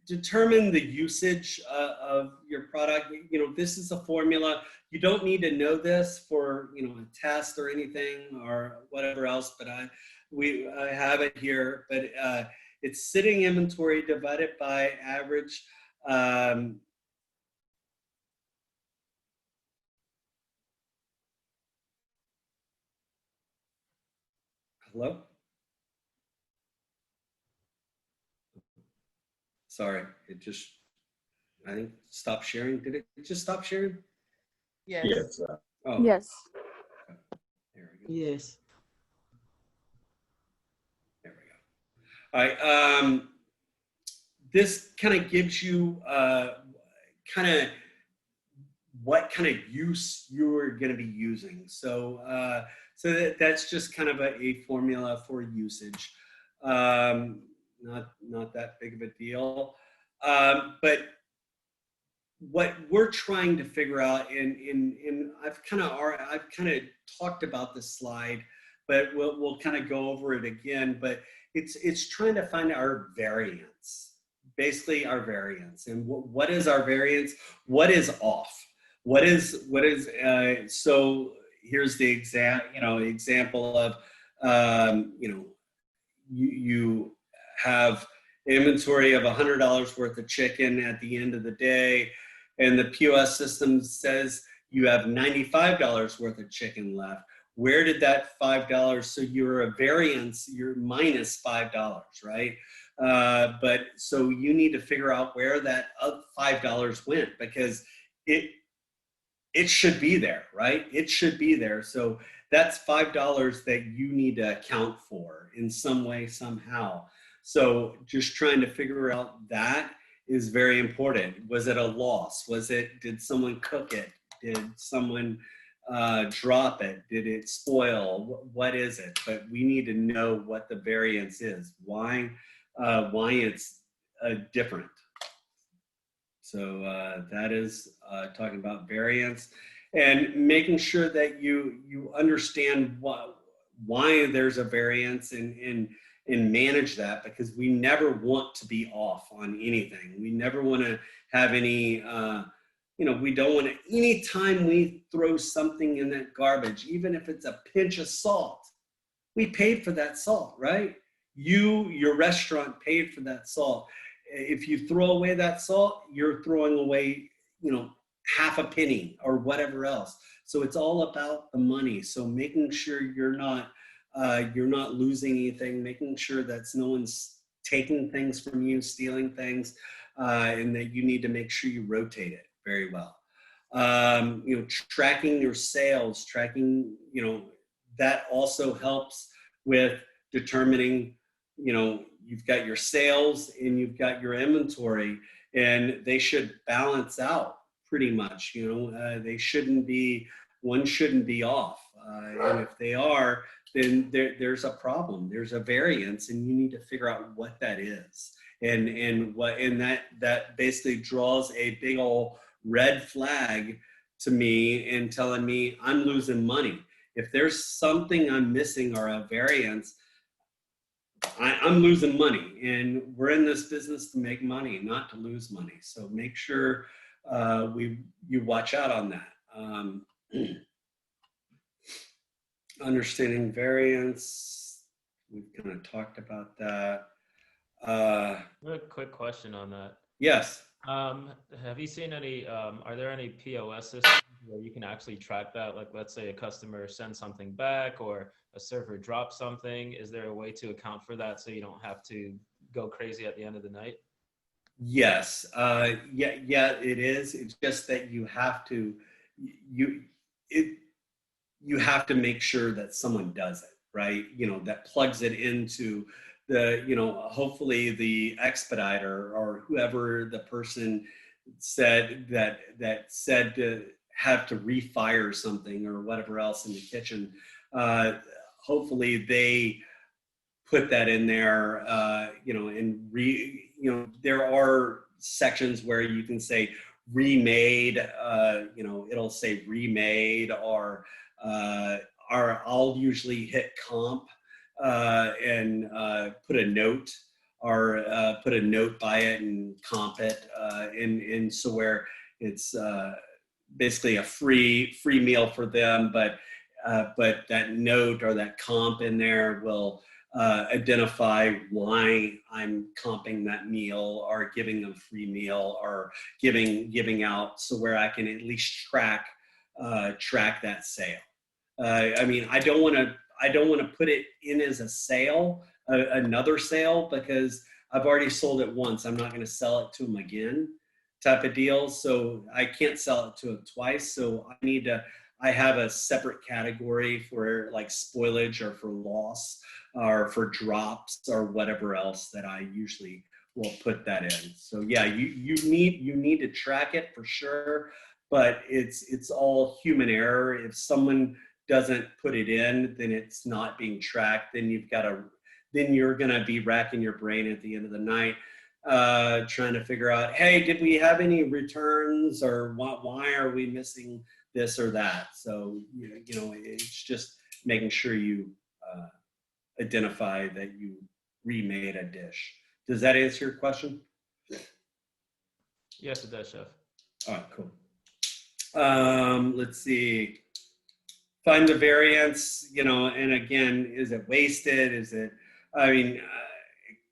determine the usage of your product. You know, this is a formula. You don't need to know this for, you know, a test or anything or whatever else, but I have it here. But it's sitting inventory divided by average. Hello? Sorry, I think stopped sharing. Did it just stop sharing? Yes. Yes. Oh. Yes. There we go. Yes. There we go. All right. This kind of gives you kind of what kind of use you're going to be using. So that's just kind of a formula for usage. Not that big of a deal. But what we're trying to figure out, and I've kind of talked about this slide, but we'll kind of go over it again. But it's trying to find our variance, basically our variance, and what is our variance? What is off? What is so here's the example of you have inventory of $100 worth of chicken at the end of the day, and the POS system says you have $95 worth of chicken left. Where did that $5? So you're a variance, you're minus $5, right? But so you need to figure out where that $5 went, because it should be there, right? It should be there. So that's $5 that you need to account for in some way, somehow. So just trying to figure out that is very important. Was it a loss? Did someone cook it? Did someone drop it? Did it spoil? What is it? But we need to know what the variance is. Why it's different. So that is talking about variance and making sure that you understand why there's a variance and manage that, because we never want to be off on anything. We never want to have any, we don't want to, anytime we throw something in that garbage, even if it's a pinch of salt, we paid for that salt, right? Your restaurant paid for that salt. If you throw away that salt, you're throwing away, half a penny or whatever else. So it's all about the money. So making sure you're not losing anything, making sure that no one's taking things from you, stealing things, and that you need to make sure you rotate it very well. Tracking your sales, that also helps with determining, you've got your sales and you've got your inventory, and they should balance out pretty much. One shouldn't be off. And if they are, then there's a problem. There's a variance, and you need to figure out what that is. And that basically draws a big old red flag to me and telling me I'm losing money. If there's something I'm missing or a variance, I'm losing money, and we're in this business to make money, not to lose money. So make sure you watch out on that. Understanding variance, we've kind of talked about that. A quick question on that. Yes. Have you seen any, are there any POS systems where you can actually track that? Like, let's say a customer sends something back or a server drops something. Is there a way to account for that so you don't have to go crazy at the end of the night? Yes. Yeah, it is. It's just that you have to, you have to make sure that someone does it, right? That plugs it into the, hopefully the expediter or whoever the person said that said to have to refire something or whatever else in the kitchen. Hopefully they put that in there, and there are sections where you can say remade, it'll say remade, or I'll usually hit comp and put a note by it and comp it, and so where it's basically a free meal for them, but that note or that comp in there will identify why I'm comping that meal or giving them a free meal or giving out, so where I can at least track that sale. I don't want to put it in as a sale, another sale, because I've already sold it once. I'm not going to sell it to them again, type of deal. So I can't sell it to them twice. So I have a separate category for like spoilage or for loss or for drops or whatever else that I usually will put that in. So yeah, you need to track it for sure, but it's all human error. If someone doesn't put it in, then it's not being tracked. Then you're gonna be racking your brain at the end of the night, trying to figure out, hey, did we have any returns, or why are we missing this or that? So it's just making sure you identify that you remade a dish. Does that answer your question? Yes, it does, Chef. All right, cool. Let's see. Find the variance, and again, is it wasted? Is it, it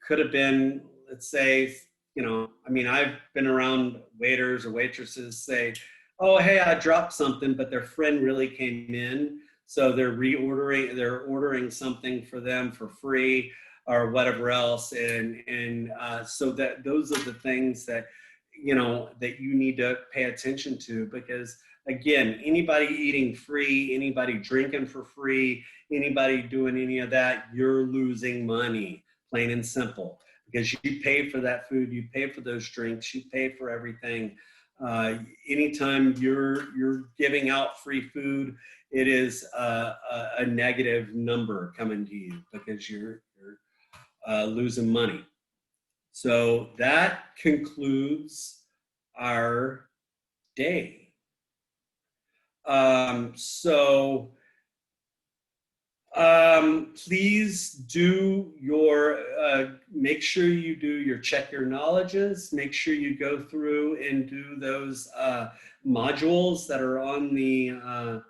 could have been, let's say, I've been around waiters or waitresses say, oh, hey, I dropped something, but their friend really came in. So they're ordering something for them for free or whatever else. And so that those are the things that, that you need to pay attention to, because again, anybody eating free, anybody drinking for free, anybody doing any of that, you're losing money, plain and simple, because you pay for that food, you pay for those drinks, you pay for everything. Anytime you're giving out free food, it is a negative number coming to you because you're losing money. So that concludes our day. So please do your, make sure you do your check your knowledges, make sure you go through and do those modules that are on the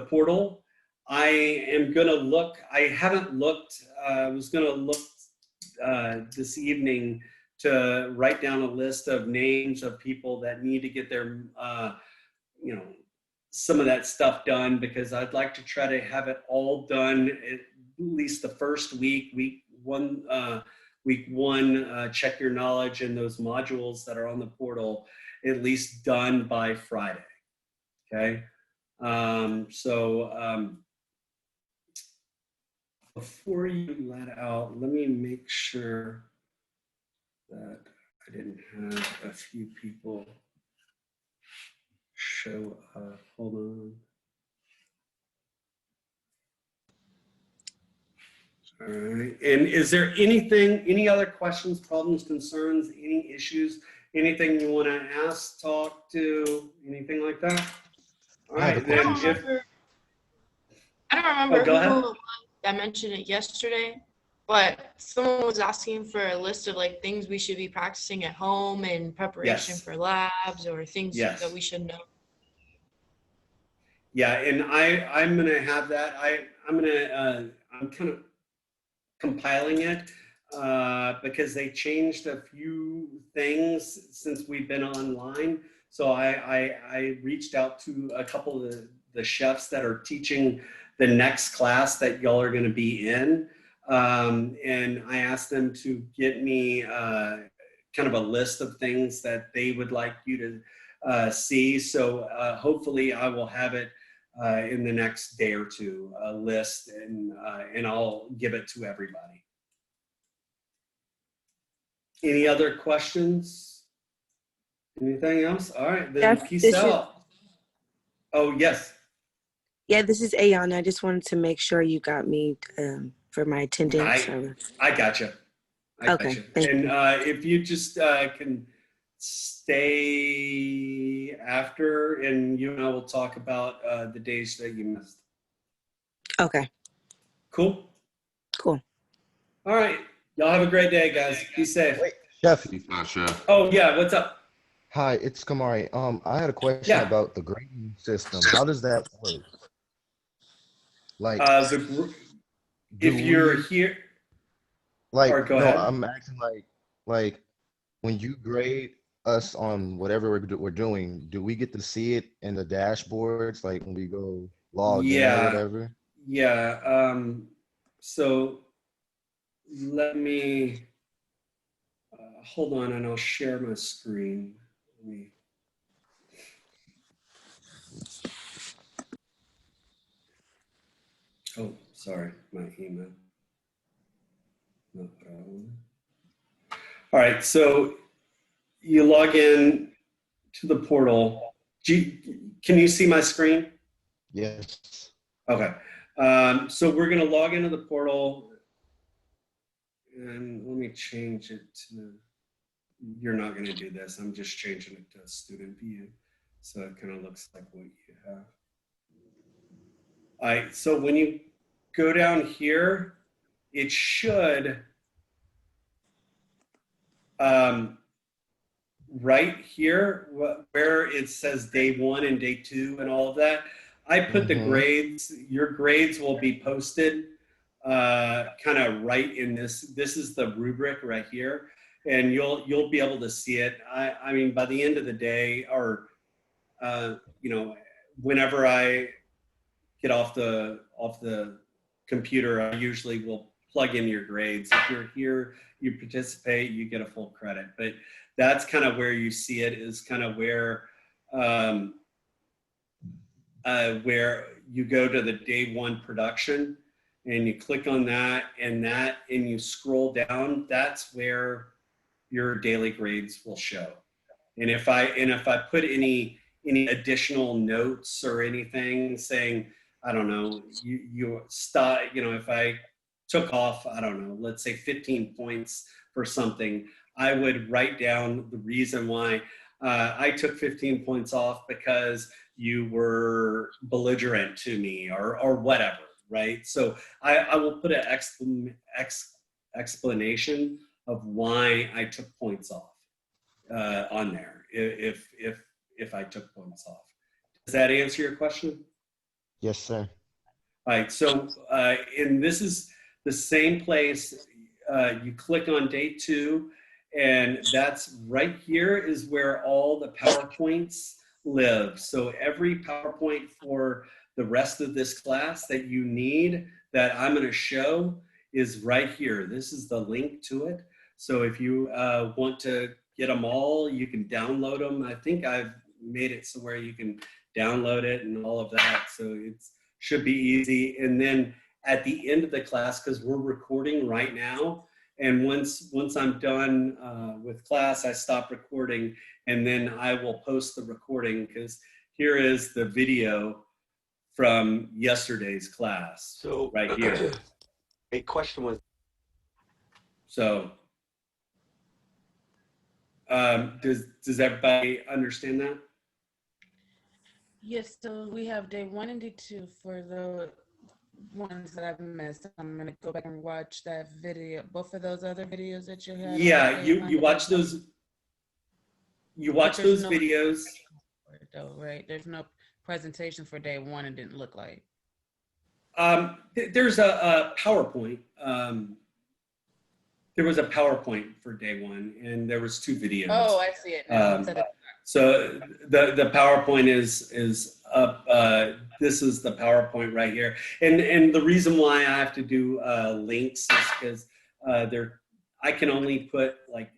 portal. I am gonna look, I haven't looked, I was gonna look this evening to write down a list of names of people that need to get their, you know, some of that stuff done, because I'd like to try to have it all done at least the first week one, check your knowledge and those modules that are on the portal, at least done by Friday. Okay. Before you let out, let me make sure that I didn't have a few people show up. Hold on. All right. And is there anything, any other questions, problems, concerns, any issues, anything you want to ask, talk to, anything like that? All right. Then I don't remember go ahead. who it was that mentioned it yesterday, but someone was asking for a list of like things we should be practicing at home in preparation Yes. for labs or things Yes. that we should know. Yeah, and I'm gonna have that. I'm kind of compiling it because they changed a few things since we've been online. So I reached out to a couple of the chefs that are teaching the next class that y'all are going to be in, and I asked them to get me kind of a list of things that they would like you to see. So hopefully I will have it in the next day or two, a list, and I'll give it to everybody. Any other questions? Anything else? All right, then Jeff, peace this is- out. Oh, yes. Yeah, this is Ayana. I just wanted to make sure you got me for my attendance. I gotcha. Okay, thank and you. If you just can stay after, and you and I will talk about the days that you missed. Okay. Cool? Cool. All right. Y'all have a great day, guys. Be safe. Wait, Chef. Oh, yeah. What's up? Hi, it's Kamari. I had a question Yeah. about the grading system. How does that work? Like, if you're here, like, or go no, ahead. I'm asking like when you grade us on whatever we're doing, do we get to see it in the dashboards, like when we go log in or whatever? Yeah. So let me hold on, and I'll share my screen. Let me. Oh, sorry, my email. Not what I wanted. All right, so you log in to the portal. Can you see my screen? Yes. Okay. So we're going to log into the portal, and let me change it to, you're not going to do this. I'm just changing it to student view. So it kind of looks like what you have. All right, so when you go down here, it should, right here, where it says day 1 and day 2 and all of that, I put the grades. Your grades will be posted kind of right in this. This is the rubric right here, and you'll be able to see it. I mean, by the end of the day, or you know, whenever I get off the computer, I usually will plug in your grades. If you're here, you participate, you get a full credit. But that's kind of where you see it, is kind of where you go to the day 1 production, and you click on that, and you scroll down. That's where your daily grades will show. And if I put any additional notes or anything saying, I don't know, you start, you know, if I took off, I don't know, let's say 15 points for something, I would write down the reason why I took 15 points off because you were belligerent to me or whatever, right? So I will put an explanation of why I took points off on there if I took points off. Does that answer your question? Yes, sir. All right, so, and this is the same place, you click on day 2, and that's right here is where all the PowerPoints live. So every PowerPoint for the rest of this class that you need, that I'm gonna show, is right here. This is the link to it. So if you want to get them all, you can download them. I think I've made it so where you can download it and all of that. So it's should be easy. And then at the end of the class, because we're recording right now, and once I'm done with class, I stop recording, and then I will post the recording, because here is the video from yesterday's class. So right here. A question was, So does everybody understand that? Yes, so we have day 1 and day 2 for the ones that I've missed. I'm gonna go back and watch that video, both of those other videos that you had. Yeah, you watch those. You watch those videos. Though, right? There's no presentation for day 1. It didn't look like. There's a PowerPoint. There was a PowerPoint for day 1, and there was 2 videos. Oh, I see it now. So the PowerPoint is up. This is the PowerPoint right here, and the reason why I have to do links is because I can only put like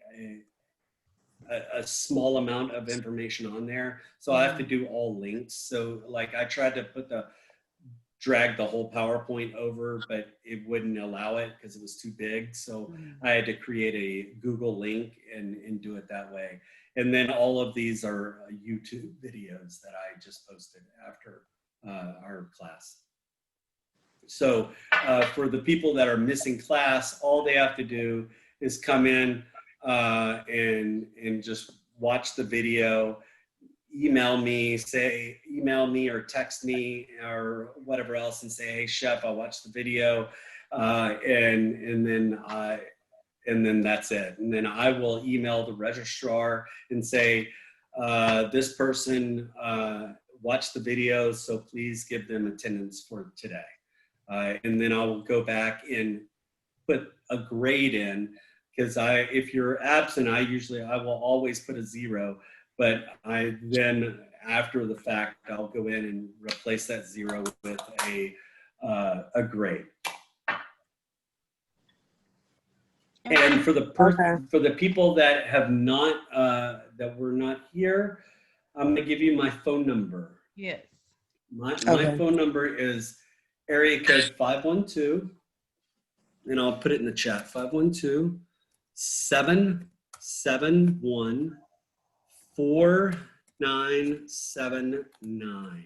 a small amount of information on there, so I have to do all links. So like I tried to drag the whole PowerPoint over, but it wouldn't allow it because it was too big. So I had to create a Google link and do it that way. And then all of these are YouTube videos that I just posted after our class. So for the people that are missing class, all they have to do is come in and just watch the video, email me or text me or whatever else and say, hey, Chef, I watched the video, and then that's it. And then I will email the registrar and say, this person watched the video, so please give them attendance for today. And then I will go back and put a grade in, because if you're absent, I will always put a 0, but I then after the fact, I'll go in and replace that 0 with a grade. And for the people that have not that were not here, I'm gonna give you my phone number. Yes. My phone number is area code 512, and I'll put it in the chat. 512-771-4979.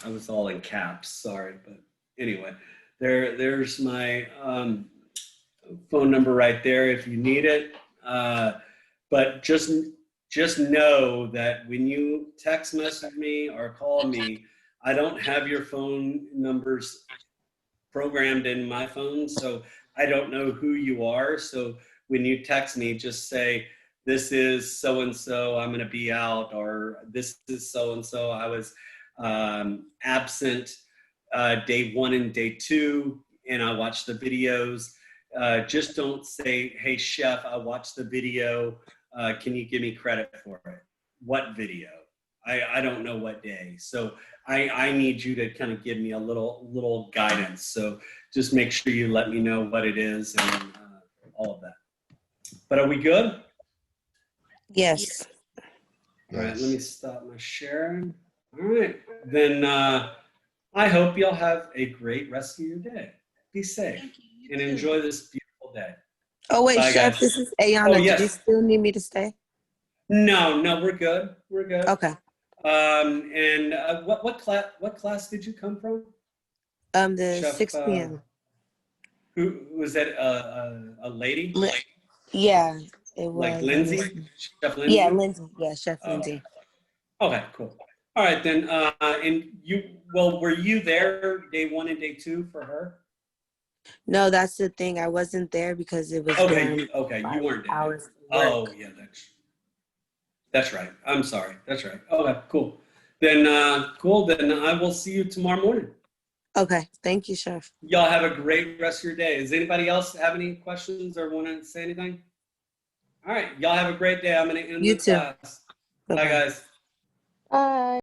I was all in caps, sorry, but anyway, there's my phone number right there if you need it. But just know that when you text message me or call me, I don't have your phone numbers programmed in my phone, so I don't know who you are. So when you text me, just say, this is so-and-so, I'm gonna be out, or this is so-and-so, I was absent day 1 and day 2, and I watched the videos. Just don't say, hey, Chef, I watched the video. Can you give me credit for it? What video? I don't know what day. So I need you to kind of give me a little guidance. So just make sure you let me know what it is and all of that. But are we good? Yes. All right, let me stop my sharing. All right, then I hope you'll have a great rest of your day. Be safe and enjoy this beautiful day. Oh, wait, Bye, Chef, guys. this is Ayana. Oh, yes. Do you still need me to stay? No, we're good. We're good. Okay. And what class did you come from? The Chef, 6 p.m. Who was that? A lady? Yeah, it Like was. Lindsay? Chef Lindsay? Yeah, Lindsay. Yeah, Chef Oh, Lindsay. okay, cool. All right then. And were you there day 1 and day 2 for her? No, that's the thing. I wasn't there because it was during You weren't there. hours of Oh work. yeah, that's right. I'm sorry. That's right. Okay, cool. Then cool. Then I will see you tomorrow morning. Okay, thank you, Chef. Y'all have a great rest of your day. Does anybody else have any questions or want to say anything? All right, y'all have a great day. I'm gonna end You the too. class. Bye, guys. Bye.